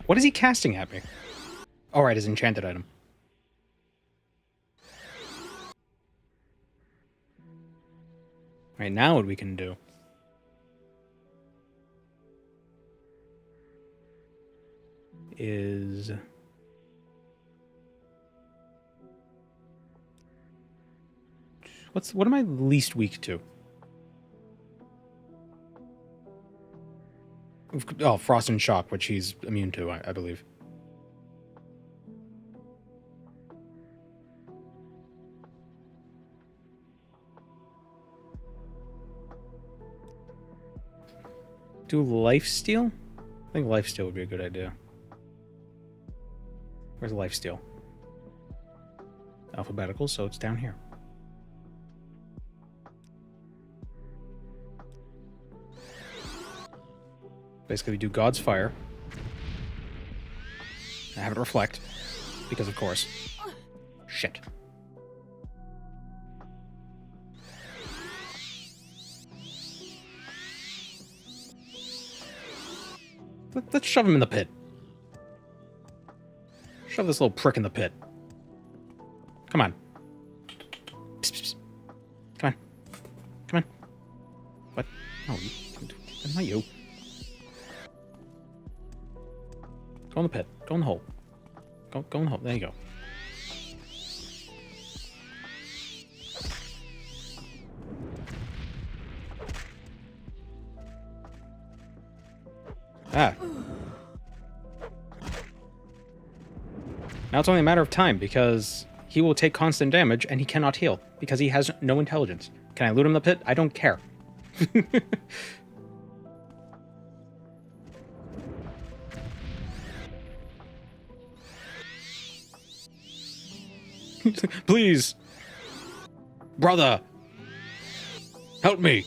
A: What is he casting at me? All right, his enchanted item. All right, now what we can do is what am I least weak to? Oh, Frost and Shock, which he's immune to, I believe. Do lifesteal? I think lifesteal would be a good idea. Where's lifesteal? Alphabetical, so it's down here. Basically, we do God's Fire. I have it reflect, because of course. Shit. Let's shove him in the pit. Shove this little prick in the pit. Come on. Psst, psst, psst. Come on. Come on. What? No, not you. Go in the pit. Go in the hole. Go in the hole. There you go. Ah. Now it's only a matter of time, because he will take constant damage and he cannot heal, because he has no intelligence. Can I loot him in the pit? I don't care. Please. Brother. Help me.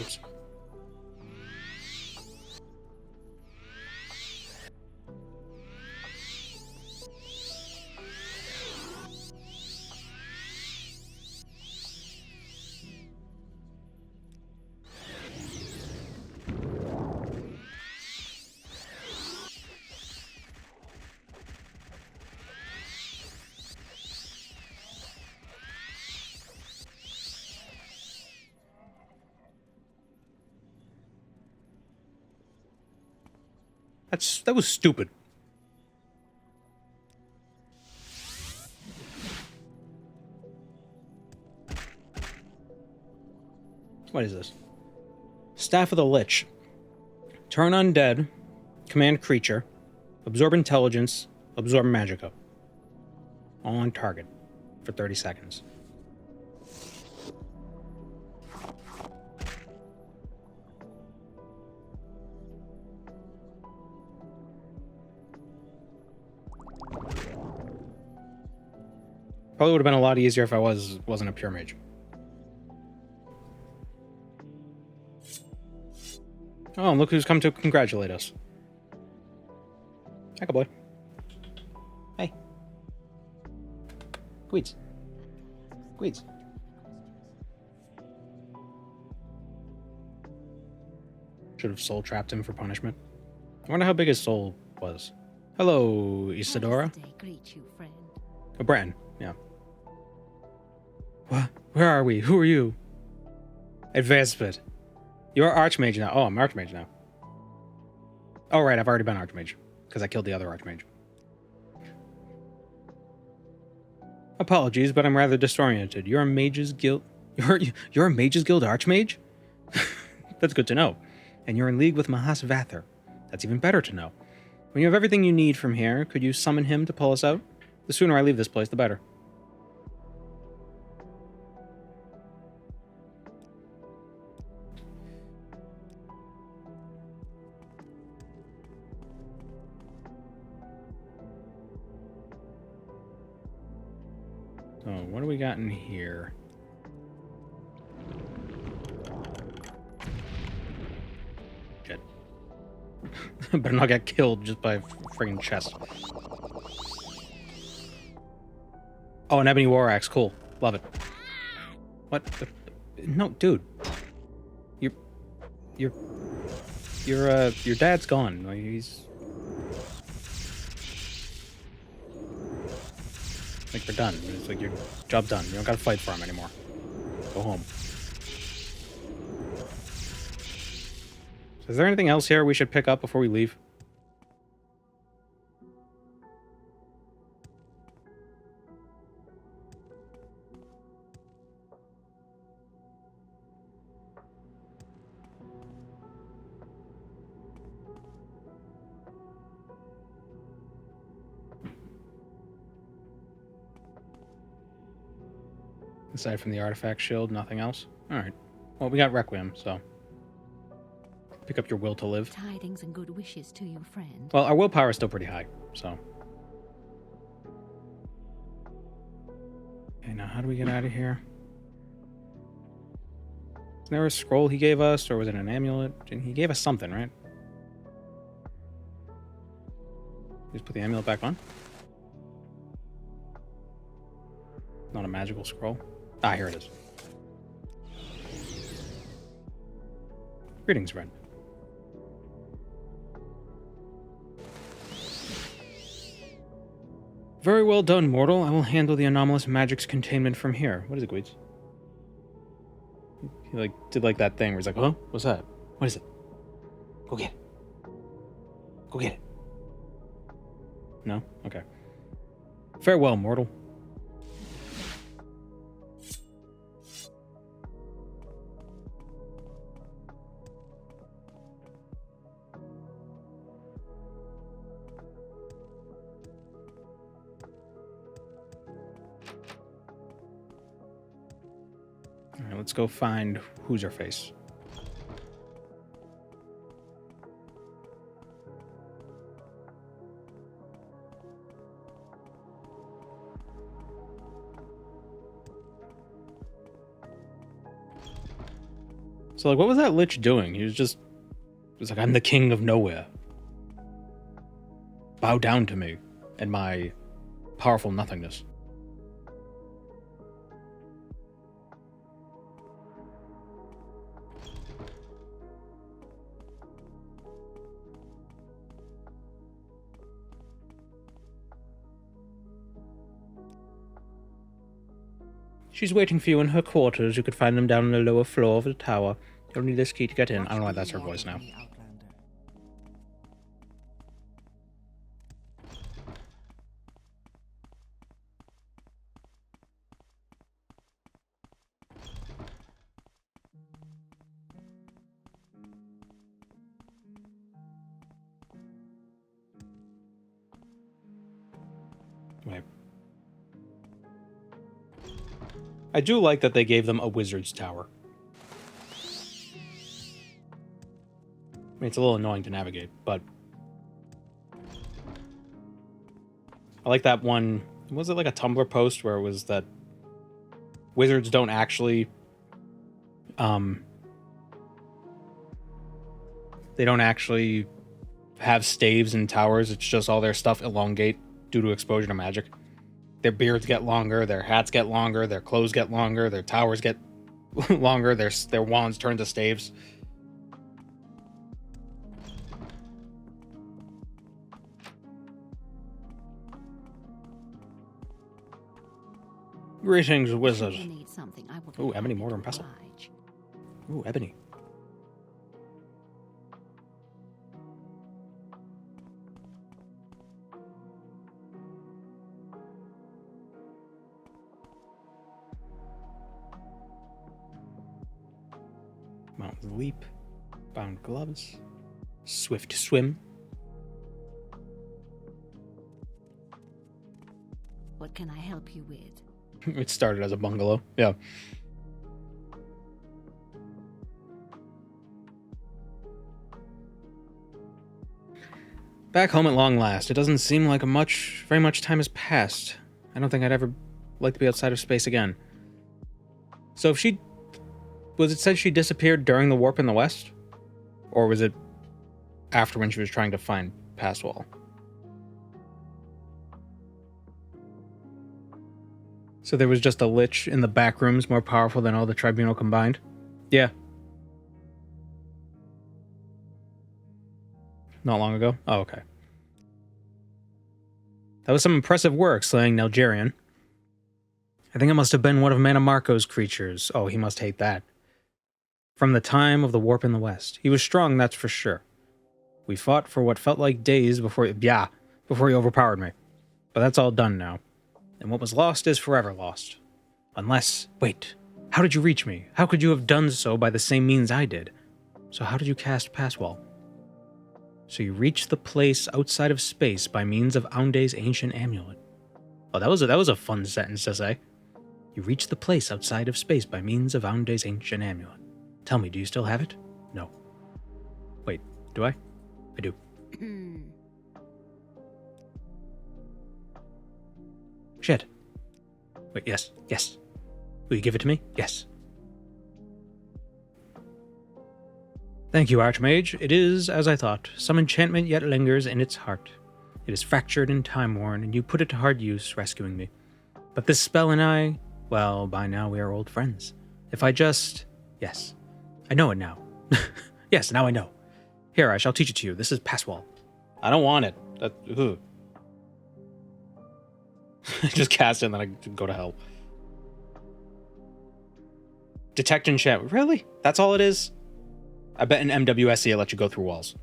A: Oops. That was stupid. What is this? Staff of the Lich. Turn undead. Command creature. Absorb intelligence. Absorb magicka. All on target. For 30 seconds. Probably would have been a lot easier if I wasn't a pure mage. Oh, and look who's come to congratulate us. Hi, boy. Hey. Queets. Queets. Should have soul trapped him for punishment. I wonder how big his soul was. Hello, Isadora.
C: How does the day greet you, friend?
A: Oh, Bran, yeah. What? Where are we? Who are you? Advancement. You're Archmage now. Oh, I'm Archmage now. Oh, right, I've already been Archmage. Because I killed the other Archmage. Apologies, but I'm rather disoriented. You're a Mage's Guild... You're a Mage's Guild Archmage? That's good to know. And you're in league with Mahas Vather. That's even better to know. When you have everything you need from here, could you summon him to pull us out? The sooner I leave this place, the better. So, what do we got in here? Shit. Better not get killed just by a friggin' chest. Oh, an ebony war axe. Cool. Love it. What? No, dude. Your dad's gone. Like, he's... Like, we're done. It's like, your job done. You don't gotta fight for him anymore. Go home. Is there anything else here we should pick up before we leave? Aside from the artifact shield, nothing else? Alright. Well, we got Requiem, so... Pick up your will to live.
C: Tidings and good wishes to you, friend.
A: Well, our willpower is still pretty high, so... Okay, now how do we get out of here? Is there a scroll he gave us, or was it an amulet? He gave us something, right? Just put the amulet back on? Not a magical scroll. Ah, here it is. Greetings, friend. Very well done, mortal. I will handle the anomalous magic's containment from here. What is it, Gweeds? He did that thing where he's like, huh? What's that? What is it? Go get it. Go get it. No? Okay. Farewell, mortal. Alright, let's go find who's her face. So, what was that lich doing? He was like, I'm the king of nowhere. Bow down to me and my powerful nothingness. She's waiting for you in her quarters. You could find them down on the lower floor of the tower. You'll need this key to get in. I don't know why that's her voice now. Wait. I do like that they gave them a wizard's tower. I mean, it's a little annoying to navigate, but I like that one. Was it like a Tumblr post where it was that wizards don't actually, they don't actually have staves and towers. It's just all their stuff elongate due to exposure to magic. Their beards get longer, their hats get longer, their clothes get longer, their towers get longer, their wands turn to staves. Greetings, wizard.
C: If you need something, I will be
A: Ooh, ebony
C: happy
A: mortar
C: to
A: and pestle.
C: oblige.
A: Ooh, ebony. Mountain leap. Bound gloves. Swift swim.
C: What can I help you with?
A: It started as a bungalow. Yeah. Back home at long last. It doesn't seem like very much time has passed. I don't think I'd ever like to be outside of space again. So if was it said she disappeared during the warp in the west? Or was it after when she was trying to find Passwall? So there was just a lich in the back rooms more powerful than all the tribunal combined? Yeah. Not long ago? Oh, okay. That was some impressive work, slaying Nalgerian. I think it must have been one of Manamarco's creatures. Oh, he must hate that. From the time of the warp in the west. He was strong, that's for sure. We fought for what felt like days before he overpowered me. But that's all done now. And what was lost is forever lost. Unless... Wait. How did you reach me? How could you have done so by the same means I did? So how did you cast Passwall? So you reached the place outside of space by means of Aunde's ancient amulet. Oh, that was a fun sentence to say. You reached the place outside of space by means of Aunde's ancient amulet. Tell me, do you still have it? No. Wait, do I? I do. Shit. Wait, yes. Will you give it to me? Yes. Thank you, Archmage. It is, as I thought, some enchantment yet lingers in its heart. It is fractured and time-worn, and you put it to hard use, rescuing me. But this spell and I, well, by now we are old friends. If I just... Yes. I know it now. Yes, now I know. Here, I shall teach it to you. This is Passwall. I don't want it. I just cast it and then I go to hell. Detect enchantment. Really? That's all it is? I bet in MWSC it lets you go through walls.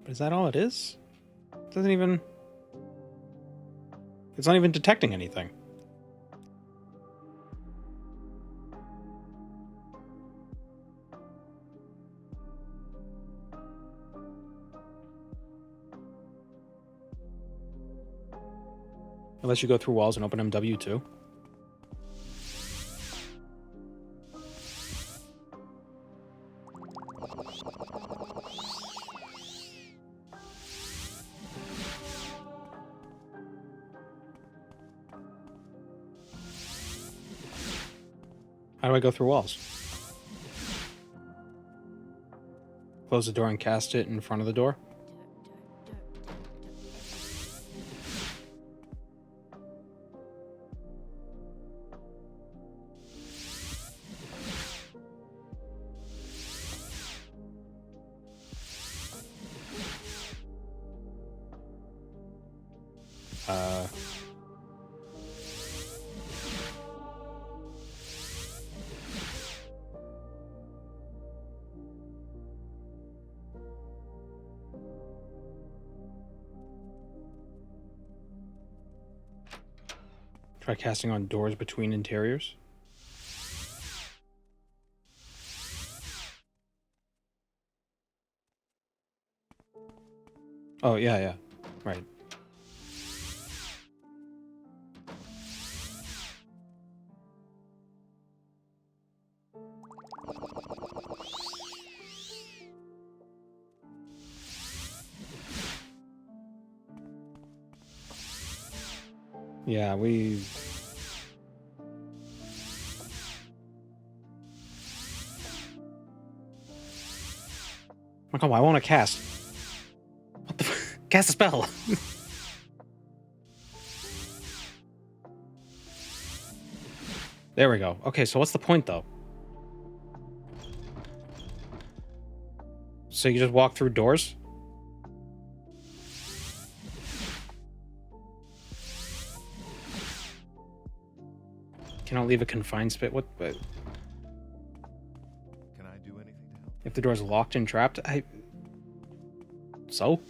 A: But is that all it is? It doesn't even... It's not even detecting anything. Unless you go through walls and open MW too. How do I go through walls? Close the door and cast it in front of the door? Try casting on doors between interiors. Oh, yeah. Right. Yeah, we... Oh, come on, why won't I cast? What the f- Cast a spell! There we go. Okay, so what's the point, though? So you just walk through doors? Cannot leave a confined space. What?
D: Can I do anything to help?
A: If the door's locked and trapped, So?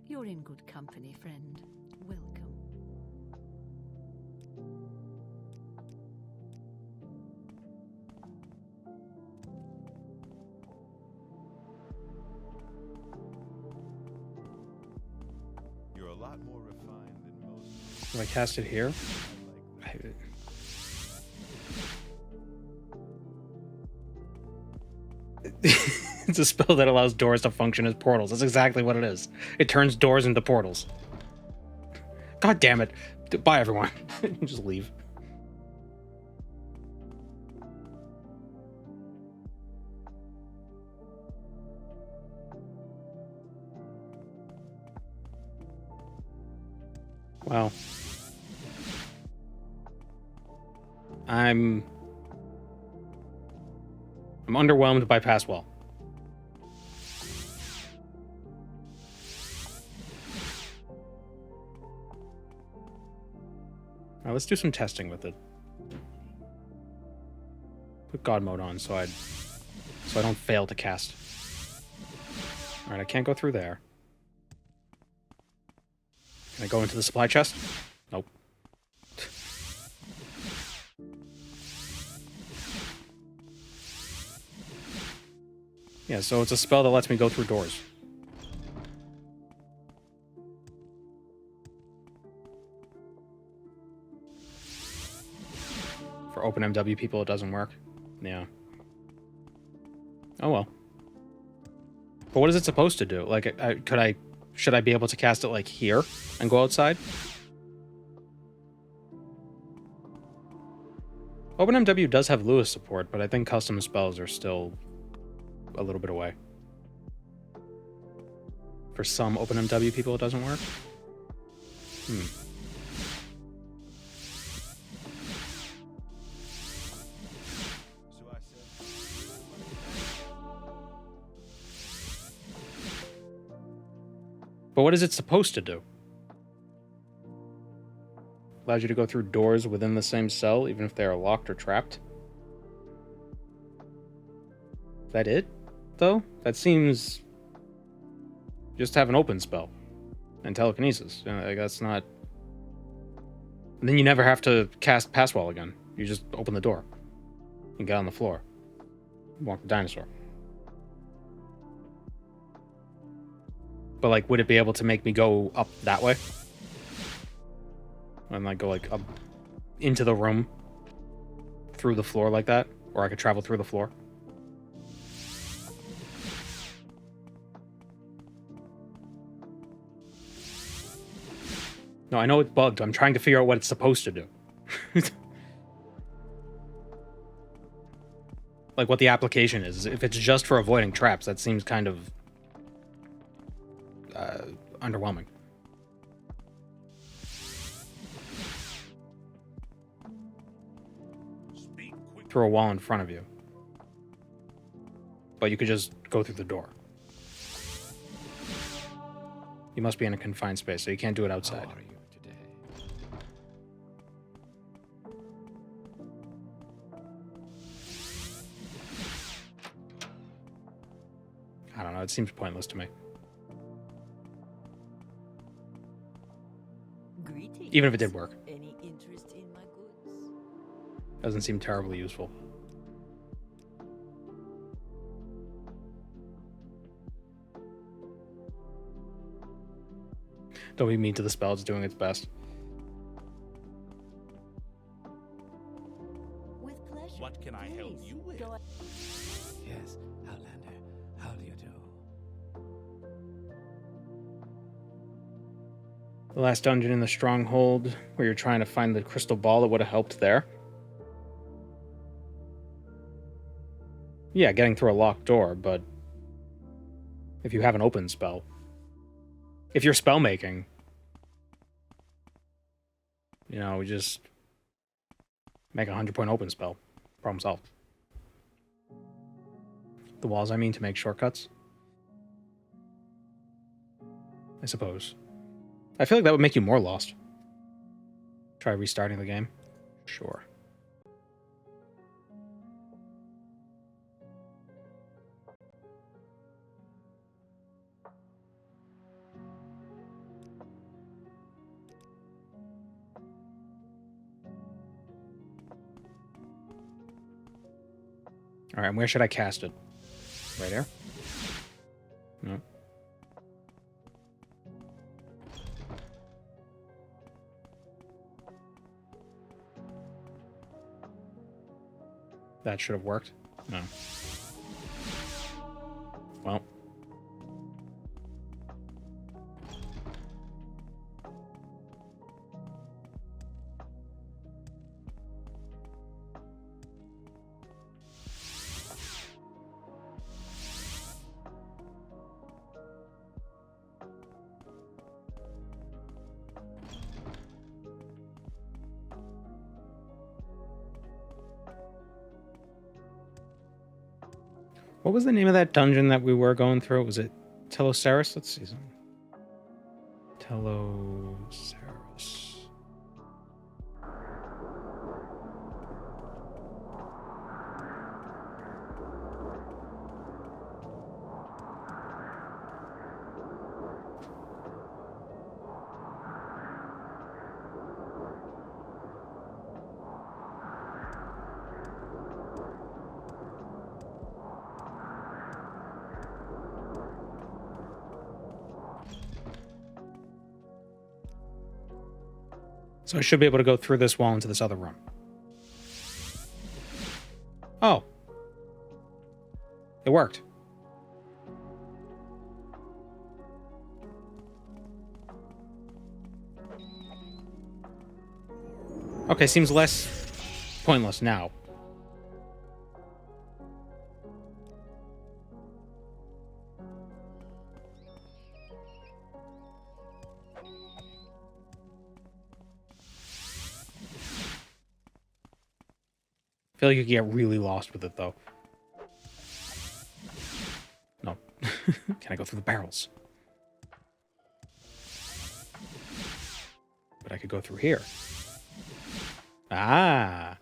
C: You're in good company, friend. Welcome.
D: You're a lot more refined than most.
A: Do I cast it here? It's a spell that allows doors to function as portals. That's exactly what it is. It turns doors into portals. God damn it. Bye, everyone. Just leave. Wow. I'm underwhelmed by Passwall. Now let's do some testing with it. Put God mode on so I don't fail to cast. All right, I can't go through there. Can I go into the supply chest? Nope. Yeah, so it's a spell that lets me go through doors. For open MW people, it doesn't work. Yeah. Oh well. But what is it supposed to do? Like, should I be able to cast it like here and go outside? OpenMW does have Lewis support, but I think custom spells are still a little bit away. For some OpenMW people, it doesn't work.
D: So I said,
A: But what is it supposed to do? Allows you to go through doors within the same cell, even if they are locked or trapped. Is that it, though? That seems... Just have an open spell. And telekinesis. Like, that's not... And then you never have to cast Passwall again. You just open the door. And get on the floor. Walk the dinosaur. But, like, would it be able to make me go up that way? And, like, go, like, up into the room through the floor like that? Or I could travel through the floor? No, I know it's bugged. I'm trying to figure out what it's supposed to do. Like, what the application is. If it's just for avoiding traps, that seems kind of... underwhelming. Through a wall in front of you. But you could just go through the door. You must be in a confined space, so you can't do it outside.
G: How are you today?
A: I don't know, it seems pointless to me.
F: Greetings.
A: Even if it did work.
F: Any interest in my goods?
A: Doesn't seem terribly useful. Don't be mean to the spell, it's doing its best.
F: With pleasure.
E: What can I help
F: Please,
E: you with?
F: go
G: Yes, Outlander. How do you do?
A: The last dungeon in the stronghold where you're trying to find the crystal ball that would have helped there. Yeah, getting through a locked door, but if you have an open spell. If you're spell making, you know, we just make a 100-point open spell. Problem solved. The walls, I mean, to make shortcuts. I suppose. I feel like that would make you more lost. Try restarting the game? Sure. Alright, and where should I cast it? Right here? No. That should have worked. No. Well. What was the name of that dungeon that we were going through? Was it Teloceros? Let's see. Teloceros. So I should be able to go through this wall into this other room. Oh. It worked. Okay, seems less pointless now. I feel like you can get really lost with it, though. No. Can I go through the barrels? But I could go through here. Ah!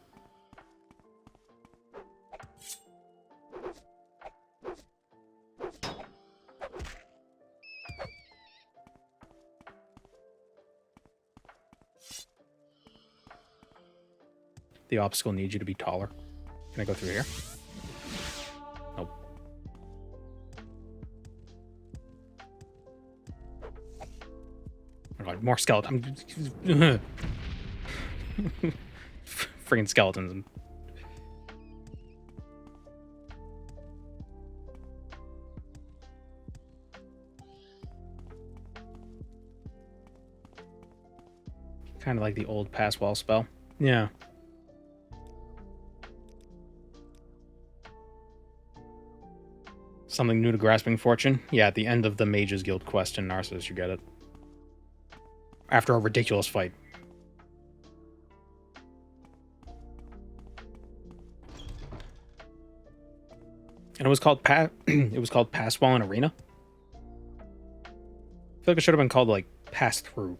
A: The obstacle needs you to be taller. Can I go through here? Nope. Oh God, more skeletons. Friggin' skeletons. Kind of like the old Passwall spell. Yeah. Something new to Grasping Fortune? Yeah, at the end of the Mage's Guild quest in Narcissus, you get it. After a ridiculous fight. And it was called it was called Passwall in Arena. I feel like it should have been called like Pass Through.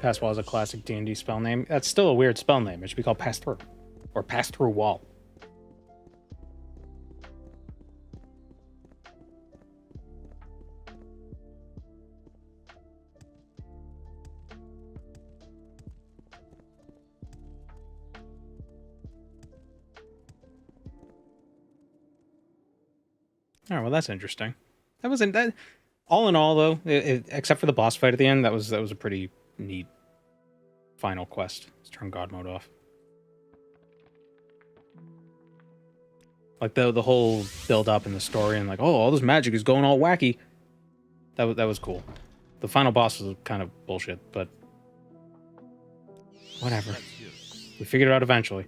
A: Passwall is a classic D&D spell name. That's still a weird spell name. It should be called Pass Through. Or Pass Through Wall. All right, well, that's interesting. That wasn't that. All in all, though, except for the boss fight at the end, that was a pretty neat final quest. Let's turn God mode off. Like the whole build up in the story and like, oh, all this magic is going all wacky. That was cool. The final boss was kind of bullshit, but whatever. We figured it out eventually.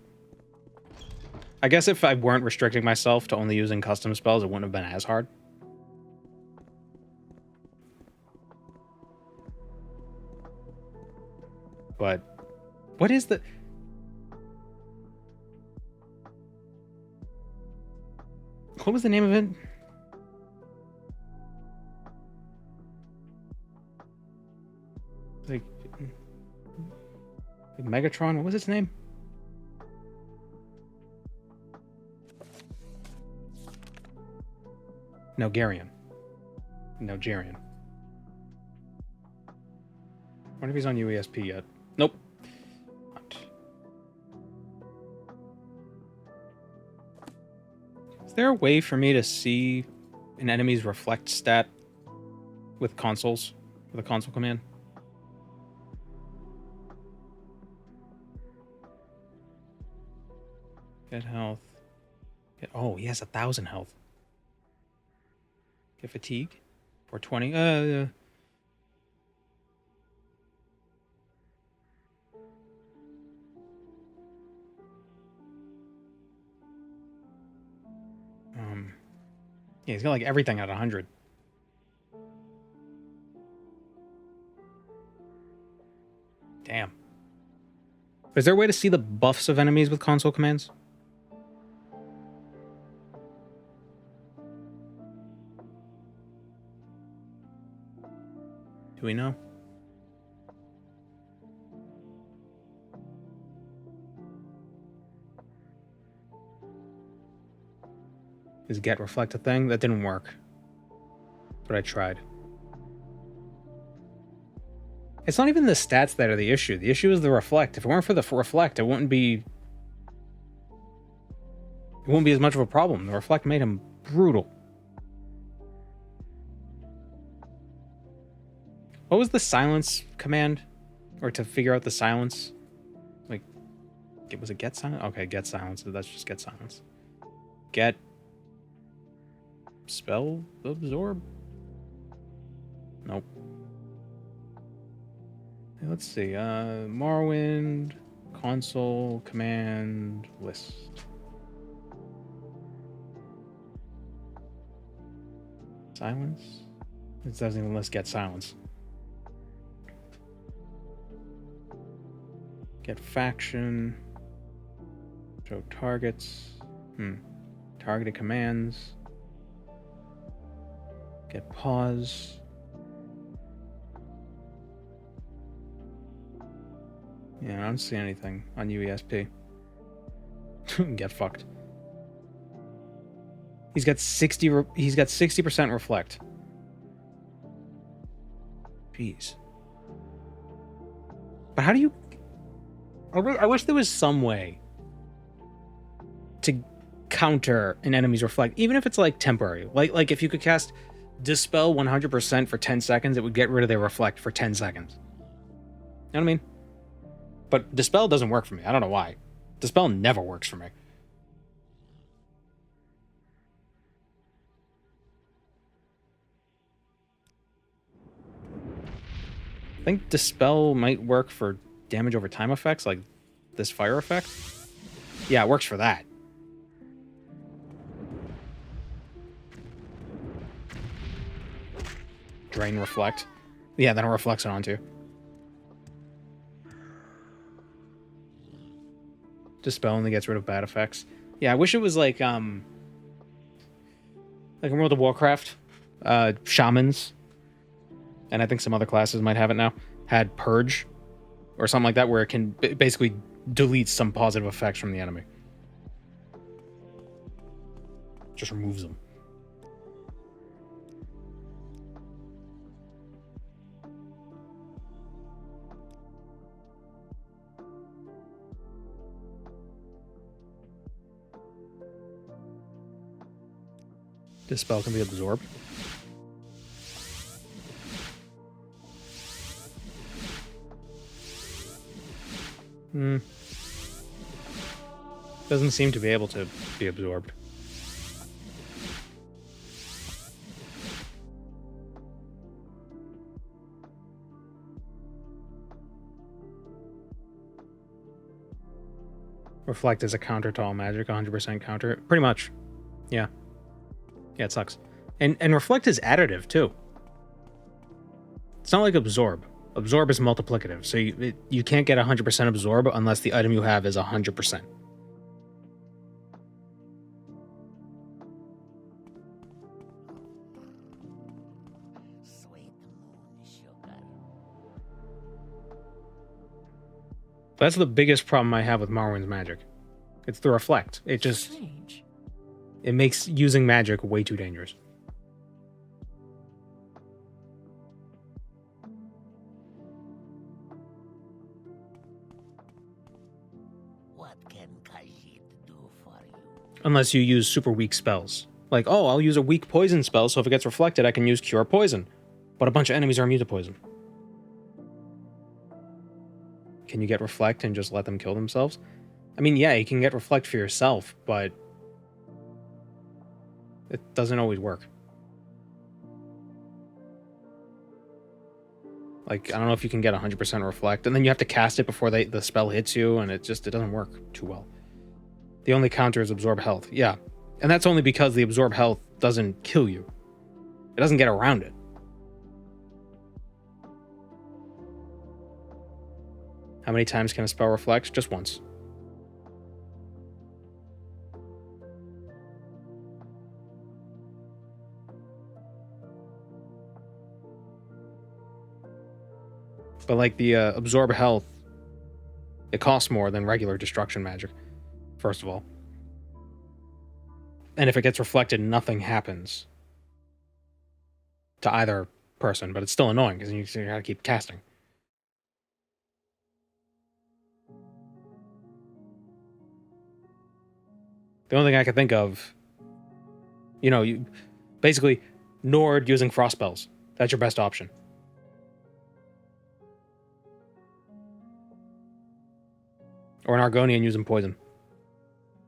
A: I guess if I weren't restricting myself to only using custom spells, it wouldn't have been as hard. But what is the... What was the name of it? Like Megatron, what was its name? Nogarian. Nogarian. I wonder if he's on UESP yet. Nope. Not. Is there a way for me to see an enemy's reflect stat with consoles? With a console command? Get health. Oh, he has 1,000 health. Get fatigue. 420. Yeah, he's got like everything at 100. Damn. Is there a way to see the buffs of enemies with console commands? Do we know? Is get reflect a thing? That didn't work. But I tried. It's not even the stats that are the issue. The issue is the reflect. If it weren't for the reflect, it wouldn't be as much of a problem. The reflect made him brutal. What was the silence command? Or to figure out the silence? Like, was it get silence? Okay, get silence. That's just get silence. Get spell absorb? Nope. Okay, let's see. Morrowind console command list. Silence? It doesn't even list get silence. Get faction. Show targets. Targeted commands. Get pause. Yeah, I don't see anything on UESP. Get fucked. He's got 60% reflect. Jeez. But how do you... I wish there was some way to counter an enemy's reflect, even if it's like temporary. Like if you could cast Dispel 100% for 10 seconds, it would get rid of their reflect for 10 seconds. You know what I mean? But Dispel doesn't work for me. I don't know why. Dispel never works for me. I think Dispel might work for damage over time effects, like this fire effect. Yeah, it works for that. Drain reflect. Yeah, then it reflects it onto you. Dispel only gets rid of bad effects. Yeah, I wish it was like in World of Warcraft, shamans, and I think some other classes might have it now, had Purge, or something like that, where it can basically delete some positive effects from the enemy. Just removes them. This spell can be absorbed. Doesn't seem to be able to be absorbed. Reflect is a counter to all magic, 100% counter. Pretty much. Yeah. Yeah, it sucks. And reflect is additive too. It's not like absorb. Absorb is multiplicative, so you can't get 100% absorb unless the item you have is 100%.
H: Sweet moon sugar.
A: That's the biggest problem I have with Morrowind's magic. It's the reflect.
F: Strange.
A: It makes using magic way too dangerous.
H: What can Khajiit do for you?
A: Unless you use super weak spells. Like, oh, I'll use a weak poison spell, so if it gets reflected, I can use Cure Poison. But a bunch of enemies are immune to poison. Can you get reflect and just let them kill themselves? I mean, yeah, you can get reflect for yourself, but it doesn't always work. Like, I don't know if you can get 100% reflect, and then you have to cast it before the spell hits you, and it doesn't work too well. The only counter is absorb health. Yeah, and that's only because the absorb health doesn't kill you. It doesn't get around it. How many times can a spell reflect? Just once. But like the absorb health, it costs more than regular destruction magic, first of all. And if it gets reflected, nothing happens to either person, but it's still annoying because you gotta keep casting. The only thing I could think of, you basically Nord using frost spells. That's your best option. Or an Argonian using poison.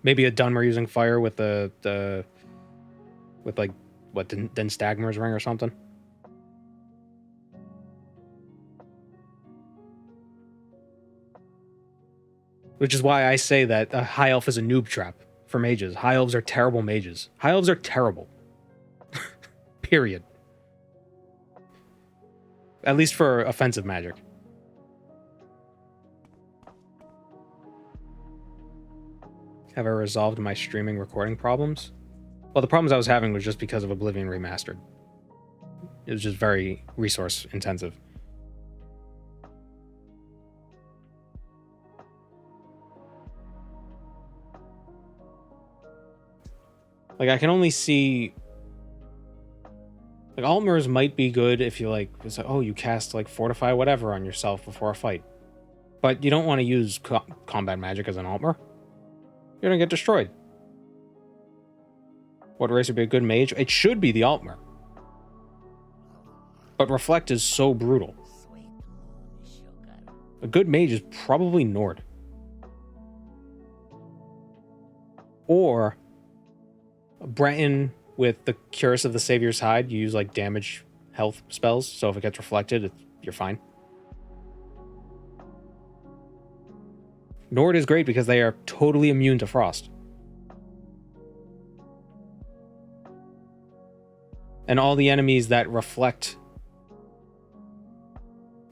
A: Maybe a Dunmer using fire with with like what Stagmer's ring or something. Which is why I say that a high elf is a noob trap for mages. High elves are terrible mages. High elves are terrible. Period. At least for offensive magic. Have I resolved my streaming recording problems? Well, the problems I was having was just because of Oblivion Remastered. It was just very resource intensive. Like, I can only see... Like, Altmers might be good if you, like... It's like, oh, you cast, like, Fortify whatever on yourself before a fight. But you don't want to use combat magic as an Altmer. You're gonna get destroyed. What race would be a good mage? It should be the Altmer. But Reflect is so brutal.
H: Sweet moon sugar.
A: A good mage is probably Nord. Or Breton with the Curse of the Savior's Hide. You use like damage health spells, so if it gets reflected, you're fine. Nord is great because they are totally immune to frost. And all the enemies that reflect...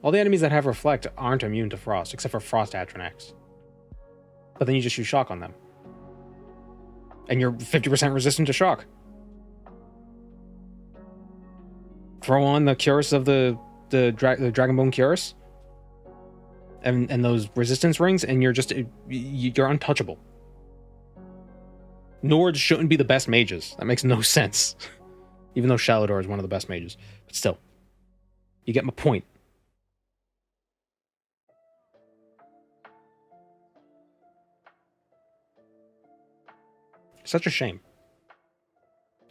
A: All the enemies that have reflect aren't immune to frost, except for Frost Atronax. But then you just use shock on them. And you're 50% resistant to shock. Throw on the Curse of the Dragonbone Curse. and those resistance rings, and you're untouchable. Nords shouldn't be the best mages. That makes no sense. Even though Shalador is one of the best mages. But still. You get my point. Such a shame.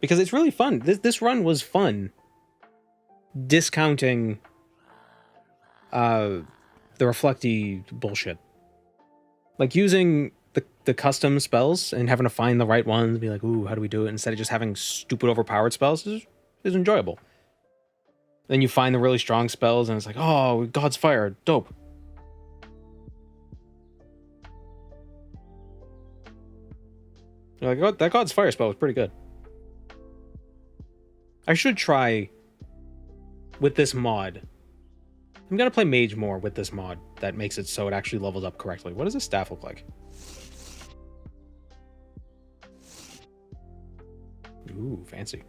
A: Because it's really fun. This run was fun. Discounting the reflecty bullshit. Like using the custom spells and having to find the right ones, be like, ooh, how do we do it? Instead of just having stupid overpowered spells is enjoyable. Then you find the really strong spells and it's like, oh, God's Fire, dope. You're like, oh, that God's Fire spell was pretty good. I should try with this mod. I'm gonna play Mage more with this mod that makes it so it actually levels up correctly. What does this staff look like? Ooh, fancy.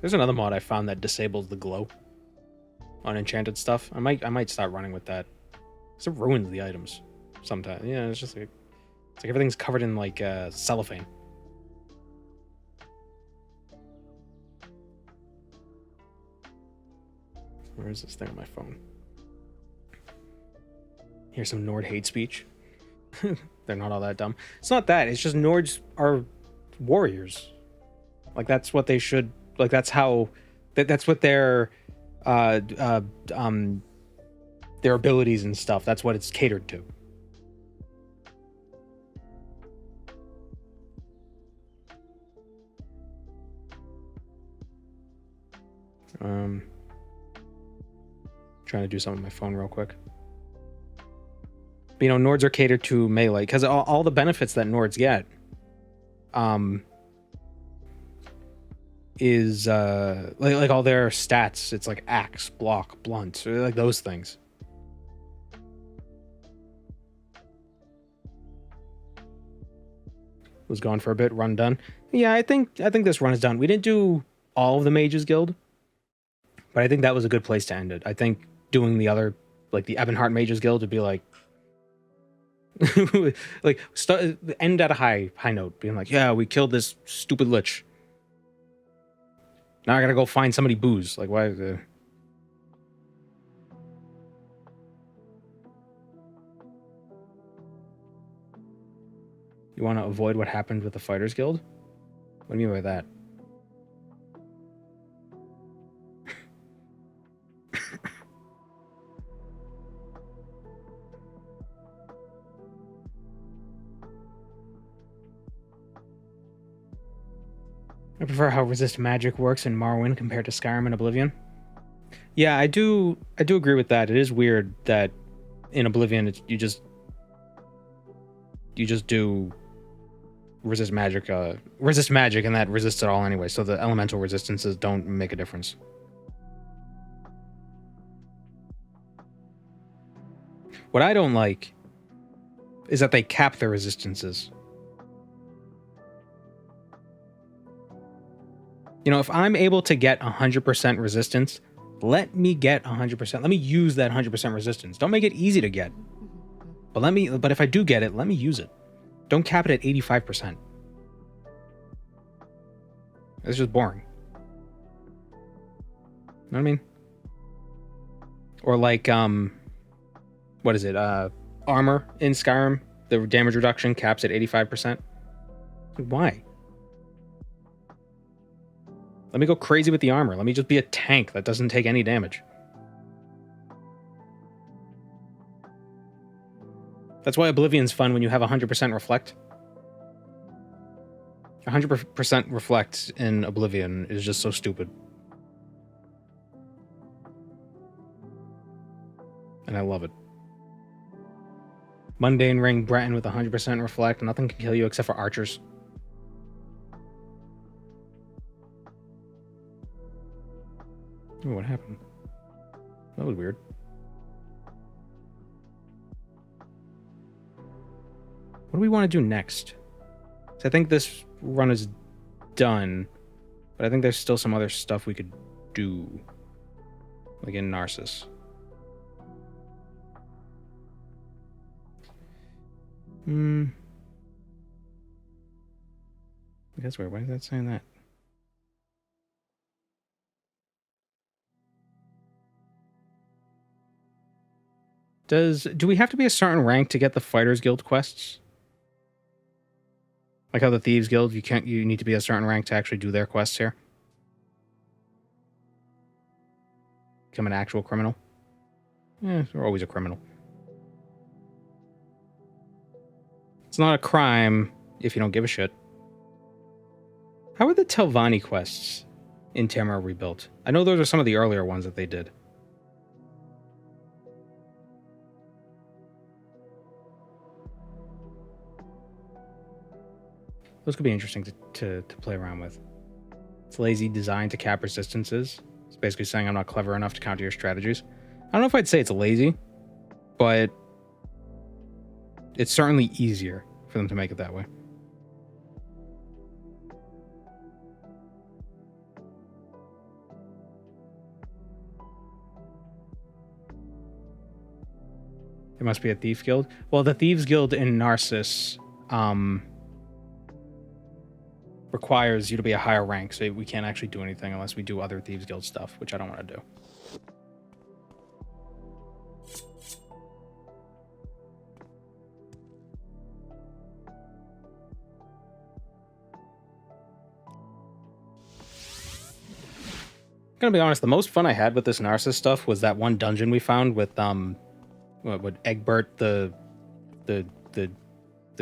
A: There's another mod I found that disables the glow on enchanted stuff. I might start running with that. Because it ruins the items sometimes. Yeah, it's just like everything's covered in like cellophane. Where is this thing on my phone? Here's some Nord hate speech. They're not all that dumb. It's not that. It's just Nords are warriors. Like that's what they should. Like that's how. That's what their abilities and stuff. That's what it's catered to. Trying to do something on my phone real quick. But, you know, Nords are catered to melee because all the benefits that Nords get is like all their stats. It's like axe, block, blunt, like those things. Was gone for a bit. Run done. Yeah, I think this run is done. We didn't do all of the Mages Guild, but I think that was a good place to end it. I think doing the other, like the Ebonheart Mages Guild, would be like, like end at a high note, being like, yeah, we killed this stupid lich. Now I gotta go find somebody booze. Like, why? You want to avoid what happened with the Fighters Guild? What do you mean by that? I prefer how resist magic works in Morrowind compared to Skyrim and Oblivion. Yeah, I do agree with that. It is weird that in Oblivion you just do resist magic, and that resists it all anyway. So the elemental resistances don't make a difference. What I don't like is that they cap their resistances. You know, if I'm able to get 100% resistance, let me get 100%. Let me use that 100% resistance. Don't make it easy to get. But if I do get it, let me use it. Don't cap it at 85%. It's just boring. You know what I mean? Or like, what is it? Armor in Skyrim, the damage reduction caps at 85%. Why? Let me go crazy with the armor. Let me just be a tank that doesn't take any damage. That's why Oblivion's fun when you have 100% reflect. 100% reflect in Oblivion is just so stupid. And I love it. Mundane Ring Breton with 100% reflect. Nothing can kill you except for archers. Oh, what happened? That was weird. What do we want to do next? So I think this run is done, but I think there's still some other stuff we could do, like in Narcissus. That's weird. Why is that saying that? Do we have to be a certain rank to get the Fighters Guild quests? Like how the Thieves Guild, you need to be a certain rank to actually do their quests here. Become an actual criminal. Yeah, you're always a criminal. It's not a crime if you don't give a shit. How are the Telvanni quests in Tamara rebuilt? I know those are some of the earlier ones that they did. Those could be interesting to play around with. It's lazy design to cap resistances. It's basically saying I'm not clever enough to counter your strategies. I don't know if I'd say it's lazy, but it's certainly easier for them to make it that way. There must be a Thief Guild. Well, the Thieves Guild in Narcissus requires you to be a higher rank, so we can't actually do anything unless we do other Thieves Guild stuff, which I don't want to do. I'm gonna be honest, the most fun I had with this Narcissus stuff was that one dungeon we found with what Egbert, the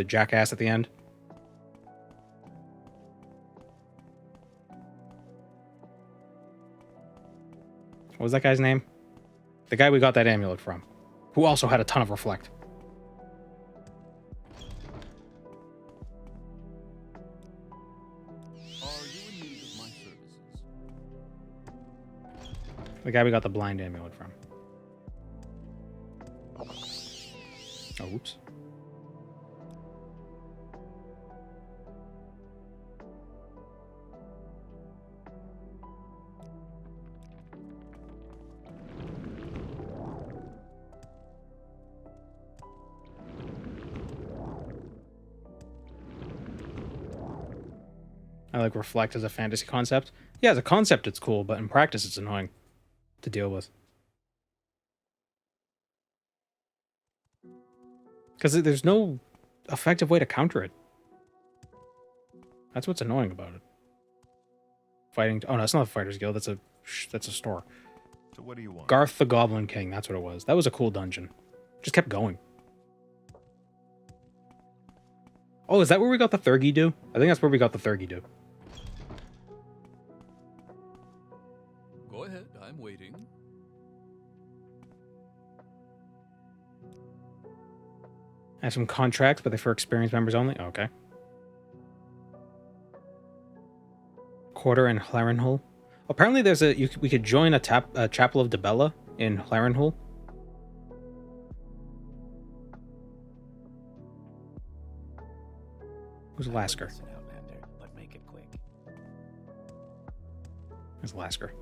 A: jackass at the end. What was that guy's name? The guy we got that amulet from, who also had a ton of reflect.
D: Are you in need of my services?
A: The guy we got the blind amulet from. Oh, oops. I like reflect as a fantasy concept. Yeah, as a concept it's cool, but in practice it's annoying to deal with. Because there's no effective way to counter it. That's what's annoying about it. Fighting... Oh, no, it's not the Fighters Guild. That's a store.
D: So what do you want?
A: Garth the Goblin King. That's what it was. That was a cool dungeon. Just kept going. Oh, is that where we got the Thurgy do? I think that's where we got the Thurgy do.
D: Go ahead, I'm waiting.
A: I have some contracts, but they're for experienced members only. Oh, okay. Quarter in Hlarenhul. Apparently, there's we could join a Chapel of Dibella in Hlarenhul. Who's Lasker?
G: Listen, Outlander, but make it quick.
A: Who's Lasker?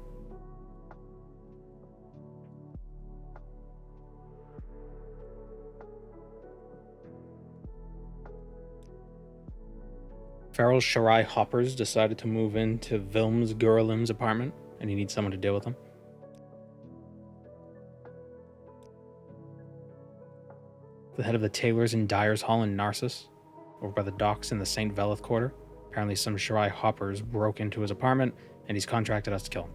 A: Farrell Sharai Hoppers decided to move into Vilm's Guralim's apartment, and he needs someone to deal with him. The head of the Tailors and Dyers Hall in Narcissus, over by the docks in the St. Veleth Quarter. Apparently some Sharai Hoppers broke into his apartment, and he's contracted us to kill him.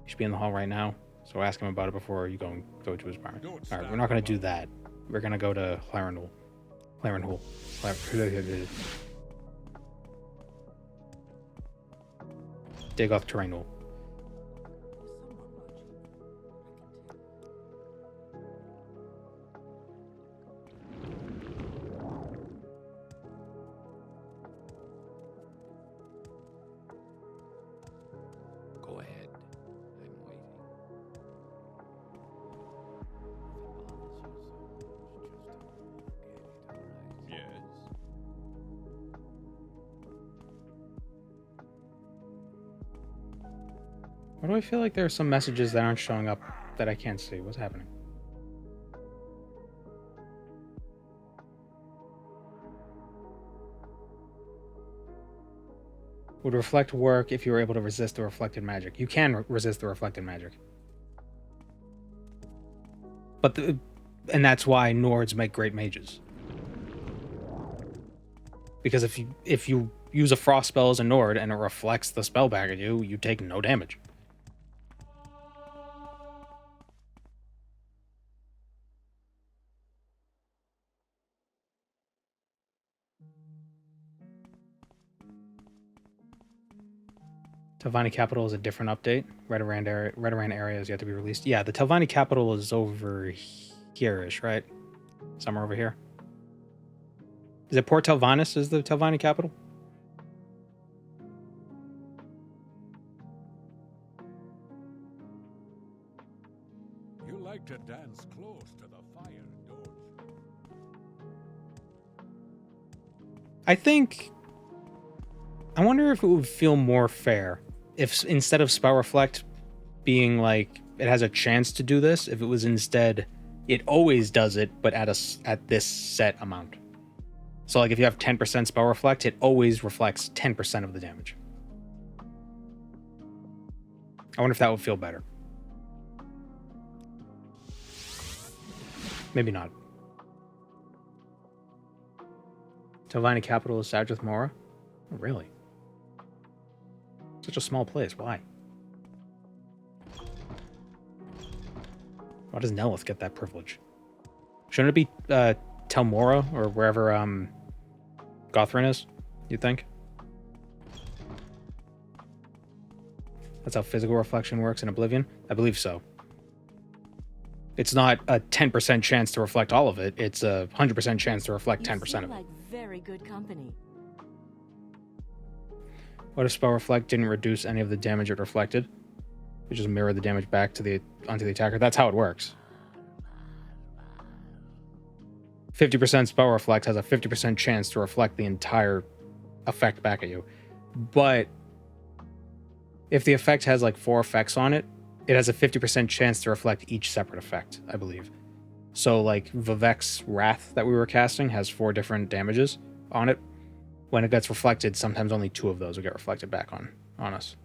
A: He should be in the hall right now, so ask him about it before you go to his apartment. Alright, we're not going to do that. We're going to go to Hlarenhul. Dagoth Terrainhul.
G: Go ahead. I'm waiting.
D: Yes.
A: Why do I feel like there are some messages that aren't showing up that I can't see? What's happening? Would reflect work if you were able to resist the reflected magic? You can resist the reflected magic. But and that's why Nords make great mages. Because if you use a frost spell as a Nord and it reflects the spell back at you, you take no damage. Telvanni Capital is a different update. Redoran area is yet to be released. Yeah, the Telvanni Capital is over here-ish, right? Somewhere over here. Is it Port Telvannis is the Telvanni Capital?
D: You like to dance close to the fire, don't you?
A: I wonder if it would feel more fair if instead of Spell Reflect being like it has a chance to do this, if it was instead it always does it, but at this set amount. So like if you have 10% Spell Reflect, it always reflects 10% of the damage. I wonder if that would feel better. Maybe not. Telvanni Capital is Sadrith Mora? Oh, really? Such a small place. Why? Why does Nelith get that privilege? Shouldn't it be Telmora or wherever Gothrin is, you think? That's how physical reflection works in Oblivion? I believe so. It's not a 10% chance to reflect all of it. It's a 100% chance to reflect 10% of it.
F: Like very good company.
A: What if Spell Reflect didn't reduce any of the damage it reflected? It just mirrored the damage back to onto the attacker. That's how it works. 50% Spell Reflect has a 50% chance to reflect the entire effect back at you. But if the effect has like 4 effects on it, it has a 50% chance to reflect each separate effect, I believe. So like Vivek's Wrath that we were casting has 4 different damages on it. When it gets reflected, sometimes only 2 of those will get reflected back on us.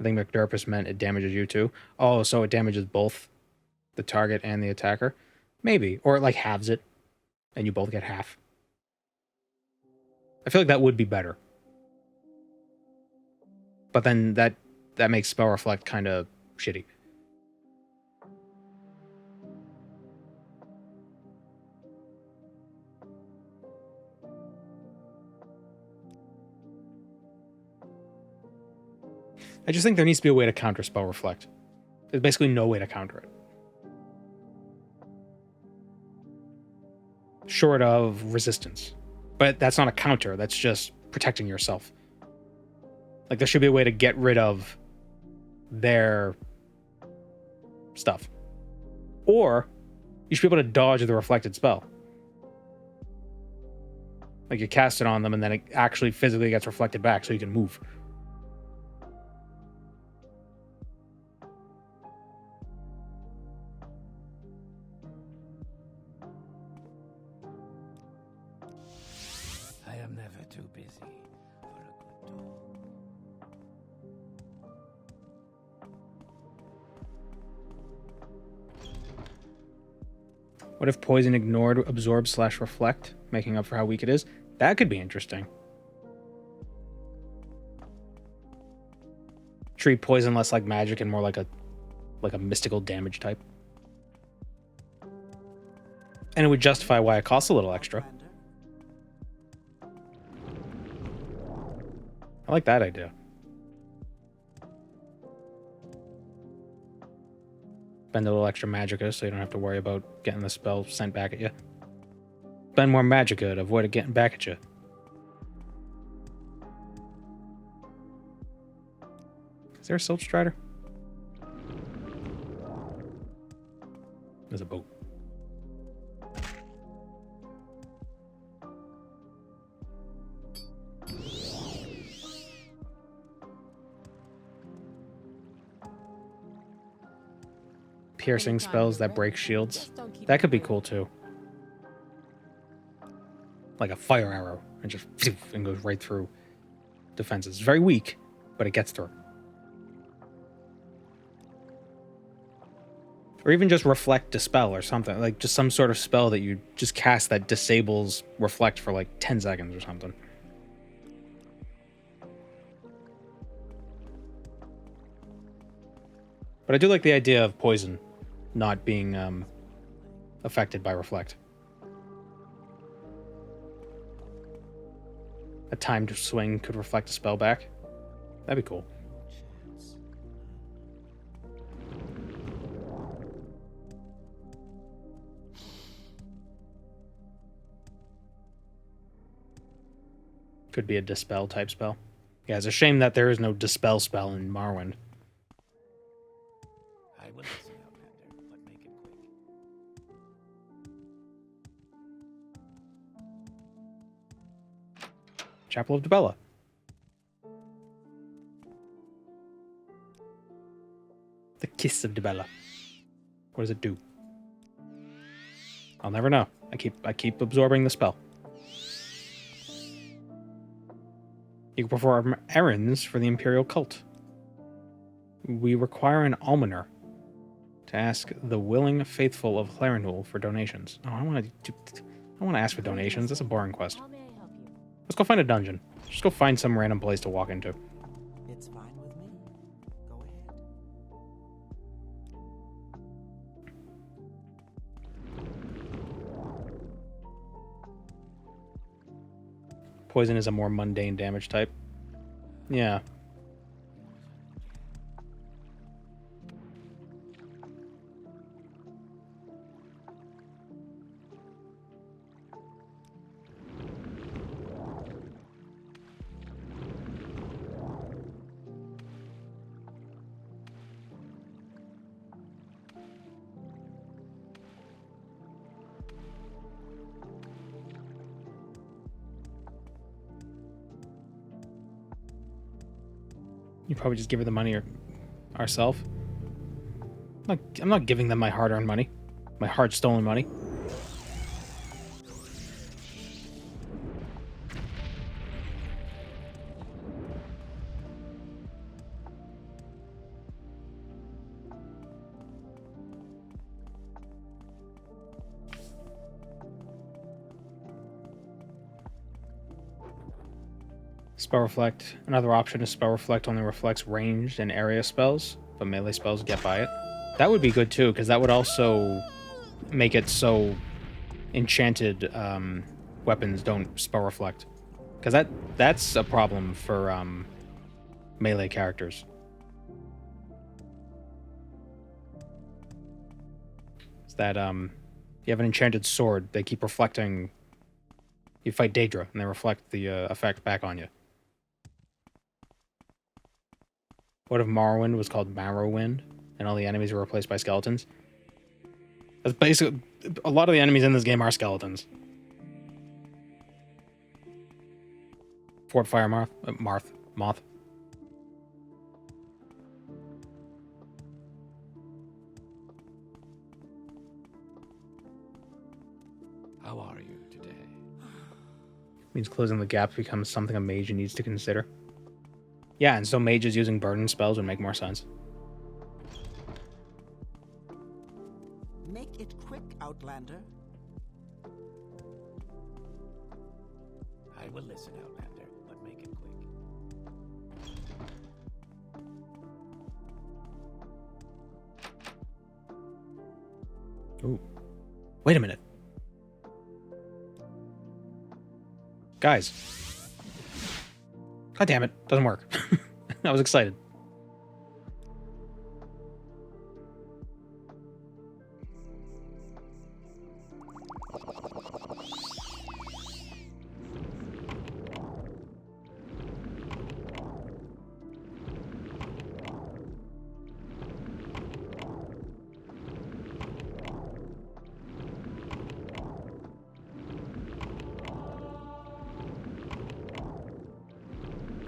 A: I think McDurpus meant it damages you too. Oh, so it damages both the target and the attacker? Maybe. Or it like halves it, and you both get half. I feel like that would be better. But then that makes Spell Reflect kind of shitty. I just think there needs to be a way to counter Spell Reflect. There's basically no way to counter it. Short of resistance. But that's not a counter, that's just protecting yourself. Like, there should be a way to get rid of their stuff. Or, you should be able to dodge the reflected spell. Like, you cast it on them, and then it actually physically gets reflected back, so you can move.
G: I am never too busy for a good talk.
A: What if poison ignored absorb / reflect, making up for how weak it is? That could be interesting. Treat poison less like magic and more like a mystical damage type. And it would justify why it costs a little extra. I like that idea. Spend a little extra magicka so you don't have to worry about getting the spell sent back at you. Spend more magicka to avoid it getting back at you. Is there a Silt Strider? There's a boat. Piercing spells that break shields. That could be cool too. like a fire arrow, and just and goes right through defenses. It's very weak, but it gets through. Or even just reflect dispel or something, like just some sort of spell that you just cast that disables reflect for like 10 seconds or something. But I do like the idea of poison not being affected by reflect. A timed swing could reflect a spell back. That'd be cool. Could be a dispel type spell. Yeah, it's a shame that there is no dispel spell in Morrowind.
G: I will listen, Outlander, but make it quick.
A: Chapel of Dibella. The Kiss of Dibella. What does it do? I'll never know. I keep absorbing the spell. You can perform errands for the Imperial cult. We require an almoner to ask the willing faithful of Clarenul for donations. Oh, I want to ask for donations. That's a boring quest.
F: How may I help you?
A: Let's go find a dungeon. Just go find some random place to walk into.
B: It's fine with me. Go ahead.
A: Poison is a more mundane damage type. Yeah. You probably just give her the money ourselves. I'm not giving them my hard-earned money. My hard-stolen money. Spell Reflect. Another option is Spell Reflect only reflects ranged and area spells, but melee spells get by it. That would be good too, because that would also make it so enchanted weapons don't Spell Reflect. Because that's a problem for melee characters. It's that you have an enchanted sword, they keep reflecting. You fight Daedra, and they reflect the effect back on you. What if Morrowind was called Morrowind, and all the enemies were replaced by skeletons? That's basically... A lot of the enemies in this game are skeletons. Fort Fire Moth.
G: How are you today?
A: Means closing the gap becomes something a mage needs to consider. Yeah, and so mages using burden spells would make more sense.
B: Make it quick, Outlander.
G: I will listen, Outlander, but make it quick.
A: Ooh. Wait a minute. Guys. God damn it. Doesn't work. I was excited.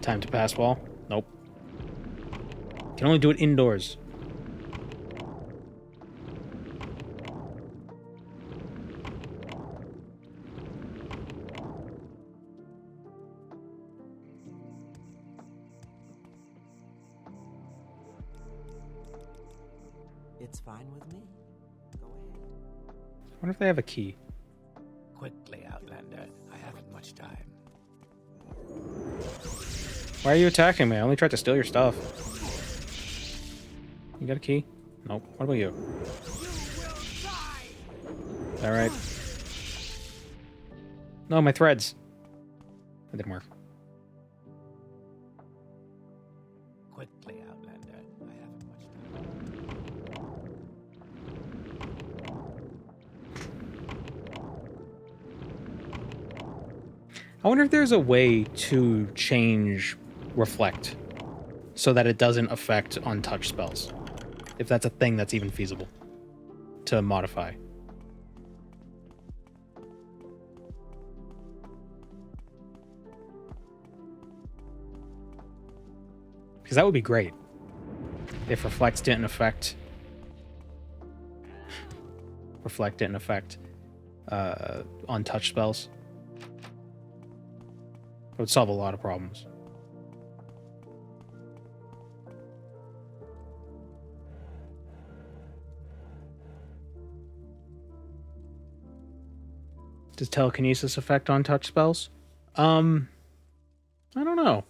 A: Time to Passwall. Nope. Can only do it indoors.
B: It's fine with me. Go ahead.
A: I wonder if they have a key.
G: Quickly, Outlander. I haven't much time.
A: Why are you attacking me? I only tried to steal your stuff. You got a key? Nope. What about you? All right. No, my threads. That didn't work.
G: Quickly, Outlander. I haven't much time.
A: I wonder if there's a way to change reflect so that it doesn't affect untouched spells. If that's a thing that's even feasible to modify. Because that would be great if reflect didn't affect untouched spells. It would solve a lot of problems. Does telekinesis affect untouched spells? I don't know.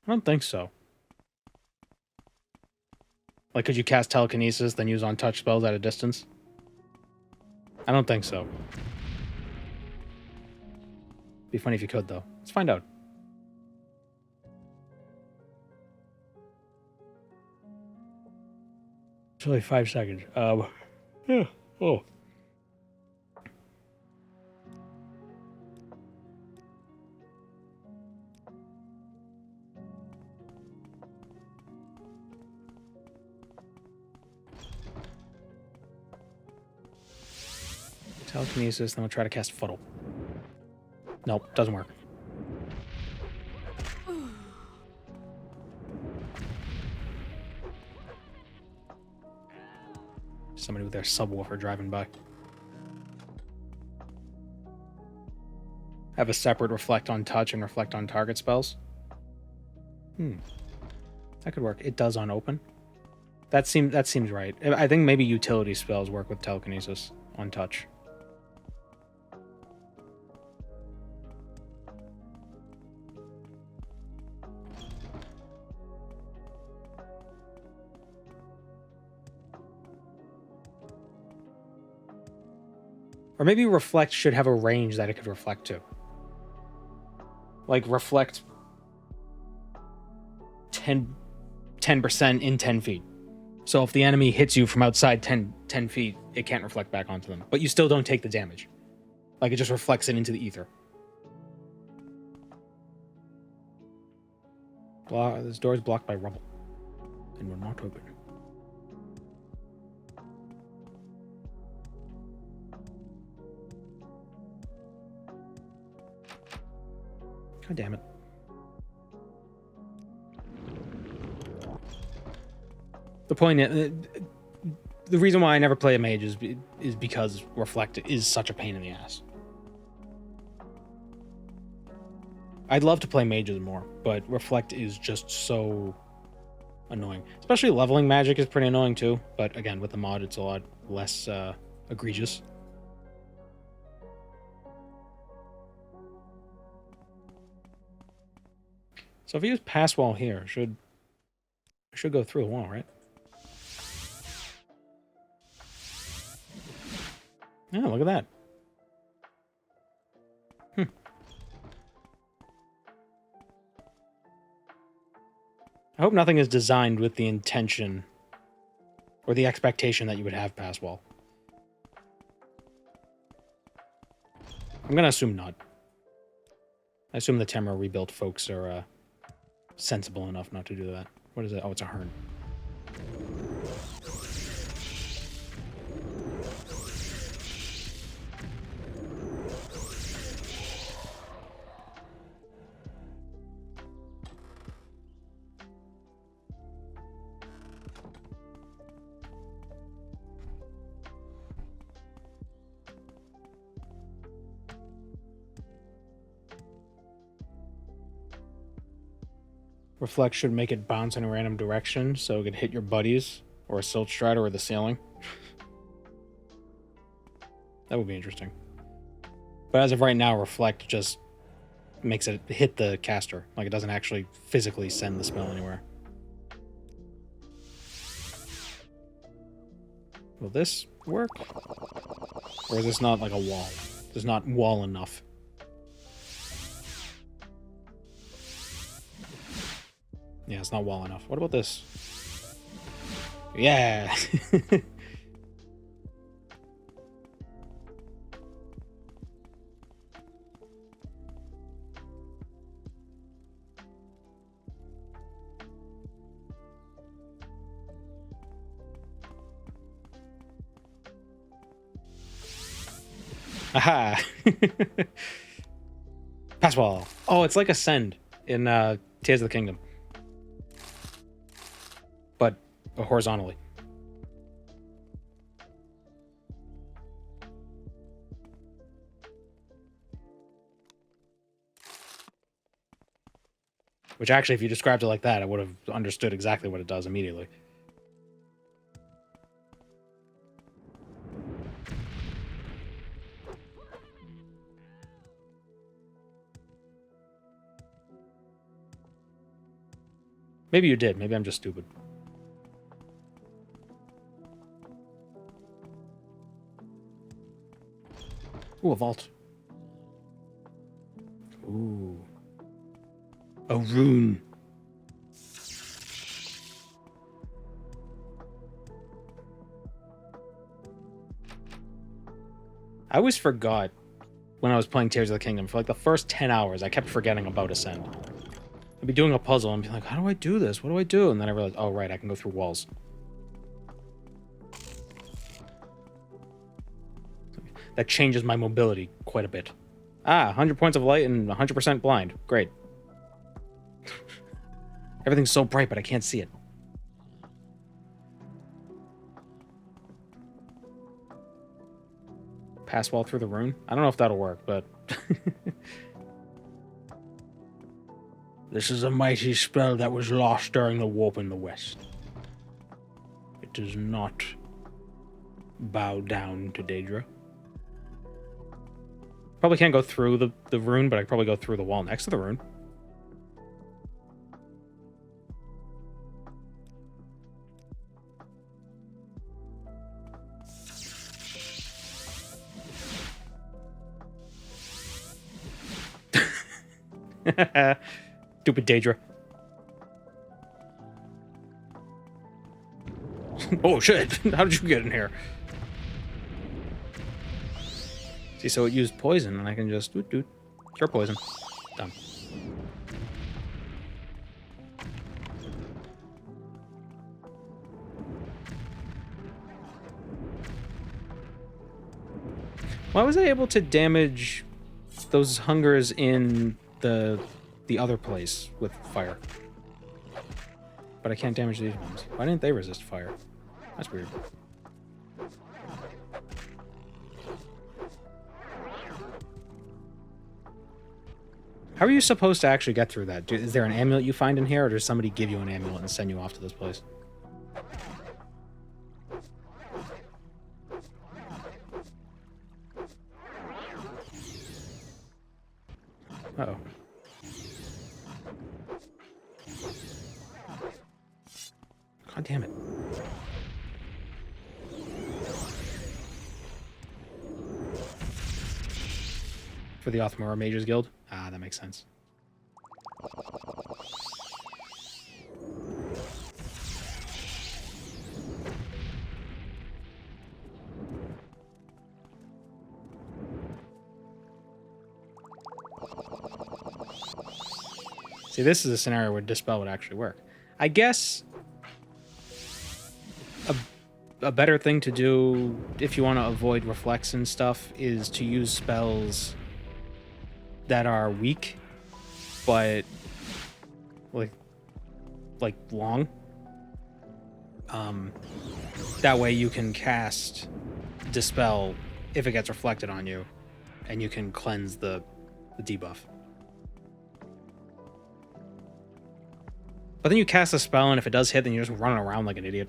A: I don't think so. Like, could you cast telekinesis, then use untouched spells at a distance? I don't think so. Be funny if you could, though. Let's find out. It's only 5 seconds. Yeah. Oh. Telekinesis, then we'll try to cast Fuddle. Nope, doesn't work. Somebody with their subwoofer driving by. Have a separate reflect on touch and reflect on target spells. That could work. It does on open. That seems right. I think maybe utility spells work with telekinesis on touch. Or maybe reflect should have a range that it could reflect to. Like reflect 10% in 10 feet. So if the enemy hits you from outside 10 feet, it can't reflect back onto them. But you still don't take the damage. Like it just reflects it into the ether. This door is blocked by rubble. And will not open. God damn it. The point is, the reason why I never play a mage is because reflect is such a pain in the ass. I'd love to play mages more, but reflect is just so annoying. Especially leveling magic is pretty annoying too, but again, with the mod, it's a lot less egregious. So if I use Passwall here, I should go through the wall, right? Yeah, look at that. I hope nothing is designed with the intention or the expectation that you would have Passwall. I'm gonna assume not. I assume the Tamra rebuilt folks are sensible enough not to do that. What is it? Oh, it's a Hern. Reflect should make it bounce in a random direction so it could hit your buddies Or a Silt Strider or the ceiling. That would be interesting. But as of right now, Reflect just makes it hit the caster. Like, it doesn't actually physically send the spell anywhere. Will this work? Or is this not like a wall? It's not wall enough. Yeah, it's not wall enough. What about this? Yeah! Aha! Passwall. Oh, it's like Ascend in Tears of the Kingdom. But horizontally. Which actually, if you described it like that, I would have understood exactly what it does immediately. Maybe you did. Maybe I'm just stupid. Ooh, a vault. Ooh. A rune. I always forgot when I was playing Tears of the Kingdom. For like the first 10 hours, I kept forgetting about Ascend. I'd be doing a puzzle and be like, how do I do this? What do I do? And then I realized, oh, right, I can go through walls. That changes my mobility quite a bit. Ah, 100 points of light and 100% blind. Great. Everything's so bright, but I can't see it. Passwall through the rune? I don't know if that'll work, but... This is a mighty spell that was lost during the warp in the west. It does not bow down to Daedra. Probably can't go through the rune, but I can probably go through the wall next to the rune. Stupid Daedra. Oh shit, how did you get in here? See, so it used poison, and I can just cure poison. Done. Why was I able to damage those hungers in the other place with fire? But I can't damage these ones. Why didn't they resist fire? That's weird. How are you supposed to actually get through that? Is there an amulet you find in here, or does somebody give you an amulet and send you off to this place? Uh-oh. God damn it. For the Othmora Mages Guild? Ah, that makes sense. See, this is a scenario where Dispel would actually work. I guess a better thing to do if you want to avoid reflex and stuff is to use spells that are weak, but like long. That way you can cast Dispel if it gets reflected on you, and you can cleanse the debuff. But then you cast a spell, and if it does hit, then you're just running around like an idiot.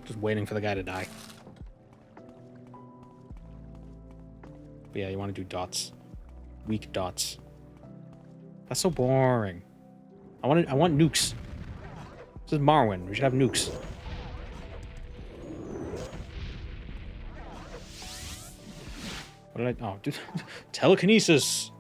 A: Just waiting for the guy to die. But yeah, you want to do dots. Weak dots. That's so boring. I want nukes. This is Morrowind. We should have nukes. What did I... Oh, dude. Telekinesis!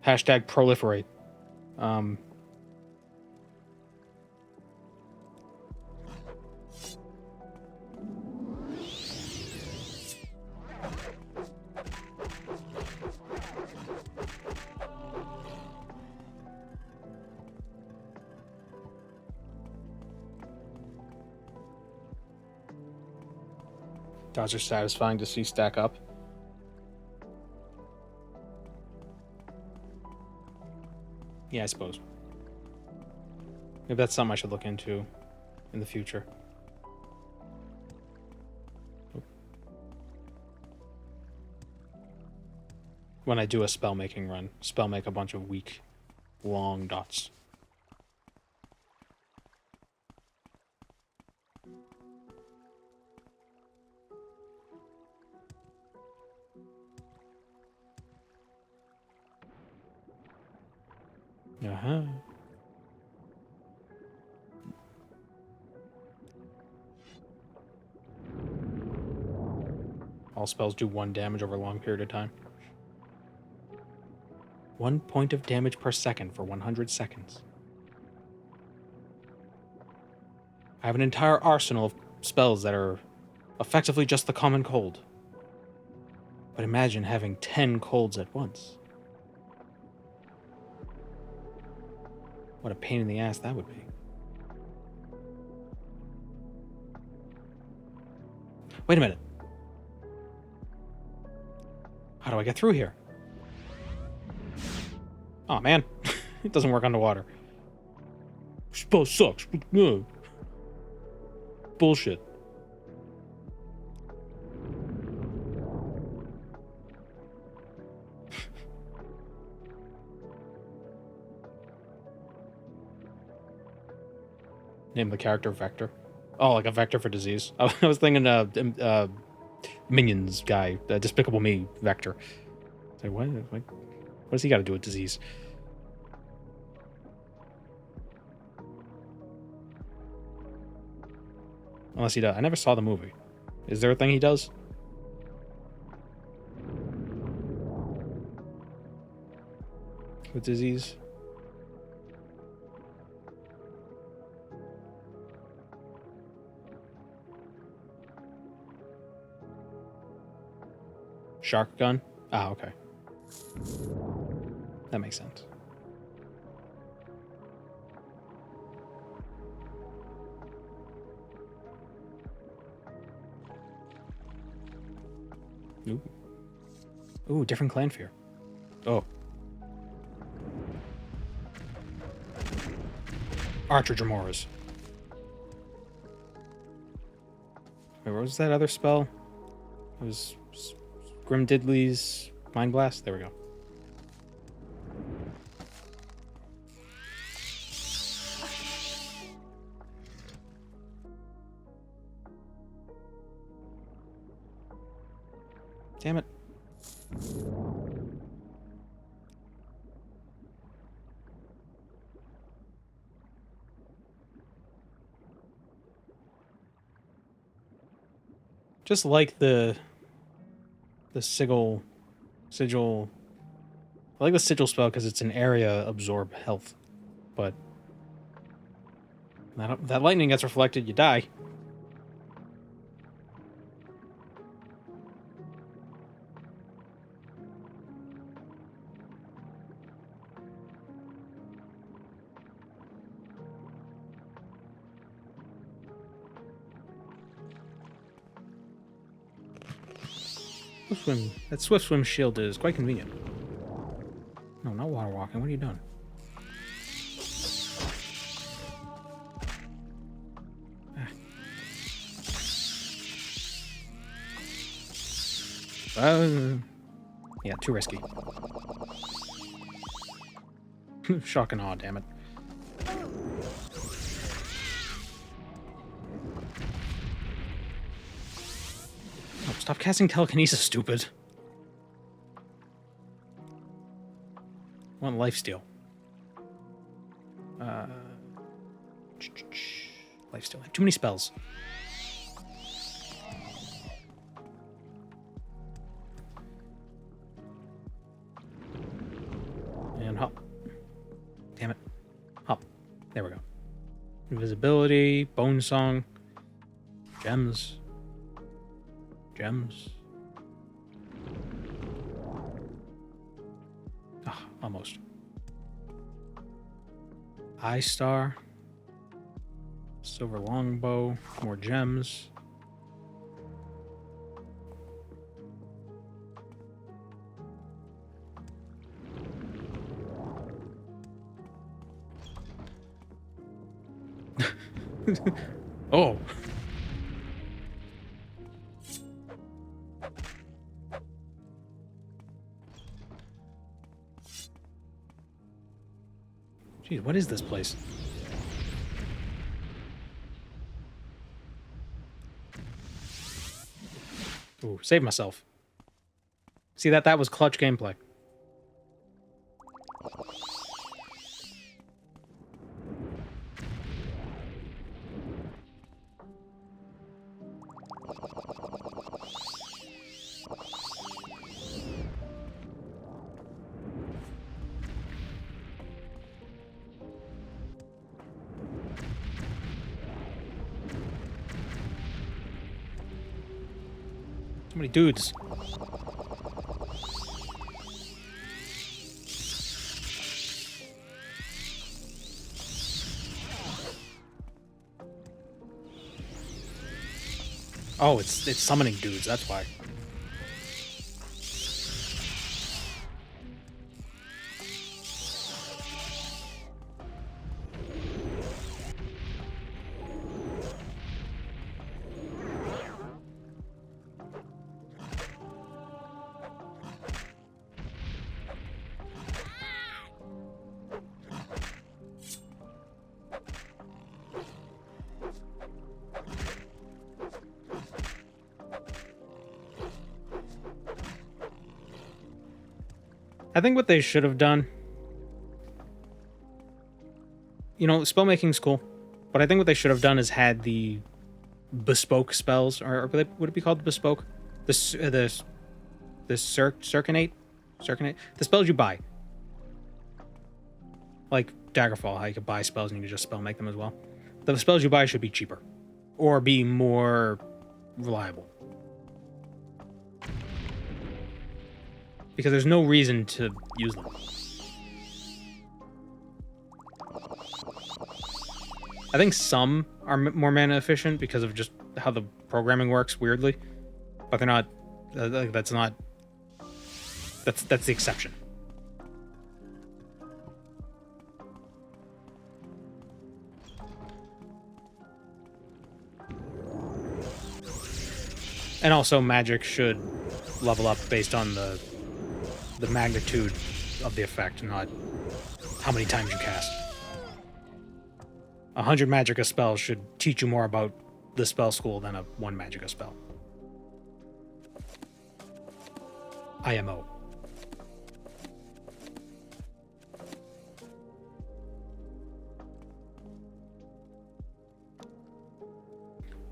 A: Hashtag proliferate. Dots are satisfying to see stack up. Yeah, I suppose. Maybe that's something I should look into in the future. When I do a spell making run, spell make a bunch of weak, long dots. Uh-huh. All spells do 1 damage over a long period of time. 1 point of damage per second for 100 seconds. I have an entire arsenal of spells that are effectively just the common cold. But imagine having 10 colds at once. What a pain in the ass that would be. Wait a minute. How do I get through here? Oh man, it doesn't work underwater. Spell sucks. No. Bullshit. Name the character Vector. Oh, like a vector for disease. I was thinking Minions guy, Despicable Me Vector. Like, what does he got to do with disease? Unless he does. I never saw the movie. Is there a thing he does? With disease? Shark gun? Ah, okay. That makes sense. Ooh. Ooh, different clan fear. Oh. Archer Jamoras. Wait, what was that other spell? It was Grim Diddley's Mind Blast? There we go. Damn it. Just like the sigil. I like the sigil spell because it's an area absorb health, but that lightning gets reflected, you die. Swim. That swift swim shield is quite convenient. No, not water walking. What are you doing? Ah. Yeah, too risky. Shock and awe, damn it. Oh, stop casting telekinesis, stupid. I want lifesteal. Lifesteal. I have too many spells. And hop. Damn it. Hop. There we go. Invisibility, bone song, gems. Gems. Ah, almost. Eye star. Silver longbow. More gems. Oh. Jeez, what is this place? Ooh, save myself. See that was clutch gameplay. So many dudes. Oh, it's summoning dudes, that's why. I think what they should have done, you know, spellmaking's cool, but I think what they should have done is had the bespoke spells, or would it be called bespoke? The circinate, the spells you buy, like Daggerfall, how you could buy spells and you could just spell make them as well. The spells you buy should be cheaper, or be more reliable. Because there's no reason to use them. I think some are more mana efficient because of just how the programming works weirdly, but they're not. That's the exception. And also, magic should level up based on the magnitude of the effect, not how many times you cast. 100 Magicka spells should teach you more about the spell school than a 1 Magicka spell. IMO.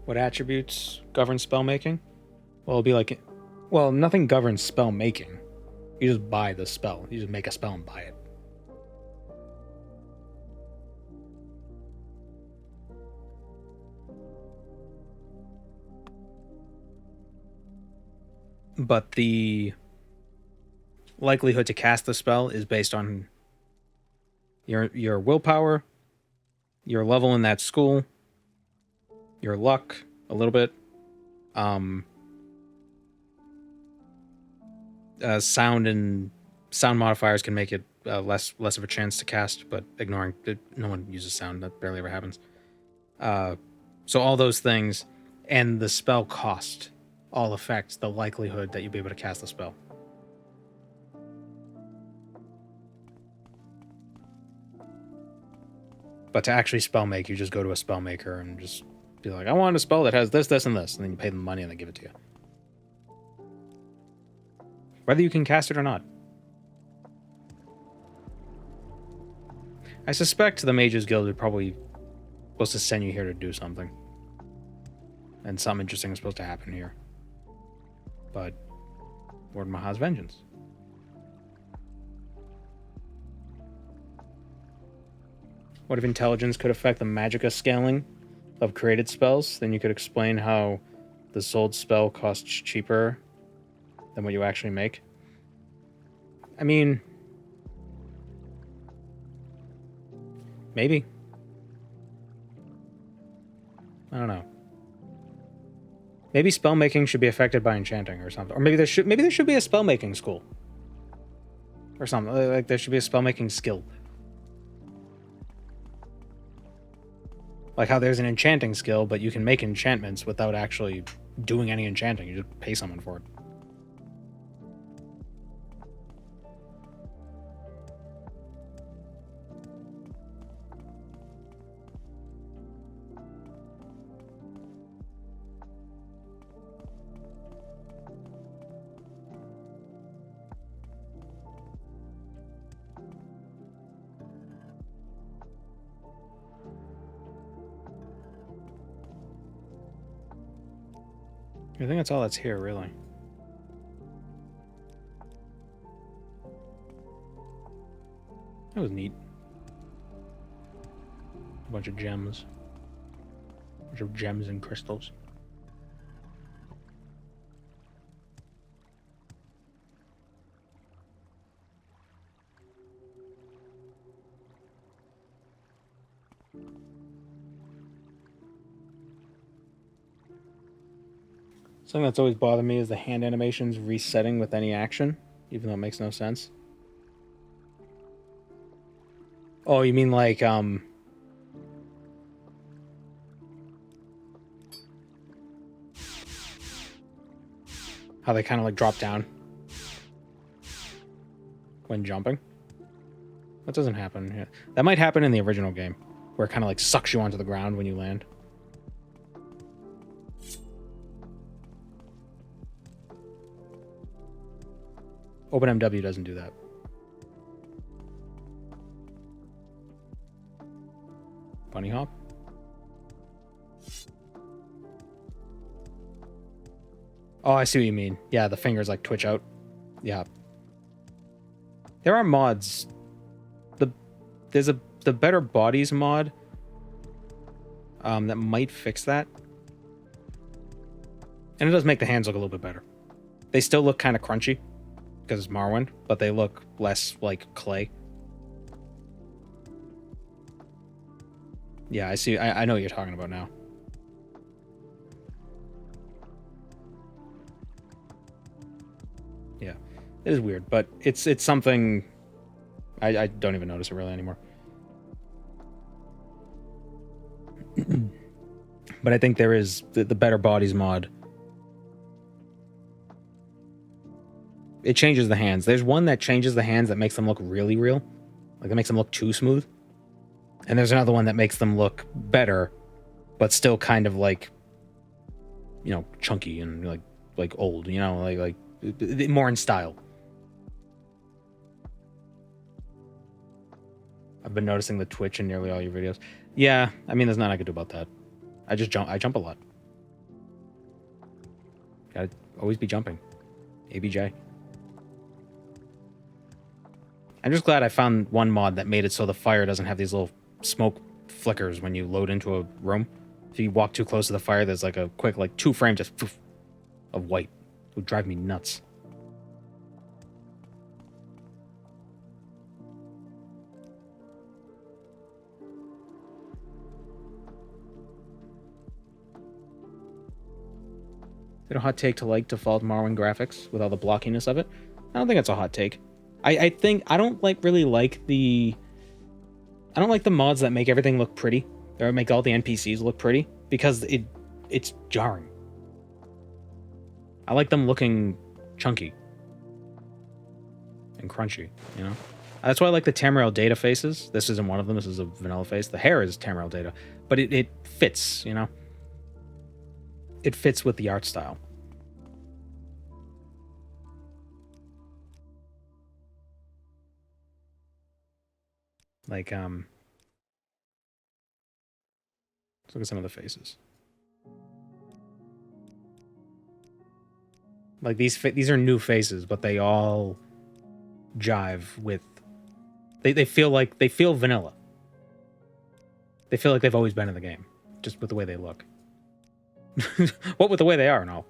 A: What attributes govern spell making? Well, it'll be like, well, nothing governs spell making. You just buy the spell. You just make a spell and buy it. But the likelihood to cast the spell is based on your willpower, your level in that school, your luck a little bit, sound modifiers can make it less of a chance to cast, but ignoring it, no one uses sound. That barely ever happens. So all those things, and the spell cost all affect the likelihood that you'll be able to cast the spell. But to actually spell make, you just go to a spell maker and just be like, I want a spell that has this, this, and this. And then you pay them money and they give it to you. Whether you can cast it or not. I suspect the Mages Guild is probably supposed to send you here to do something. And something interesting is supposed to happen here. But Lord Maha's vengeance. What if intelligence could affect the magicka scaling of created spells? Then you could explain how the sold spell costs cheaper than what you actually make. I mean, maybe. I don't know. Maybe spell making should be affected by enchanting or something. Or maybe there should be a spell making school. Or something. Like there should be a spell making skill. Like how there's an enchanting skill, but you can make enchantments without actually doing any enchanting. You just pay someone for it. I think that's all that's here, really. That was neat. A bunch of gems. A bunch of gems and crystals. Something that's always bothered me is the hand animations resetting with any action, even though it makes no sense. Oh, you mean like, how they kind of like drop down when jumping? That doesn't happen here. That might happen in the original game, where it kind of like sucks you onto the ground when you land. OpenMW doesn't do that. Bunny hop? Oh, I see what you mean. Yeah, the fingers like twitch out. Yeah. There are mods. There's the Better Bodies mod that might fix that. And it does make the hands look a little bit better. They still look kind of crunchy because it's Morrowind, but they look less like clay. Yeah, I see. I know what you're talking about now. Yeah, it is weird, but it's something I don't even notice it really anymore. But I think there is the Better Bodies mod. It changes the hands. There's one that changes the hands that makes them look really real. Like, it makes them look too smooth. And there's another one that makes them look better, but still kind of like, you know, chunky and like old, you know, like more in style. I've been noticing the twitch in nearly all your videos. Yeah, I mean, there's nothing I could do about that. I jump a lot. Gotta always be jumping. ABJ. I'm just glad I found one mod that made it so the fire doesn't have these little smoke flickers when you load into a room. If you walk too close to the fire, there's like a quick, like 2 frames just poof, of white. It would drive me nuts. Is it a hot take to like default Morrowind graphics with all the blockiness of it? I don't think it's a hot take. I think I don't really like the mods that make everything look pretty or make all the NPCs look pretty because it's jarring. I like them looking chunky and crunchy, you know? That's why I like the Tamriel Data faces. This isn't one of them. This is a vanilla face. The hair is Tamriel Data, but it fits, you know? It fits with the art style. Like, let's look at some of the faces. Like these are new faces, but they all jive with. They feel vanilla. They feel like they've always been in the game, just with the way they look. What with the way they are and all.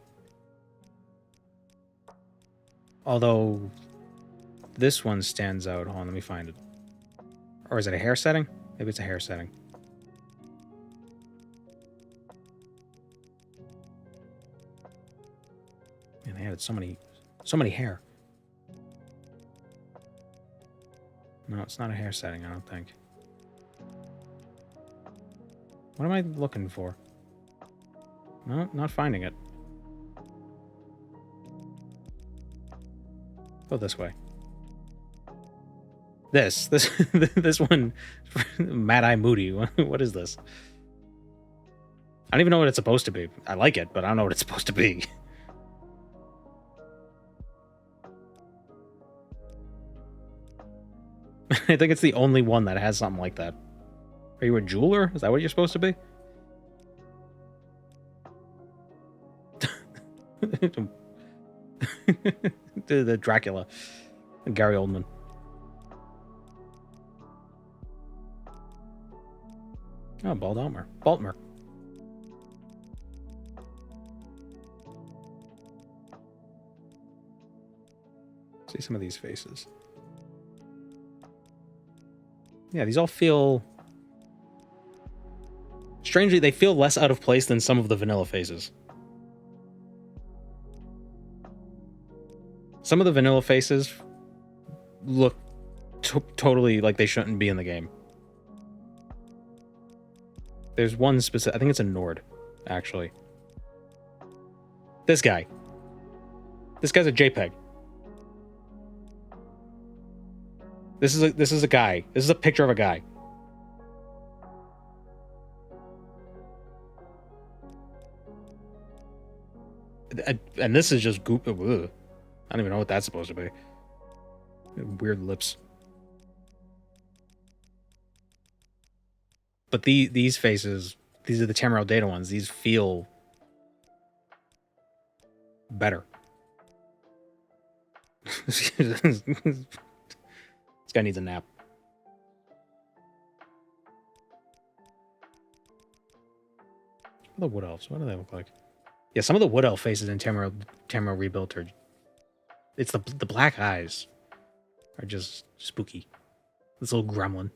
A: Although this one stands out. Hold on, let me find it. Or is it a hair setting? Maybe it's a hair setting. Man, they added so many hair. No, it's not a hair setting, I don't think. What am I looking for? No, not finding it. Go this way. This one, Mad Eye Moody. What is this? I don't even know what it's supposed to be. I like it, but I don't know what it's supposed to be. I think it's the only one that has something like that. Are you a jeweler? Is that what you're supposed to be? the Dracula. Gary Oldman. Oh, Baltmer. See some of these faces. Yeah, these all feel... Strangely, they feel less out of place than some of the vanilla faces. Some of the vanilla faces look totally like they shouldn't be in the game. There's one specific... I think it's a Nord, actually. This guy. This guy's a JPEG. This is a guy. This is a picture of a guy. And this is just goop. Ugh. I don't even know what that's supposed to be. Weird lips. But these faces, these are the Tamriel Data ones. These feel better. This guy needs a nap. The Wood Elves, what do they look like? Yeah, some of the Wood Elf faces in Tamriel Rebuilt are... It's the black eyes are just spooky. This little gremlin.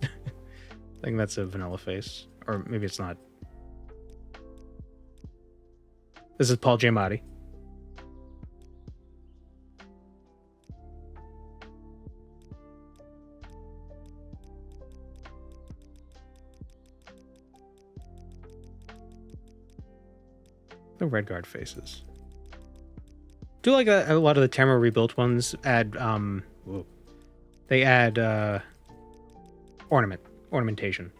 A: I think that's a vanilla face. Or maybe it's not. This is Paul Giamatti. The Redguard faces. Do like a lot of the Tamriel Rebuilt ones add they add ornamentation.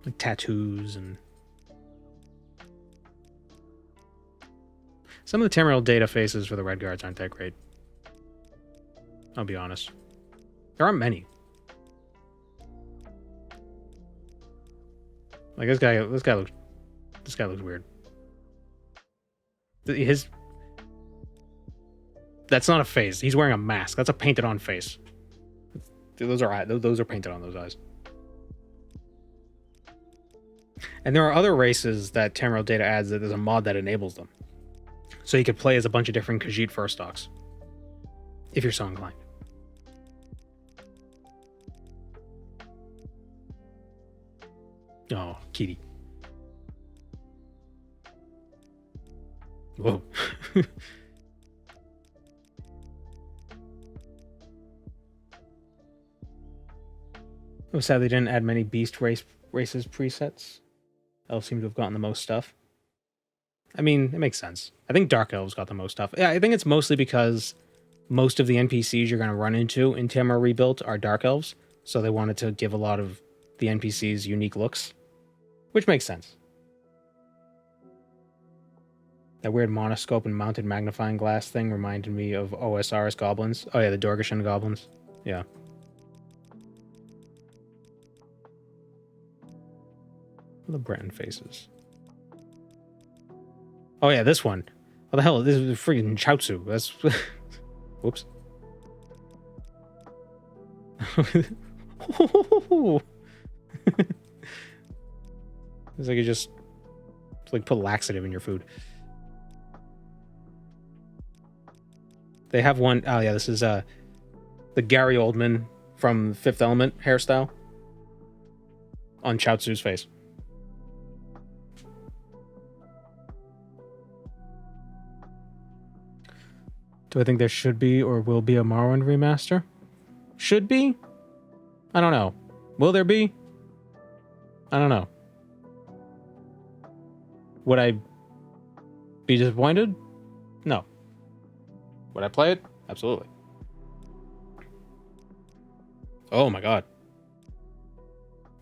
A: Like tattoos and some of the Tamriel Data faces for the Redguards aren't that great. I'll be honest. There aren't many. Like this guy looks weird. That's not a face. He's wearing a mask. That's a painted on face. Those are painted on those eyes. And there are other races that Tamriel Data adds that there's a mod that enables them. So you could play as a bunch of different Khajiit first stocks. If you're so inclined. Oh, kitty. Whoa. It was sad they didn't add many races presets. Elves seem to have gotten the most stuff. I mean, it makes sense. I think Dark Elves got the most stuff. Yeah, I think it's mostly because most of the NPCs you're going to run into in Tamriel Rebuilt are Dark Elves, so they wanted to give a lot of the NPCs unique looks, which makes sense. That weird monoscope and mounted magnifying glass thing reminded me of OSR's goblins. Oh yeah, the Dorgeshan goblins. Yeah. The Breton faces. Oh yeah, this one. What the hell? This is freaking Chaozu. That's... Whoops. It's like you just like put laxative in your food. They have one... Oh yeah, this is the Gary Oldman from Fifth Element hairstyle on Chaozu's face. Do I think there should be or will be a Morrowind remaster? Should be? I don't know. Will there be? I don't know. Would I be disappointed? No. Would I play it? Absolutely. Oh my god.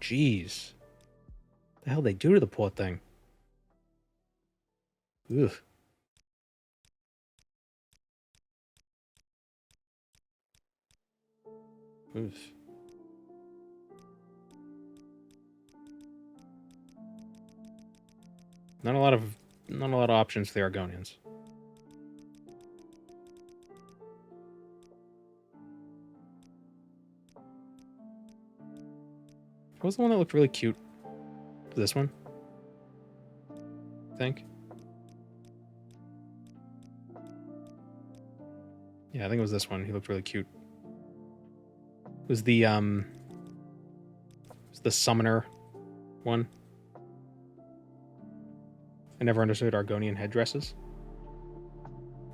A: Jeez. What the hell they do to the poor thing? Ugh. Oof. Not a lot of options for the Argonians. What was the one that looked really cute? This one? I think. Yeah, I think it was this one. He looked really cute. It was the summoner one. I never understood Argonian headdresses.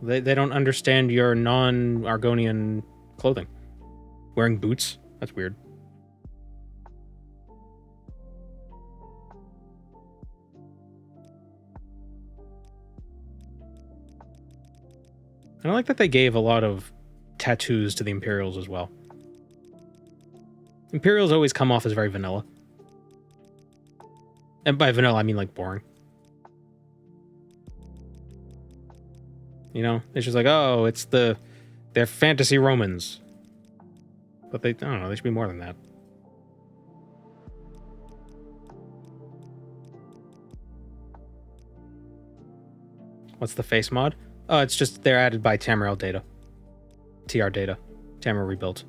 A: They don't understand your non-Argonian clothing. Wearing boots? That's weird. I like that they gave a lot of tattoos to the Imperials as well. Imperials always come off as very vanilla. And by vanilla, I mean like boring. You know, it's just like, oh, they're fantasy Romans. But I don't know, they should be more than that. What's the face mod? Oh, it's just they're added by Tamriel data. TR data. Tamriel rebuilt.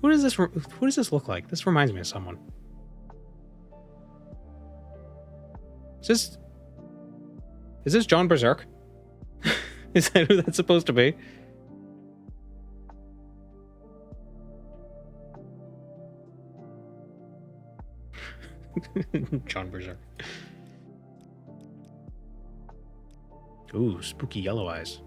A: Who does this look like? This reminds me of someone. Is this John Berserk? Is that who that's supposed to be? John Berserk. Ooh, spooky yellow eyes.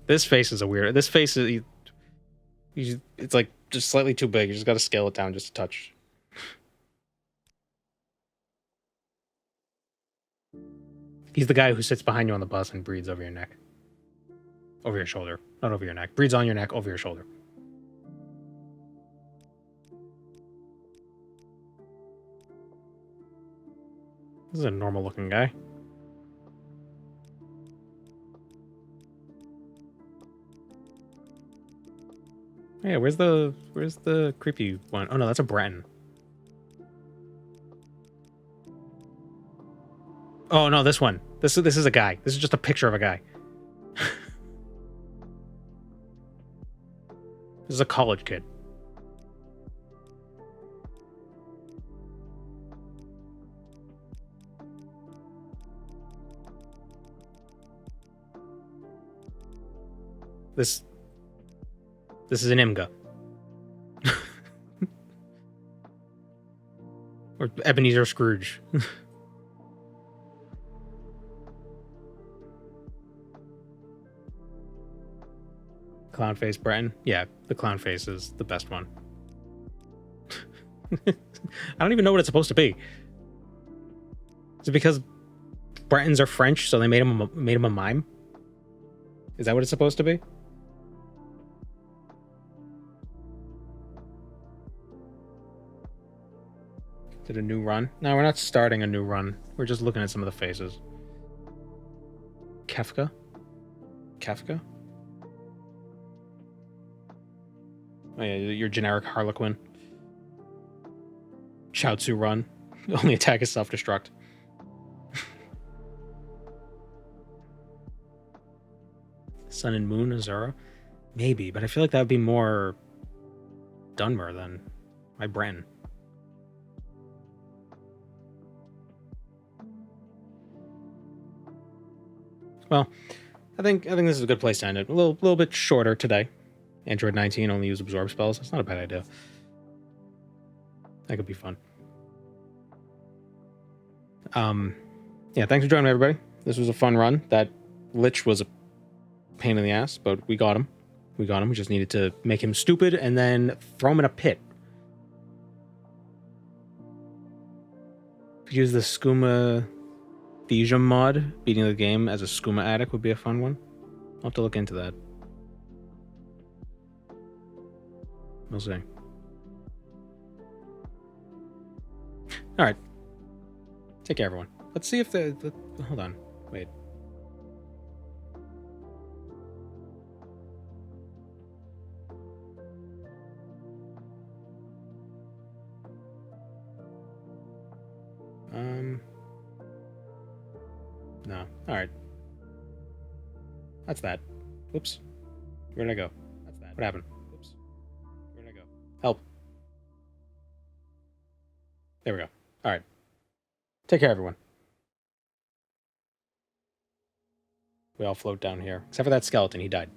A: This face is a weird... This face is... It's like just slightly too big. You just gotta scale it down just a touch. He's the guy who sits behind you on the bus and breathes over your neck. Over your shoulder. Not over your neck. Breathes on your neck, over your shoulder. This is a normal looking guy. Yeah, where's the creepy one? Oh no, that's a Breton. Oh no, this one. This is a guy. This is just a picture of a guy. This is a college kid. This is an Imga. Or Ebenezer Scrooge. Clown face Breton. Yeah, the clown face is the best one. I don't even know what it's supposed to be. Is it because Bretons are French, so they made him a mime? Is that what it's supposed to be? Did a new run? No, we're not starting a new run. We're just looking at some of the faces. Kefka? Kefka? Oh yeah, your generic Harlequin. Chaozu run. Only attack is self-destruct. Sun and Moon, Azura? Maybe, but I feel like that would be more Dunmer than my Bren. Well, I think this is a good place to end it. A little bit shorter today. Android 19 only use absorb spells. That's not a bad idea. That could be fun. Yeah, thanks for joining me, everybody. This was a fun run. That Lich was a pain in the ass, but we got him. We just needed to make him stupid and then throw him in a pit. If you use the Skooma Thesia mod, beating the game as a Skooma addict would be a fun one. I'll have to look into that. We'll see. Alright. Take care, everyone. Let's see if the hold on. Wait. No. Alright. That's that. Whoops. Where did I go? That's that. What happened? Whoops. Where did I go? Help. There we go. Alright. Take care, everyone. We all float down here. Except for that skeleton. He died.